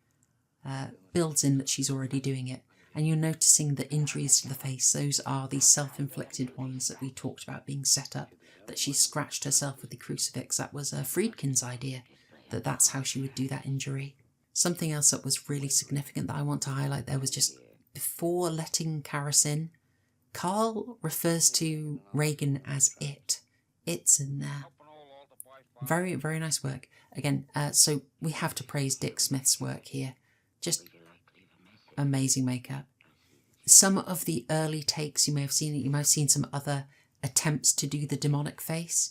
builds in that she's already doing it. And you're noticing the injuries to the face. Those are the self-inflicted ones that we talked about being set up, that she scratched herself with the crucifix. That was Friedkin's idea, that's how she would do that injury. Something else that was really significant that I want to highlight there was just before letting Karis in, Carl refers to Regan as it. It's in there. Very, very nice work. Again, so we have to praise Dick Smith's work here. Just amazing makeup. Some of the early takes, you may have seen it, you might have seen some other attempts to do the demonic face.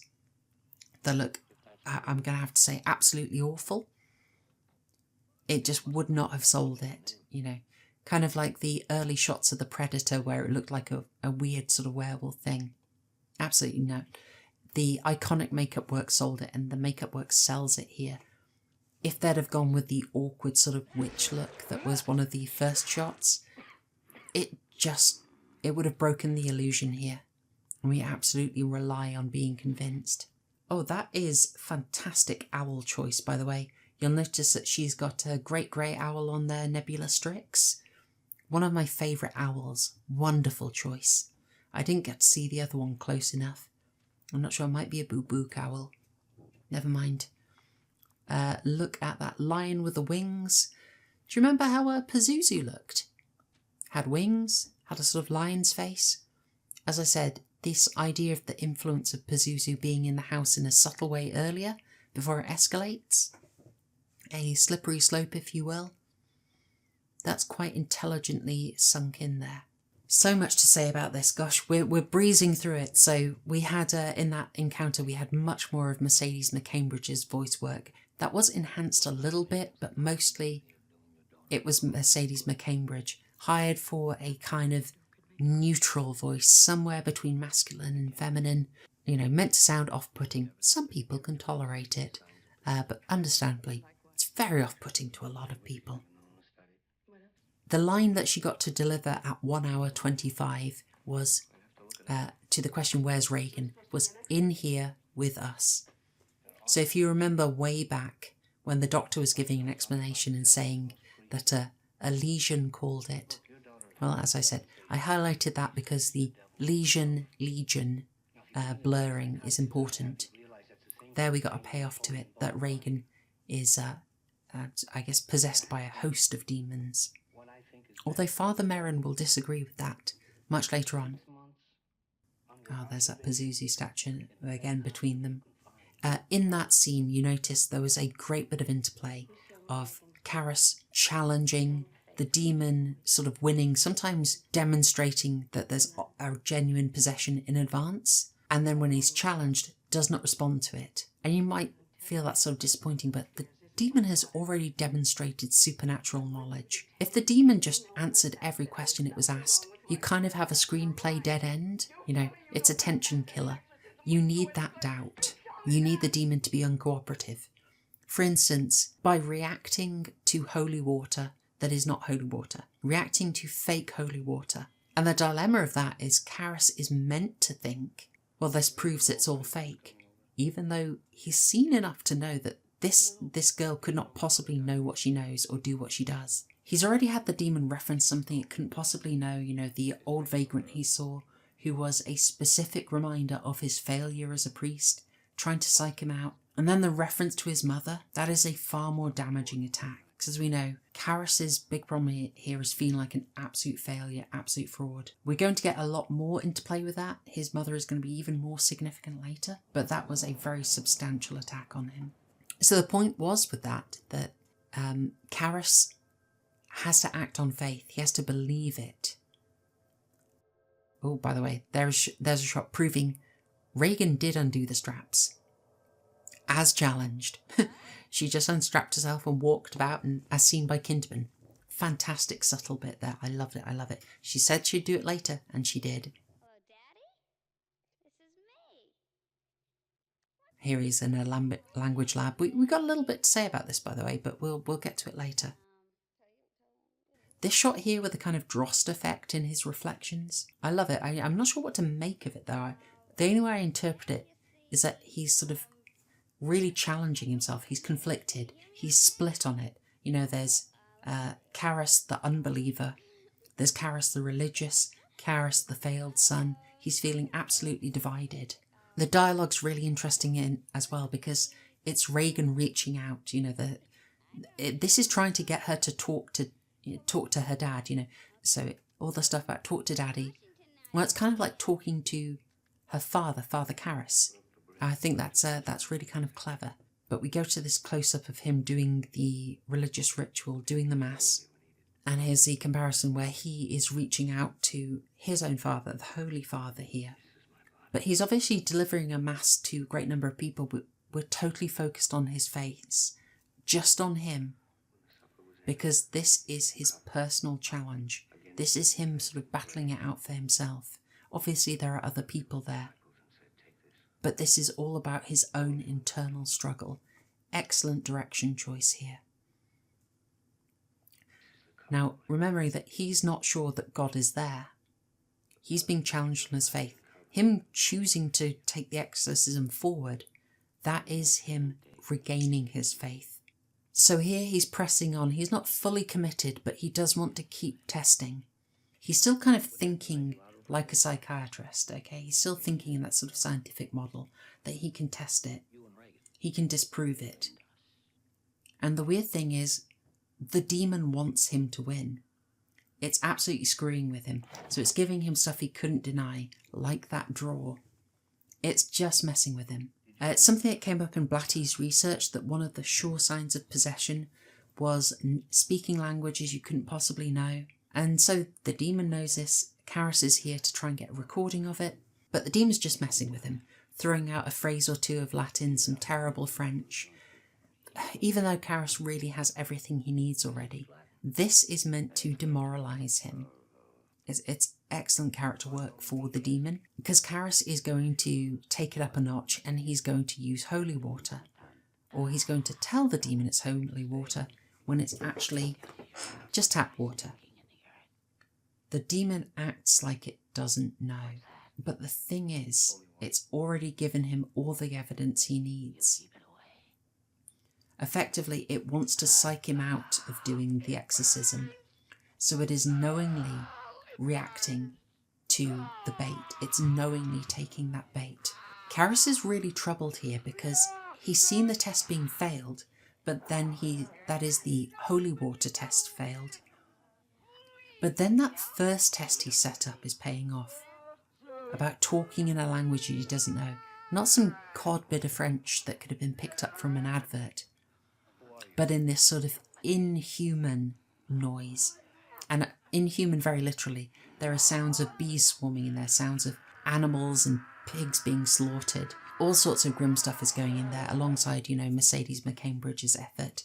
They look, I'm going to have to say, absolutely awful. It just would not have sold it, you know. Kind of like the early shots of The Predator where it looked like a weird sort of werewolf thing. Absolutely no. The iconic makeup work sold it, and the makeup work sells it here. If they'd have gone with the awkward sort of witch look that was one of the first shots, it would have broken the illusion here. And we absolutely rely on being convinced. Oh, that is fantastic owl choice, by the way. You'll notice that she's got a great grey owl on there, Nebula Strix. One of my favourite owls. Wonderful choice. I didn't get to see the other one close enough. I'm not sure, it might be a boo-book owl. Never mind. Look at that lion with the wings. Do you remember how Pazuzu looked? Had wings, had a sort of lion's face. As I said, this idea of the influence of Pazuzu being in the house in a subtle way earlier, before it escalates, a slippery slope if you will, that's quite intelligently sunk in there. So much to say about this, gosh, we're breezing through it. So we had, in that encounter, we had much more of Mercedes McCambridge's voice work. That was enhanced a little bit, but mostly it was Mercedes McCambridge, hired for a kind of neutral voice, somewhere between masculine and feminine, you know, meant to sound off-putting. Some people can tolerate it, but understandably, it's very off-putting to a lot of people. The line that she got to deliver at 1 hour 25 was, to the question, where's Regan, was in here with us. So if you remember way back when the doctor was giving an explanation and saying that a lesion called it, well, as I said, I highlighted that because the legion blurring is important. There we got a payoff to it, that Regan is, I guess, possessed by a host of demons. Although Father Merrin will disagree with that much later on. Oh, there's that Pazuzu statue again between them. In that scene, you notice there was a great bit of interplay of Karis challenging the demon, sort of winning, sometimes demonstrating that there's a genuine possession in advance, and then when he's challenged, does not respond to it. And you might feel that's sort of disappointing, but the demon has already demonstrated supernatural knowledge. If the demon just answered every question it was asked, you kind of have a screenplay dead end. You know, it's a tension killer. You need that doubt. You need the demon to be uncooperative. For instance, by reacting to holy water that is not holy water, reacting to fake holy water. And the dilemma of that is Karis is meant to think, well, this proves it's all fake, even though he's seen enough to know that this girl could not possibly know what she knows or do what she does. He's already had the demon reference something it couldn't possibly know, you know, the old vagrant he saw, who was a specific reminder of his failure as a priest, trying to psych him out. And then the reference to his mother, that is a far more damaging attack. Because as we know, Karis's big problem here is feeling like an absolute failure, absolute fraud. We're going to get a lot more interplay with that. His mother is going to be even more significant later, but that was a very substantial attack on him. So the point was with that Karis has to act on faith. He has to believe it. Oh, by the way, there's a shot proving Regan did undo the straps. As challenged. She just unstrapped herself and walked about, and as seen by Kinderman. Fantastic subtle bit there. I loved it. I love it. She said she'd do it later, and she did. Hello, Daddy? This is me. Here he's in a language lab. We got a little bit to say about this, by the way, but we'll get to it later. This shot here with the kind of Drost effect in his reflections, I love it. I'm not sure what to make of it though. The only way I interpret it is that he's sort of really challenging himself. He's conflicted. He's split on it. You know, there's Karis the unbeliever. There's Karis the religious. Karis the failed son. He's feeling absolutely divided. The dialogue's really interesting in as well because it's Reagan reaching out. You know, this is trying to get her to talk to her dad. You know, so all the stuff about talk to daddy. Well, it's kind of like talking to her Father Karis. I think that's really kind of clever. But we go to this close-up of him doing the religious ritual, doing the mass. And here's the comparison where he is reaching out to his own father, the Holy Father here. But he's obviously delivering a mass to a great number of people, but we're totally focused on his face, just on him, because this is his personal challenge. This is him sort of battling it out for himself. Obviously there are other people there, but this is all about his own internal struggle. Excellent direction choice here. Now, remembering that he's not sure that God is there. He's being challenged on his faith. Him choosing to take the exorcism forward, that is him regaining his faith. So here he's pressing on. He's not fully committed, but he does want to keep testing. He's still kind of thinking like a psychiatrist, okay? He's still thinking in that sort of scientific model that he can test it. He can disprove it. And the weird thing is, the demon wants him to win. It's absolutely screwing with him. So it's giving him stuff he couldn't deny, like that draw. It's just messing with him. It's something that came up in Blatty's research, that one of the sure signs of possession was speaking languages you couldn't possibly know. And so the demon knows this. Karis is here to try and get a recording of it. But the demon's just messing with him, throwing out a phrase or two of Latin, some terrible French. Even though Karis really has everything he needs already. This is meant to demoralise him. It's excellent character work for the demon, because Karis is going to take it up a notch and he's going to use holy water. Or he's going to tell the demon it's holy water when it's actually just tap water. The demon acts like it doesn't know. But the thing is, it's already given him all the evidence he needs. Effectively, it wants to psych him out of doing the exorcism. So it is knowingly reacting to the bait. It's knowingly taking that bait. Karis is really troubled here because he's seen the test being failed, but then that is the holy water test failed. But then that first test he set up is paying off. About talking in a language he doesn't know. Not some cod bit of French that could have been picked up from an advert. But in this sort of inhuman noise. And inhuman very literally. There are sounds of bees swarming in there, sounds of animals and pigs being slaughtered. All sorts of grim stuff is going in there alongside, you know, Mercedes McCambridge's effort.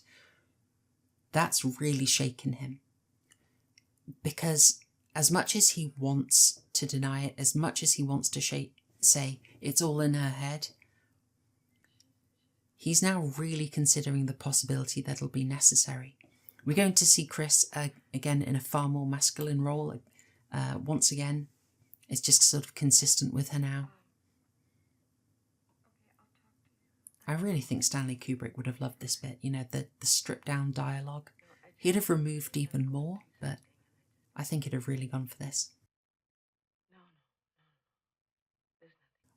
That's really shaken him. Because as much as he wants to deny it, as much as he wants to say it's all in her head, he's now really considering the possibility that it'll be necessary. We're going to see Chris again in a far more masculine role. Once again, it's just sort of consistent with her now. I really think Stanley Kubrick would have loved this bit, you know, the stripped down dialogue. He'd have removed even more, but I think he'd have really gone for this.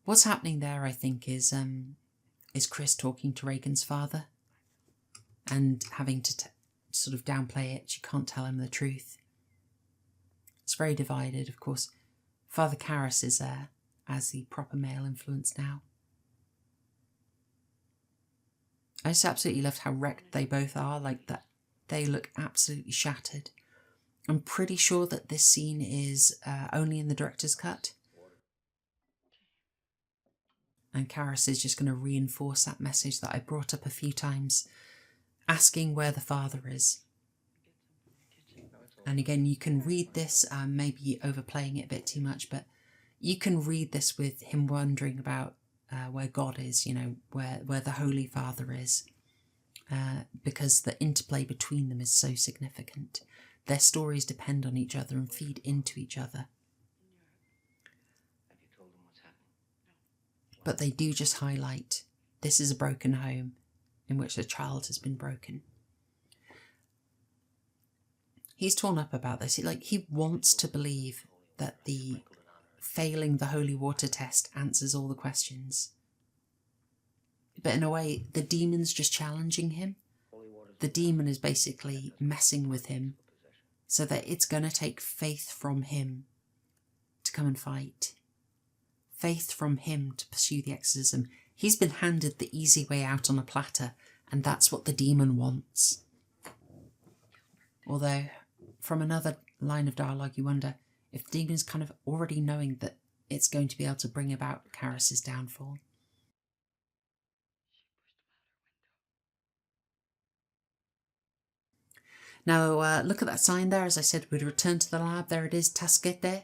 What's happening there, I think, is Chris talking to Reagan's father and having to sort of downplay it. She can't tell him the truth. It's very divided, of course. Father Karis is there as the proper male influence now. I just absolutely loved how wrecked they both are, like that. They look absolutely shattered. I'm pretty sure that this scene is only in the director's cut. And Karis is just going to reinforce that message that I brought up a few times, asking where the father is. And again, you can read this, maybe overplaying it a bit too much, but you can read this with him wondering about where God is, you know, where the Holy Father is, because the interplay between them is so significant. Their stories depend on each other and feed into each other. But they do just highlight this is a broken home in which a child has been broken. He's torn up about this. He wants to believe that the failing the holy water test answers all the questions. But in a way, the demon's just challenging him. The demon is basically messing with him so that it's going to take faith from him to come and fight. Faith from him to pursue the exorcism. He's been handed the easy way out on a platter, and that's what the demon wants. Although, from another line of dialogue, you wonder if the demon's kind of already knowing that it's going to be able to bring about Karis's downfall. Now, look at that sign there. As I said, we'd return to the lab. There it is, Taskete,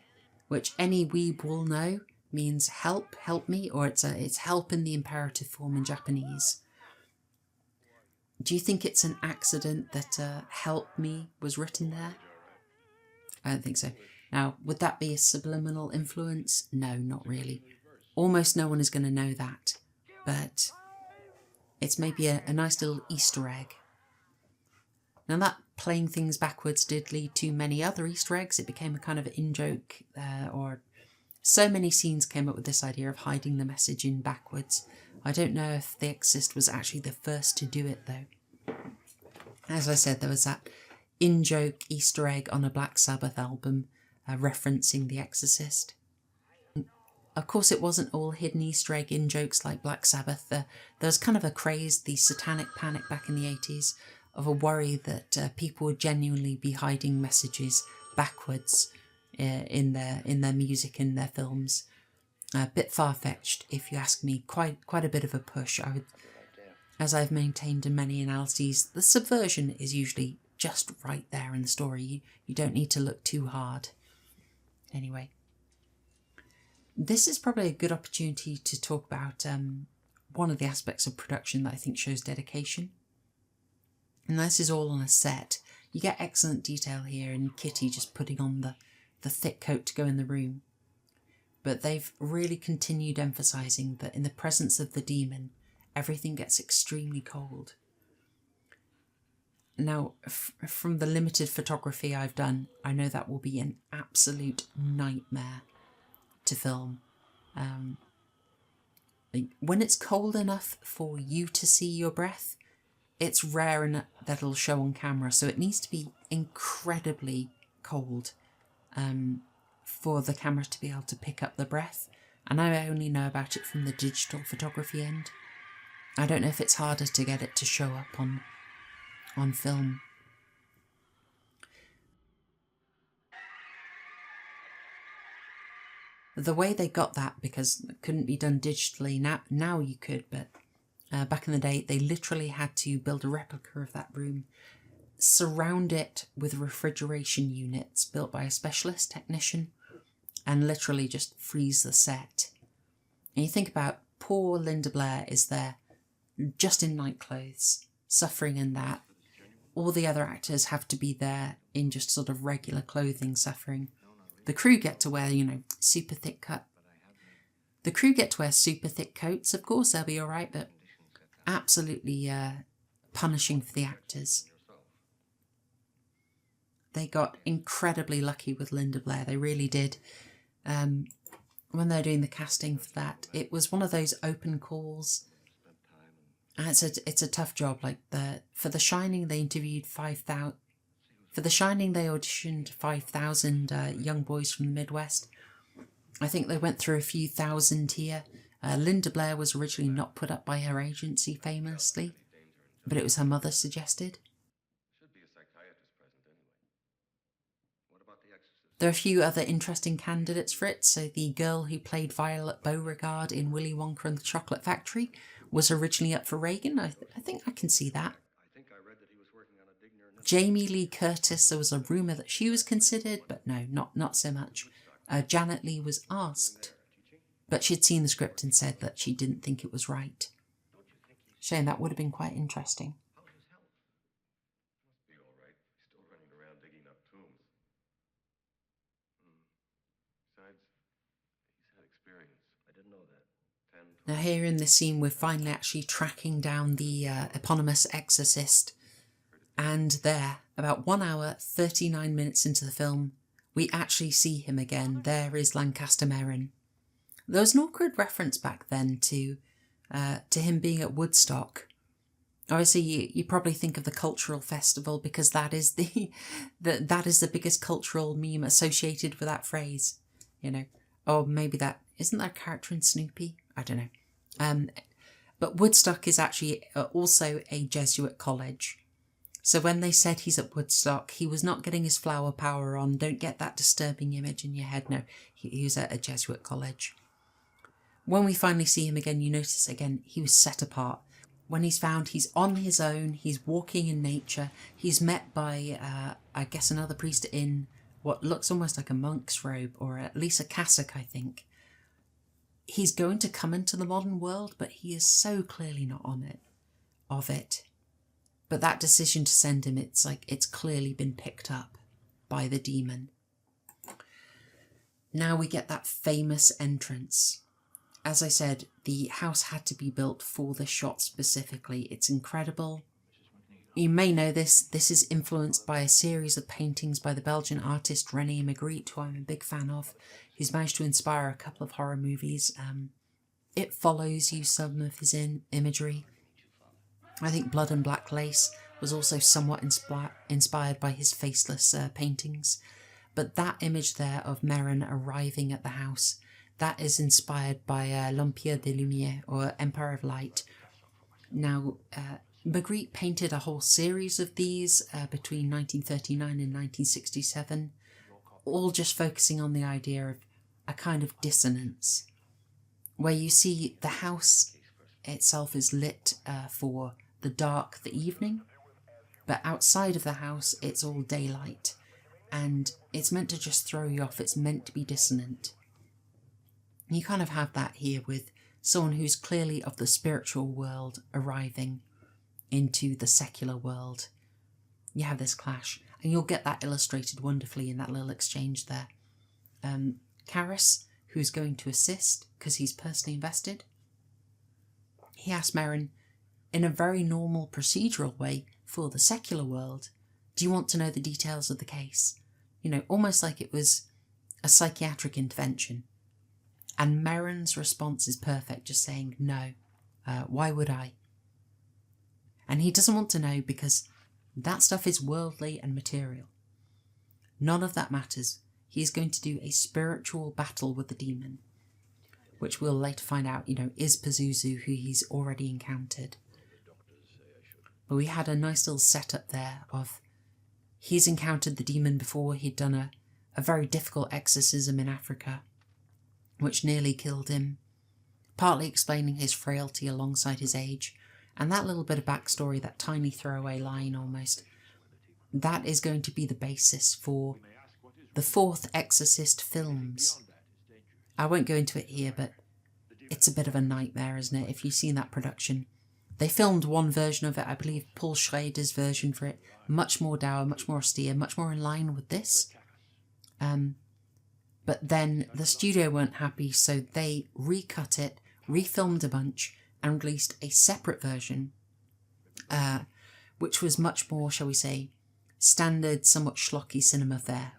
which any weeb will know means help, help me, or it's help in the imperative form in Japanese. Do you think it's an accident that help me was written there? I don't think so. Now, would that be a subliminal influence? No, not really. Almost no one is going to know that, but it's maybe a nice little Easter egg. Now, that playing things backwards did lead to many other Easter eggs. It became a kind of in-joke, or so many scenes came up with this idea of hiding the message in backwards. I don't know if The Exorcist was actually the first to do it, though. As I said, there was that in-joke Easter egg on a Black Sabbath album referencing The Exorcist. Of course, it wasn't all hidden Easter egg in-jokes like Black Sabbath. There was kind of a craze, the satanic panic back in the 80s, of a worry that people would genuinely be hiding messages backwards in their music, in their films. A bit far-fetched, if you ask me. Quite a bit of a push. I would, as I've maintained in many analyses, the subversion is usually just right there in the story. You don't need to look too hard. Anyway, this is probably a good opportunity to talk about one of the aspects of production that I think shows dedication. And this is all on a set. You get excellent detail here in Kitty just putting on the thick coat to go in the room. But they've really continued emphasising that in the presence of the demon, everything gets extremely cold. Now, from the limited photography I've done, I know that will be an absolute nightmare to film. When it's cold enough for you to see your breath, it's rare that it'll show on camera, so it needs to be incredibly cold for the camera to be able to pick up the breath. And I only know about it from the digital photography end. I don't know if it's harder to get it to show up on film. The way they got that, because it couldn't be done digitally, now you could, but back in the day, they literally had to build a replica of that room, surround it with refrigeration units built by a specialist technician, and literally just freeze the set. And you think about poor Linda Blair is there, just in night clothes, suffering in that. All the other actors have to be there in just sort of regular clothing, suffering. The crew get to wear, super thick cut. The crew get to wear super thick coats, of course, they'll be all right, but absolutely punishing for the actors. They got incredibly lucky with Linda Blair, they really did. When they're doing the casting for that, it was one of those open calls. And it's a tough job. For The Shining, they interviewed 5,000. For The Shining, they auditioned 5,000 young boys from the Midwest. I think they went through a few thousand here. Linda Blair was originally not put up by her agency, famously, but it was her mother suggested. There are a few other interesting candidates for it. So the girl who played Violet Beauregard in Willy Wonka and the Chocolate Factory was originally up for Reagan. I think I can see that. Jamie Lee Curtis, there was a rumour that she was considered, but no, not so much. Janet Leigh was asked. But she'd seen the script and said that she didn't think it was right. Shane, that would have been quite interesting. Now here in this scene, we're finally actually tracking down the eponymous exorcist. And there, about 1 hour, 39 minutes into the film, we actually see him again. There is Lancaster Merrin. There was an awkward reference back then to him being at Woodstock. Obviously, you probably think of the cultural festival because that is that is the biggest cultural meme associated with that phrase, you know. Or maybe that isn't that a character in Snoopy? I don't know. But Woodstock is actually also a Jesuit college. So when they said he's at Woodstock, he was not getting his flower power on. Don't get that disturbing image in your head. No, he was at a Jesuit college. When we finally see him again, you notice again, he was set apart. When he's found, he's on his own, he's walking in nature, he's met by, I guess, another priest in what looks almost like a monk's robe, or at least a cassock, I think. He's going to come into the modern world, but he is so clearly not of it. But that decision to send him, it's like it's clearly been picked up by the demon. Now we get that famous entrance. As I said, the house had to be built for this shot specifically. It's incredible. You may know this. This is influenced by a series of paintings by the Belgian artist René Magritte, who I'm a big fan of. He's managed to inspire a couple of horror movies. It follows you some of his imagery. I think Blood and Black Lace was also somewhat inspired by his faceless paintings. But that image there of Merrin arriving at the house, that is inspired by L'Empire des Lumières, or Empire of Light. Now, Magritte painted a whole series of these between 1939 and 1967, all just focusing on the idea of a kind of dissonance, where you see the house itself is lit for the dark, the evening, but outside of the house it's all daylight, and it's meant to just throw you off. It's meant to be dissonant. You kind of have that here with someone who's clearly of the spiritual world arriving into the secular world. You have this clash, and you'll get that illustrated wonderfully in that little exchange there. Karras, who's going to assist because he's personally invested, he asks Merrin, in a very normal procedural way for the secular world, do you want to know the details of the case? You know, almost like it was a psychiatric intervention. And Merrin's response is perfect, just saying, no, why would I? And he doesn't want to know because that stuff is worldly and material. None of that matters. He's going to do a spiritual battle with the demon, which we'll later find out, you know, is Pazuzu, who he's already encountered. But we had a nice little setup there of he's encountered the demon before. He'd done a very difficult exorcism in Africa, which nearly killed him, partly explaining his frailty alongside his age. And that little bit of backstory, that tiny throwaway line almost, that is going to be the basis for the fourth Exorcist films. I won't go into it here, but it's a bit of a nightmare, isn't it? If you've seen that production. They filmed one version of it, I believe Paul Schrader's version for it, much more dour, much more austere, much more in line with this. But then the studio weren't happy, so they recut it, refilmed a bunch, and released a separate version, which was much more, shall we say, standard, somewhat schlocky cinema fare.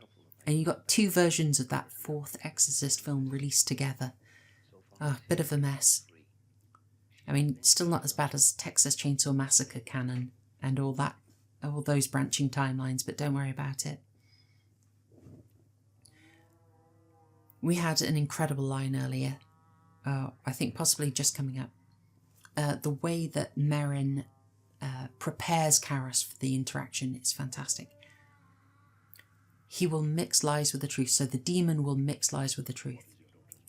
And you got two versions of that fourth Exorcist film released together. A bit of a mess. I mean, still not as bad as Texas Chainsaw Massacre canon and all that, all those branching timelines, but don't worry about it. We had an incredible line earlier, I think possibly just coming up. The way that Merrin prepares Karras for the interaction is fantastic. He will mix lies with the truth, so the demon will mix lies with the truth.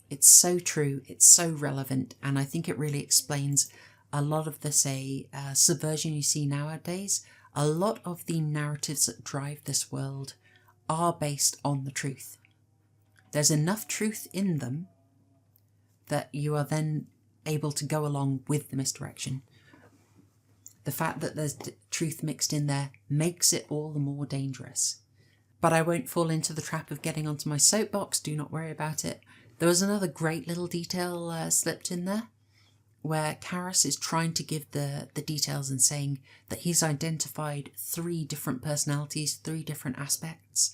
It's so true, it's so relevant, and I think it really explains a lot of the, subversion you see nowadays. A lot of the narratives that drive this world are based on the truth. There's enough truth in them that you are then able to go along with the misdirection. The fact that there's truth mixed in there makes it all the more dangerous. But I won't fall into the trap of getting onto my soapbox, do not worry about it. There was another great little detail slipped in there, where Karras is trying to give the details and saying that he's identified 3 different personalities, 3 different aspects.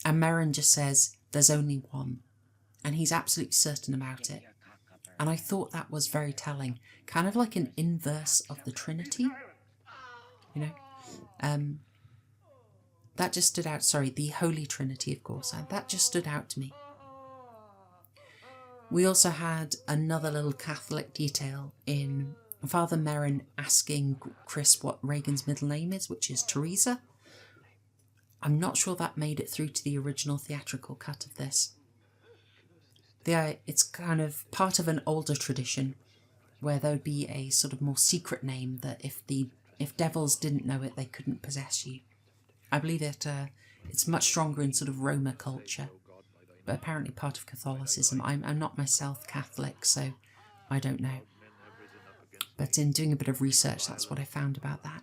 And Merrin just says, there's only one. And he's absolutely certain about it. And I thought that was very telling. Kind of like an inverse of the Trinity. You know? That just stood out. Sorry, the Holy Trinity, of course. And that just stood out to me. We also had another little Catholic detail in Father Merrin asking Chris what Regan's middle name is, which is Teresa. I'm not sure that made it through to the original theatrical cut of this. It's kind of part of an older tradition where there would be a sort of more secret name that if devils didn't know it, they couldn't possess you. I believe it's much stronger in sort of Roma culture, but apparently part of Catholicism. I'm not myself Catholic, so I don't know. But in doing a bit of research, that's what I found about that.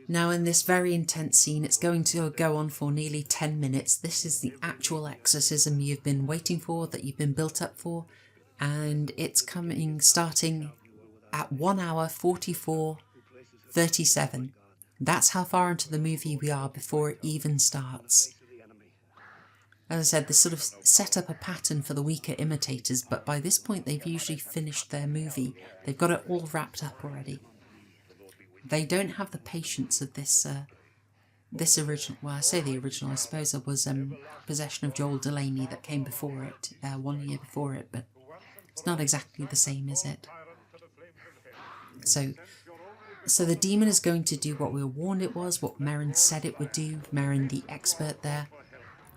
Now, in this very intense scene, it's going to go on for nearly 10 minutes. This is the actual exorcism you've been waiting for, that you've been built up for, and it's starting at 1 hour 44:37. That's how far into the movie we are before it even starts. As I said, this sort of set up a pattern for the weaker imitators, but by this point they've usually finished their movie. They've got it all wrapped up already. They don't have the patience of this original. Well, I say the original. I suppose it was Possession of Joel Delaney that came before it, 1 year before it, but it's not exactly the same, is it? So the demon is going to do what we were warned it was, what Merrin said it would do. Merrin, the expert there,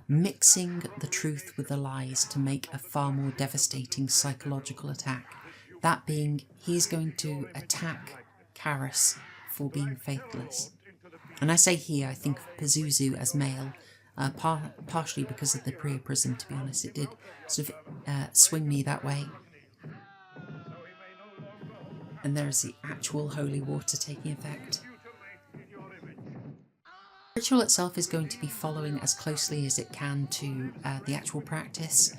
mixing the truth with the lies to make a far more devastating psychological attack. That being, he's going to attack Karras for being faithless. And I say he, I think of Pazuzu as male, partially because of the priapism, to be honest. It did sort of swing me that way. And there's the actual holy water taking effect. The ritual itself is going to be following as closely as it can to the actual practice.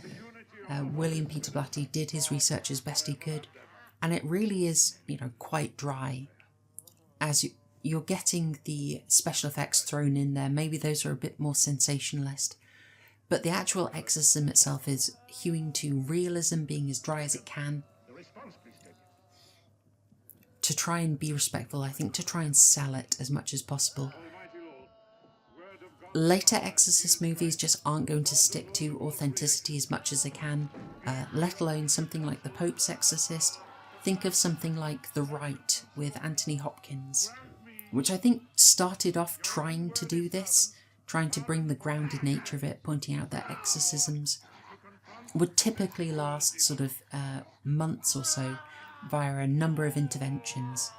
William Peter Blatty did his research as best he could, and it really is, quite dry. As you're getting the special effects thrown in there, maybe those are a bit more sensationalist, but the actual exorcism itself is hewing to realism, being as dry as it can, to try and be respectful, I think, to try and sell it as much as possible. Later Exorcist movies just aren't going to stick to authenticity as much as they can, let alone something like The Pope's Exorcist. Think of something like The Rite with Anthony Hopkins, which I think started off trying to do this, trying to bring the grounded nature of it, pointing out that exorcisms would typically last sort of months or so via a number of interventions,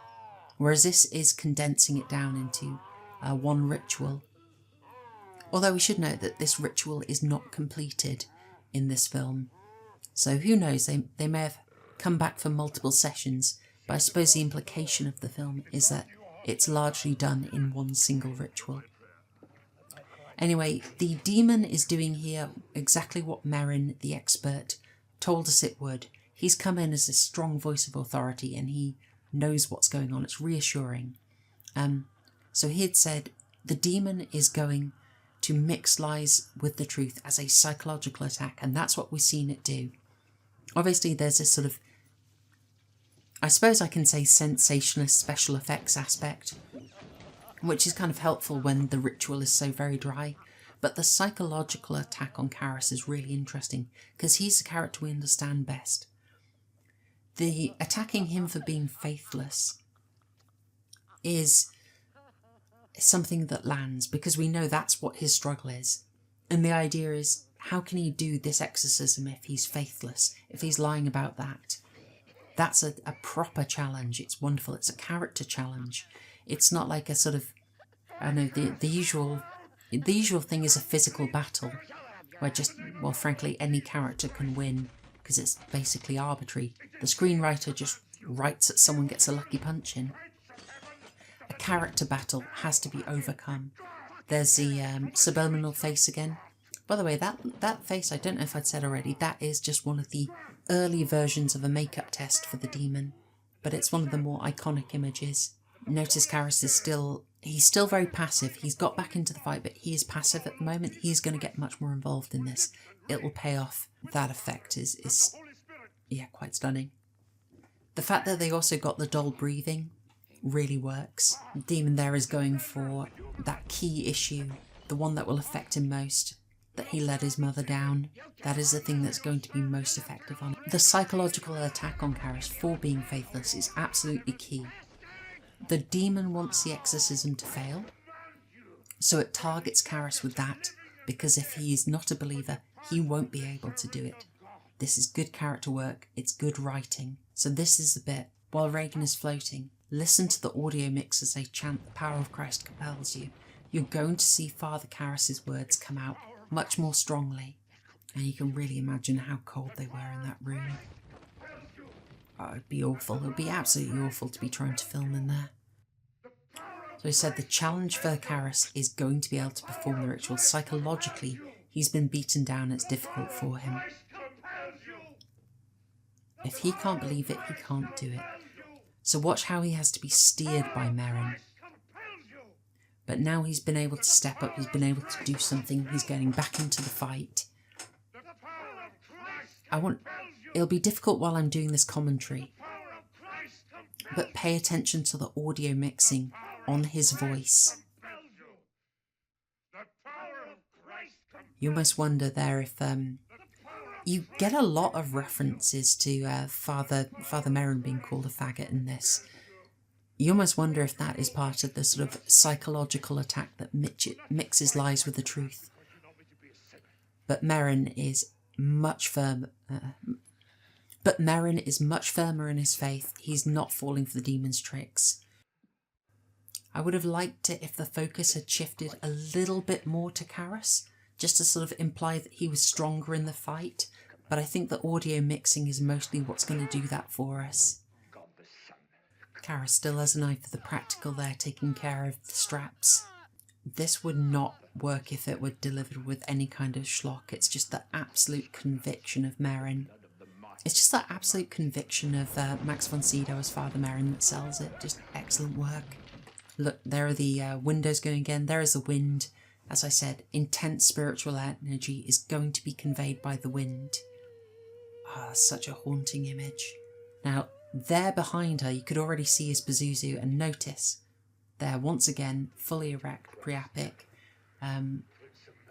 whereas this is condensing it down into one ritual. Although we should note that this ritual is not completed in this film, so who knows, they may have come back for multiple sessions, but I suppose the implication of the film is that it's largely done in one single ritual. Anyway, the demon is doing here exactly what Merrin, the expert, told us it would. He's come in as a strong voice of authority and he knows what's going on. It's reassuring. So he had said the demon is going to mix lies with the truth as a psychological attack, and that's what we've seen it do. Obviously there's this sort of, I suppose I can say, sensationalist special effects aspect, which is kind of helpful when the ritual is so very dry. But the psychological attack on Karras is really interesting, because he's the character we understand best. The attacking him for being faithless is something that lands, because we know that's what his struggle is. And the idea is, how can he do this exorcism if he's faithless, if he's lying about that? That's a proper challenge. It's wonderful. It's a character challenge. It's not like a sort of, I know, the usual thing is a physical battle, where just, well, frankly, any character can win because it's basically arbitrary. The screenwriter just writes that someone gets a lucky punch in. A character battle has to be overcome. There's the subliminal face again. By the way, that face, I don't know if I'd said already, that is just one of the early versions of a makeup test for the demon, but it's one of the more iconic images. Notice Karras is he's still very passive. He's got back into the fight, but he is passive at the moment. He's going to get much more involved in this. It will pay off. That effect is yeah, quite stunning. The fact that they also got the doll breathing really works. The demon there is going for that key issue, the one that will affect him most, that he let his mother down. That is the thing that's going to be most effective on him. The psychological attack on Karras for being faithless is absolutely key. The demon wants the exorcism to fail, so it targets Karras with that, because if he is not a believer, he won't be able to do it. This is good character work, it's good writing. So this is the bit, while Reagan is floating, listen to the audio mix as they chant "The power of Christ compels you." You're going to see Father Karras' words come out much more strongly, and you can really imagine how cold they were in that room. Oh, it'd be awful. It would be absolutely awful to be trying to film in there. So he said the challenge for Karras is going to be able to perform the ritual. Psychologically, he's been beaten down. It's difficult for him. If he can't believe it, he can't do it. So watch how he has to be steered by Merrin. But now he's been able to step up, he's been able to do something, he's getting back into the fight. It'll be difficult while I'm doing this commentary, but pay attention to the audio mixing on his voice. You almost wonder there if you get a lot of references to Father Merrin being called a faggot in this. You almost wonder if that is part of the sort of psychological attack that mixes lies with the truth. But Merrin is much firmer. Merrin is much firmer in his faith. He's not falling for the demon's tricks. I would have liked it if the focus had shifted a little bit more to Karras, just to sort of imply that he was stronger in the fight. But I think the audio mixing is mostly what's going to do that for us. Karras still has an eye for the practical there, taking care of the straps. This would not work if it were delivered with any kind of schlock. It's just the absolute conviction of Merrin. It's just that absolute conviction of Max von Sydow as Father Merrin that sells it. Just excellent work. Look, there are the windows going again. There is the wind. As I said, intense spiritual energy is going to be conveyed by the wind. Ah, such a haunting image. Now, there behind her, you could already see his Pazuzu, and notice, there once again, fully erect, priapic.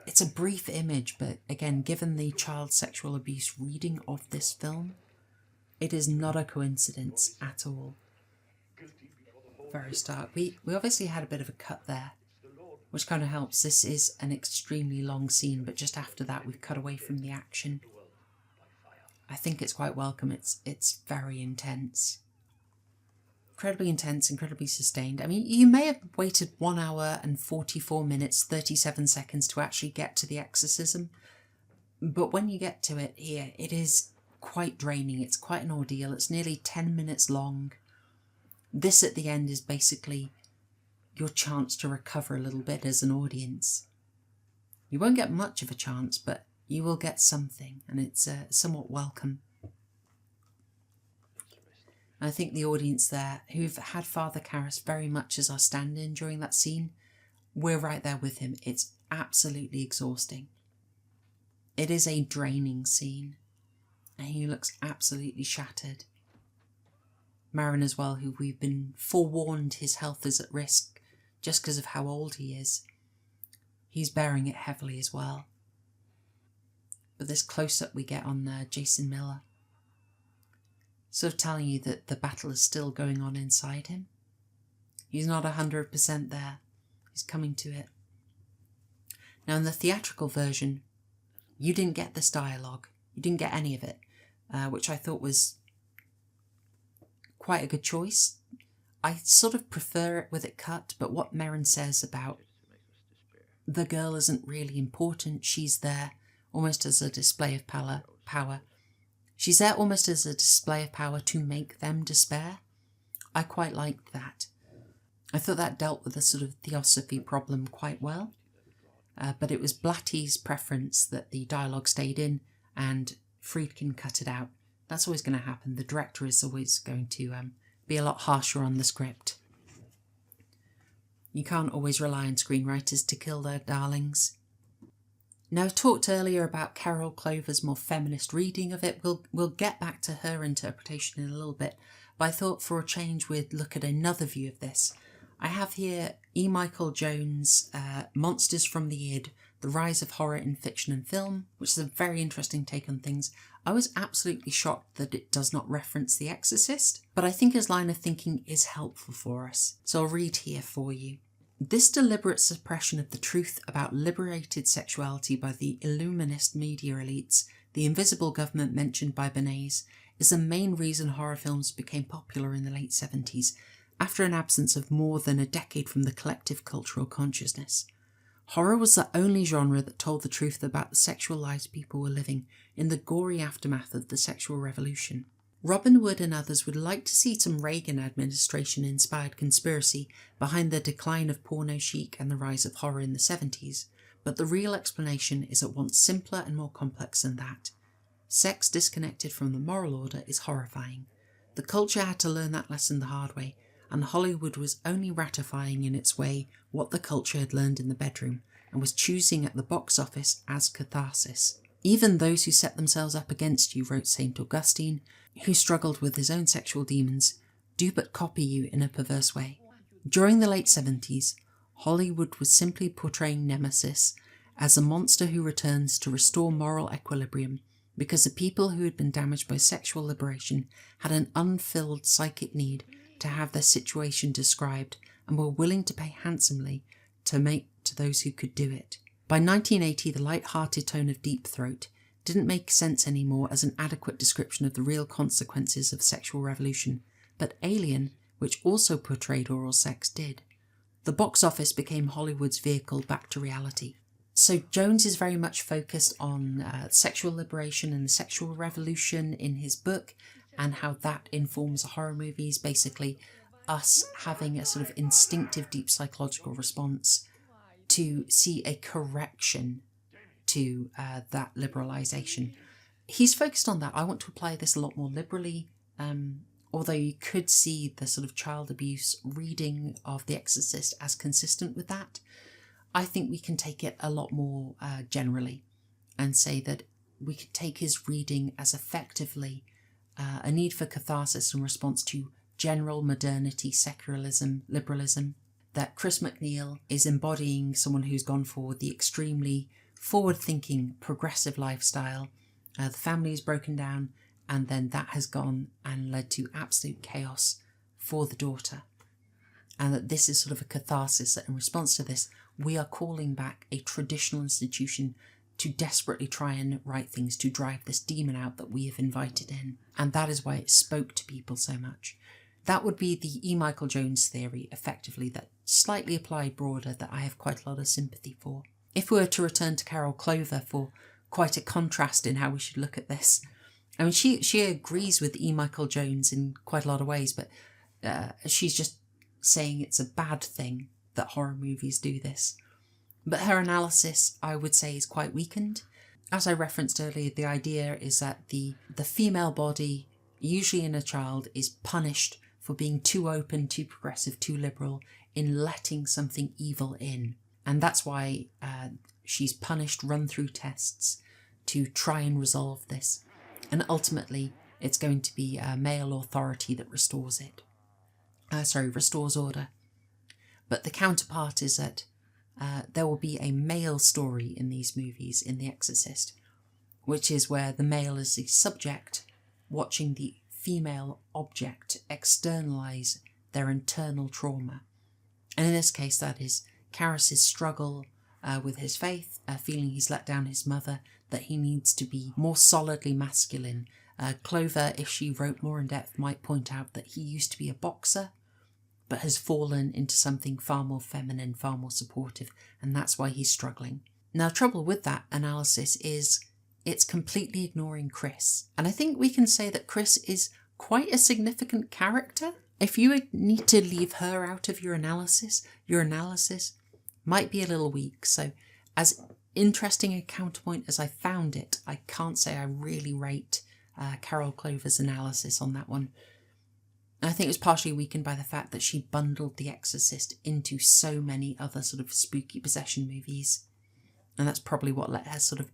It's a brief image, but again, given the child sexual abuse reading of this film, it is not a coincidence at all. Very stark. We obviously had a bit of a cut there, which kind of helps. This is an extremely long scene, but just after that, we've cut away from the action. I think it's quite welcome. It's very intense. Incredibly intense, incredibly sustained. I mean, you may have waited 1 hour and 44 minutes, 37 seconds to actually get to the exorcism. But when you get to it here, it is quite draining. It's quite an ordeal. It's nearly 10 minutes long. This at the end is basically your chance to recover a little bit as an audience. You won't get much of a chance, but you will get something, and it's somewhat welcome. I think the audience there, who've had Father Karras very much as our stand-in during that scene, we're right there with him. It's absolutely exhausting. It is a draining scene, and he looks absolutely shattered. Merrin as well, who we've been forewarned his health is at risk just because of how old he is. He's bearing it heavily as well. But this close-up we get on Jason Miller, sort of telling you that the battle is still going on inside him. He's not 100% there. He's coming to it. Now in the theatrical version, you didn't get this dialogue. You didn't get any of it, which I thought was quite a good choice. I sort of prefer it with it cut, but what Merrin says about the girl isn't really important, she's there almost as a display of power. She's there almost as a display of power to make them despair. I quite liked that. I thought that dealt with the sort of theosophy problem quite well. But it was Blatty's preference that the dialogue stayed in and Friedkin cut it out. That's always going to happen. The director is always going to be a lot harsher on the script. You can't always rely on screenwriters to kill their darlings. Now, I've talked earlier about Carol Clover's more feminist reading of it. We'll get back to her interpretation in a little bit, but I thought for a change we'd look at another view of this. I have here E. Michael Jones' Monsters from the Id, The Rise of Horror in Fiction and Film, which is a very interesting take on things. I was absolutely shocked that it does not reference The Exorcist, but I think his line of thinking is helpful for us. So I'll read here for you. This deliberate suppression of the truth about liberated sexuality by the Illuminist media elites, the invisible government mentioned by Bernays, is the main reason horror films became popular in the late 70s, after an absence of more than a decade from the collective cultural consciousness. Horror was the only genre that told the truth about the sexual lives people were living in the gory aftermath of the sexual revolution. Robin Wood and others would like to see some Reagan administration-inspired conspiracy behind the decline of porno chic and the rise of horror in the 70s, but the real explanation is at once simpler and more complex than that. Sex disconnected from the moral order is horrifying. The culture had to learn that lesson the hard way, and Hollywood was only ratifying in its way what the culture had learned in the bedroom, and was choosing at the box office as catharsis. Even those who set themselves up against you, wrote St. Augustine, who struggled with his own sexual demons, do but copy you in a perverse way. During the late 70s, Hollywood was simply portraying Nemesis as a monster who returns to restore moral equilibrium, because the people who had been damaged by sexual liberation had an unfilled psychic need to have their situation described and were willing to pay handsomely to those who could do it. By 1980, the light-hearted tone of Deep Throat didn't make sense anymore as an adequate description of the real consequences of sexual revolution, but Alien, which also portrayed oral sex, did. The box office became Hollywood's vehicle back to reality. So Jones is very much focused on sexual liberation and the sexual revolution in his book, and how that informs horror movies, basically us having a sort of instinctive deep psychological response to see a correction to that liberalisation. He's focused on that. I want to apply this a lot more liberally, although you could see the sort of child abuse reading of The Exorcist as consistent with that. I think we can take it a lot more generally and say that we could take his reading as effectively a need for catharsis in response to general modernity, secularism, liberalism, that Chris MacNeil is embodying someone who's gone for the extremely forward-thinking, progressive lifestyle. The family is broken down, and then that has gone and led to absolute chaos for the daughter. And that this is sort of a catharsis, that in response to this, we are calling back a traditional institution to desperately try and right things, to drive this demon out that we have invited in. And that is why it spoke to people so much. That would be the E. Michael Jones theory, effectively, that slightly applied broader, that I have quite a lot of sympathy for. If we were to return to Carol Clover for quite a contrast in how we should look at this, I mean, she agrees with E. Michael Jones in quite a lot of ways, but she's just saying it's a bad thing that horror movies do this. But her analysis, I would say, is quite weakened. As I referenced earlier, the idea is that the female body, usually in a child, is punished for being too open, too progressive, too liberal, in letting something evil in. And that's why she's punished, run through tests to try and resolve this. And ultimately, it's going to be a male authority that restores it. Restores order. But the counterpart is that there will be a male story in these movies, in The Exorcist, which is where the male is the subject watching the female object externalise their internal trauma. And in this case, that is Karras' struggle with his faith, feeling he's let down his mother, that he needs to be more solidly masculine. Clover, if she wrote more in depth, might point out that he used to be a boxer, but has fallen into something far more feminine, far more supportive, and that's why he's struggling. Now, trouble with that analysis is it's completely ignoring Chris. And I think we can say that Chris is quite a significant character. If you need to leave her out of your analysis might be a little weak. So as interesting a counterpoint as I found it, I can't say I really rate Carol Clover's analysis on that one. I think it was partially weakened by the fact that she bundled The Exorcist into so many other sort of spooky possession movies. And that's probably what let her sort of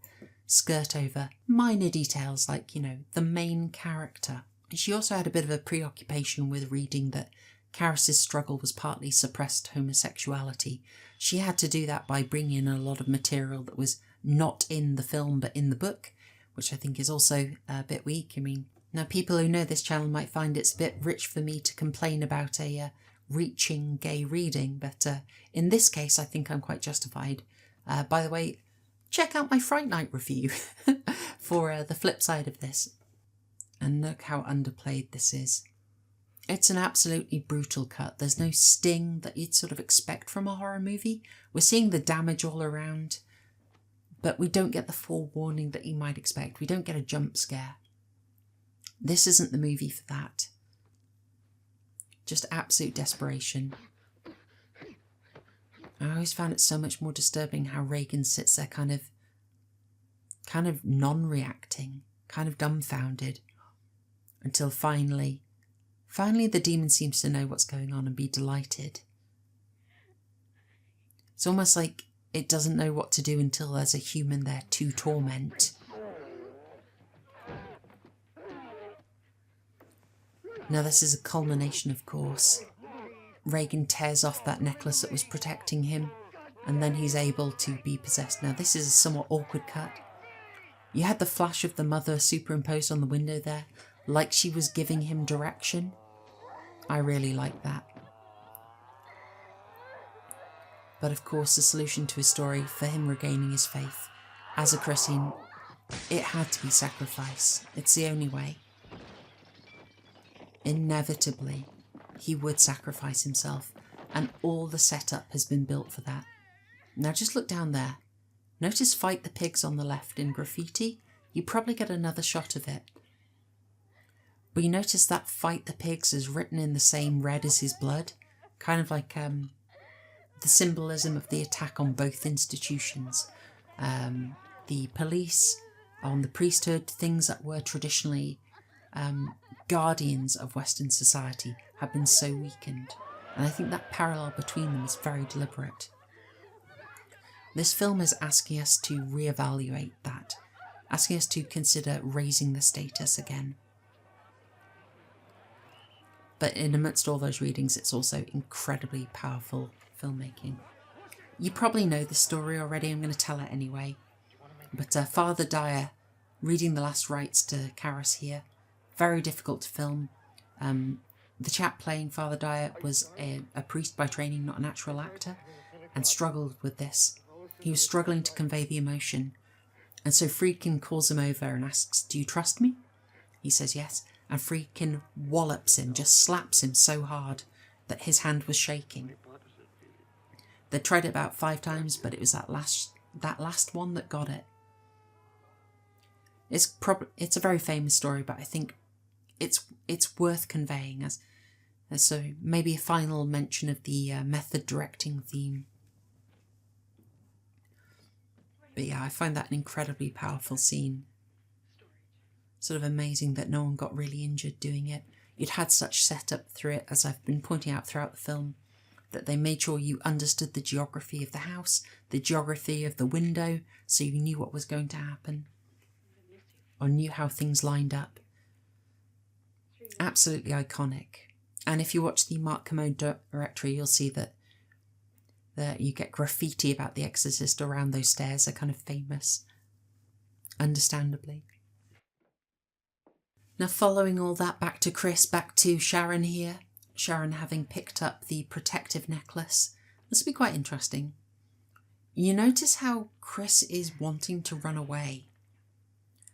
skirt over minor details like, you know, the main character. She also had a bit of a preoccupation with reading that Karras's struggle was partly suppressed homosexuality. She had to do that by bringing in a lot of material that was not in the film but in the book, which I think is also a bit weak. I mean, now people who know this channel might find it's a bit rich for me to complain about a reaching gay reading, but in this case I think I'm quite justified. By the way, check out my Fright Night review for the flip side of this. And look how underplayed this is. It's an absolutely brutal cut. There's no sting that you'd sort of expect from a horror movie. We're seeing the damage all around, but we don't get the forewarning that you might expect. We don't get a jump scare. This isn't the movie for that. Just absolute desperation. I always found it so much more disturbing how Regan sits there kind of non-reacting, kind of dumbfounded, until finally the demon seems to know what's going on and be delighted. It's almost like it doesn't know what to do until there's a human there to torment. Now this is a culmination, of course. Regan tears off that necklace that was protecting him, and then he's able to be possessed. Now this is a somewhat awkward cut. You had the flash of the mother superimposed on the window there, like she was giving him direction. I really like that. But of course the solution to his story, for him regaining his faith as a Christian, it had to be sacrifice. It's the only way. Inevitably, he would sacrifice himself, and all the setup has been built for that. Now just look down there. Notice "Fight the Pigs" on the left in graffiti. You probably get another shot of it. But you notice that "Fight the Pigs" is written in the same red as his blood, kind of like the symbolism of the attack on both institutions. The police, on the priesthood, things that were traditionally guardians of Western society, have been so weakened. And I think that parallel between them is very deliberate. This film is asking us to reevaluate that, asking us to consider raising the status again. But in amidst all those readings, it's also incredibly powerful filmmaking. You probably know the story already, I'm going to tell it anyway. But Father Dyer, reading the last rites to Karras here, very difficult to film. The chap playing Father Dyer was a priest by training, not a natural actor, and struggled with this. He was struggling to convey the emotion. And so Friedkin calls him over and asks, "Do you trust me?" He says yes. And Friedkin wallops him, just slaps him so hard that his hand was shaking. They tried it about 5 times, but it was that last one that got it. It's a very famous story, but I think it's worth conveying as so maybe a final mention of the method directing theme. But yeah, I find that an incredibly powerful scene. Sort of amazing that no one got really injured doing it. It had such setup through it, as I've been pointing out throughout the film, that they made sure you understood the geography of the house, the geography of the window, so you knew what was going to happen, or knew how things lined up. Absolutely iconic. And if you watch the Mark Commode directory, you'll see that you get graffiti about The Exorcist around those stairs. Are kind of famous, understandably. Now following all that, back to Chris, back to Sharon here. Sharon having picked up the protective necklace. This will be quite interesting. You notice how Chris is wanting to run away.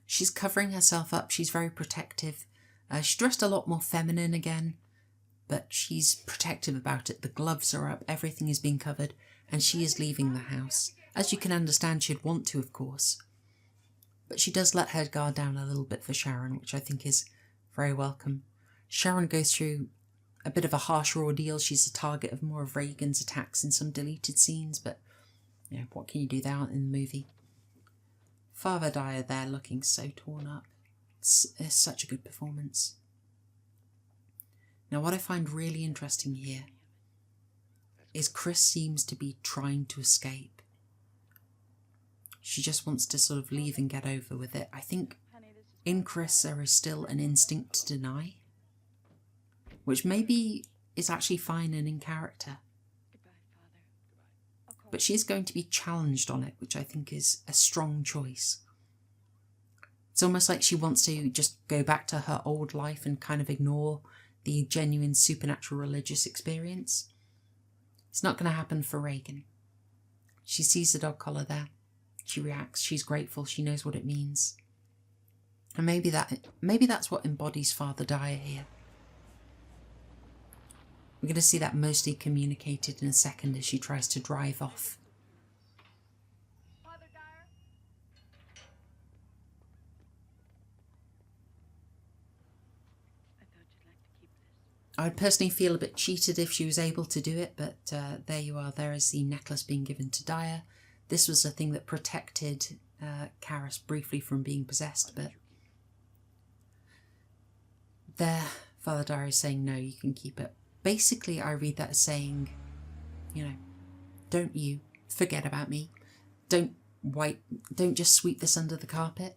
She's covering herself up, she's very protective. She's dressed a lot more feminine again, but she's protective about it. The gloves are up, everything is being covered, and she is leaving the house. As you can understand, she'd want to, of course. But she does let her guard down a little bit for Sharon, which I think is very welcome. Sharon goes through a bit of a harsher ordeal. She's the target of more of Reagan's attacks in some deleted scenes, but you know, what can you do? They aren't in the movie. Father Dyer there looking so torn up. It's such a good performance. Now what I find really interesting here is Chris seems to be trying to escape. She just wants to sort of leave and get over with it. I think in Chris there is still an instinct to deny, which maybe is actually fine and in character. But she is going to be challenged on it, which I think is a strong choice. It's almost like she wants to just go back to her old life and kind of ignore the genuine supernatural religious experience. It's not going to happen for Reagan. She sees the dog collar there. She reacts. She's grateful. She knows what it means. And maybe that's what embodies Father Dyer here. We're going to see that mostly communicated in a second as she tries to drive off. Father Dyer? I thought you'd like to keep this. I'd personally feel a bit cheated if she was able to do it, but there you are. There is the necklace being given to Dyer. This was the thing that protected Karis briefly from being possessed, but there, Father Dyer is saying, no, you can keep it. Basically, I read that as saying, you know, don't you forget about me. Don't just sweep this under the carpet,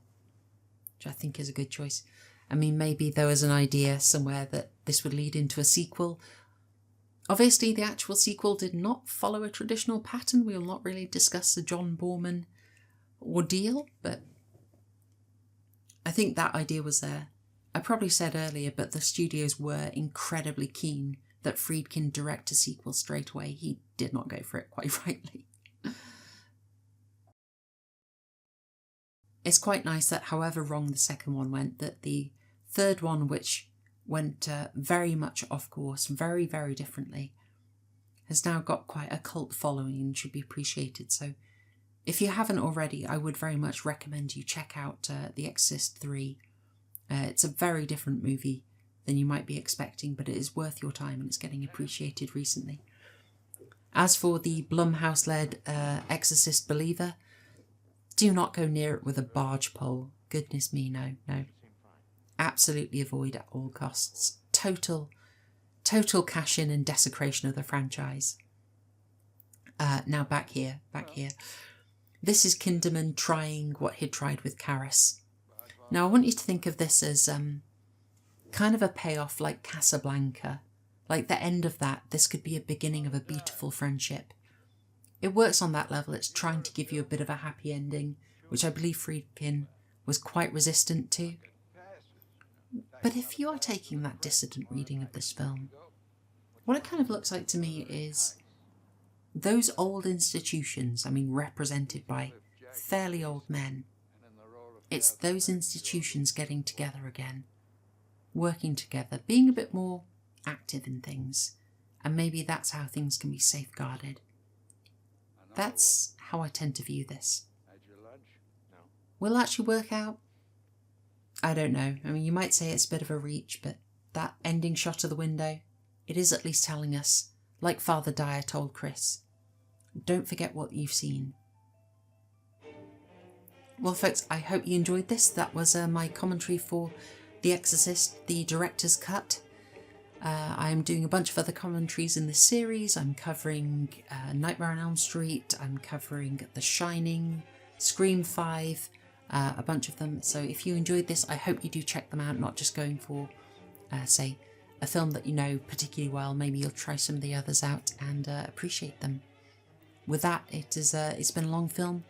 which I think is a good choice. I mean, maybe there was an idea somewhere that this would lead into a sequel. Obviously, the actual sequel did not follow a traditional pattern. We will not really discuss the John Borman ordeal, but I think that idea was there. I probably said earlier, but the studios were incredibly keen that Friedkin direct a sequel straight away. He did not go for it, quite rightly. It's quite nice that however wrong the second one went, that the third one, which went very much off course, very, very differently, has now got quite a cult following and should be appreciated. So if you haven't already, I would very much recommend you check out The Exorcist 3. It's a very different movie than you might be expecting, but it is worth your time and it's getting appreciated recently. As for the Blumhouse-led Exorcist Believer, do not go near it with a barge pole. Goodness me, no. Absolutely avoid at all costs. Total cash-in and desecration of the franchise. Now back here. This is Kinderman trying what he'd tried with Karis. Now I want you to think of this as kind of a payoff like Casablanca. Like the end of that, this could be a beginning of a beautiful friendship. It works on that level. It's trying to give you a bit of a happy ending, which I believe Friedkin was quite resistant to. But if you are taking that dissident reading of this film, what it kind of looks like to me is those old institutions, I mean represented by fairly old men, it's those institutions getting together again, working together, being a bit more active in things, and maybe that's how things can be safeguarded. That's how I tend to view this. Will it actually work out? I don't know. I mean, you might say it's a bit of a reach, but that ending shot of the window, it is at least telling us, like Father Dyer told Chris, don't forget what you've seen. Well, folks, I hope you enjoyed this. That was my commentary for The Exorcist, the director's cut. I am doing a bunch of other commentaries in this series. I'm covering Nightmare on Elm Street. I'm covering The Shining, Scream 5, a bunch of them. So if you enjoyed this, I hope you do check them out, not just going for, say, a film that you know particularly well. Maybe you'll try some of the others out and appreciate them. With that, it's been a long film.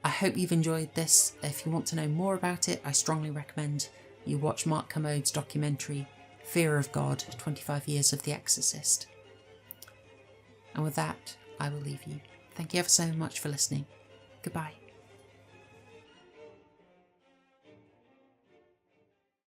I hope you've enjoyed this. If you want to know more about it, I strongly recommend you watch Mark Commode's documentary, Fear of God, 25 Years of The Exorcist. And with that, I will leave you. Thank you ever so much for listening. Goodbye.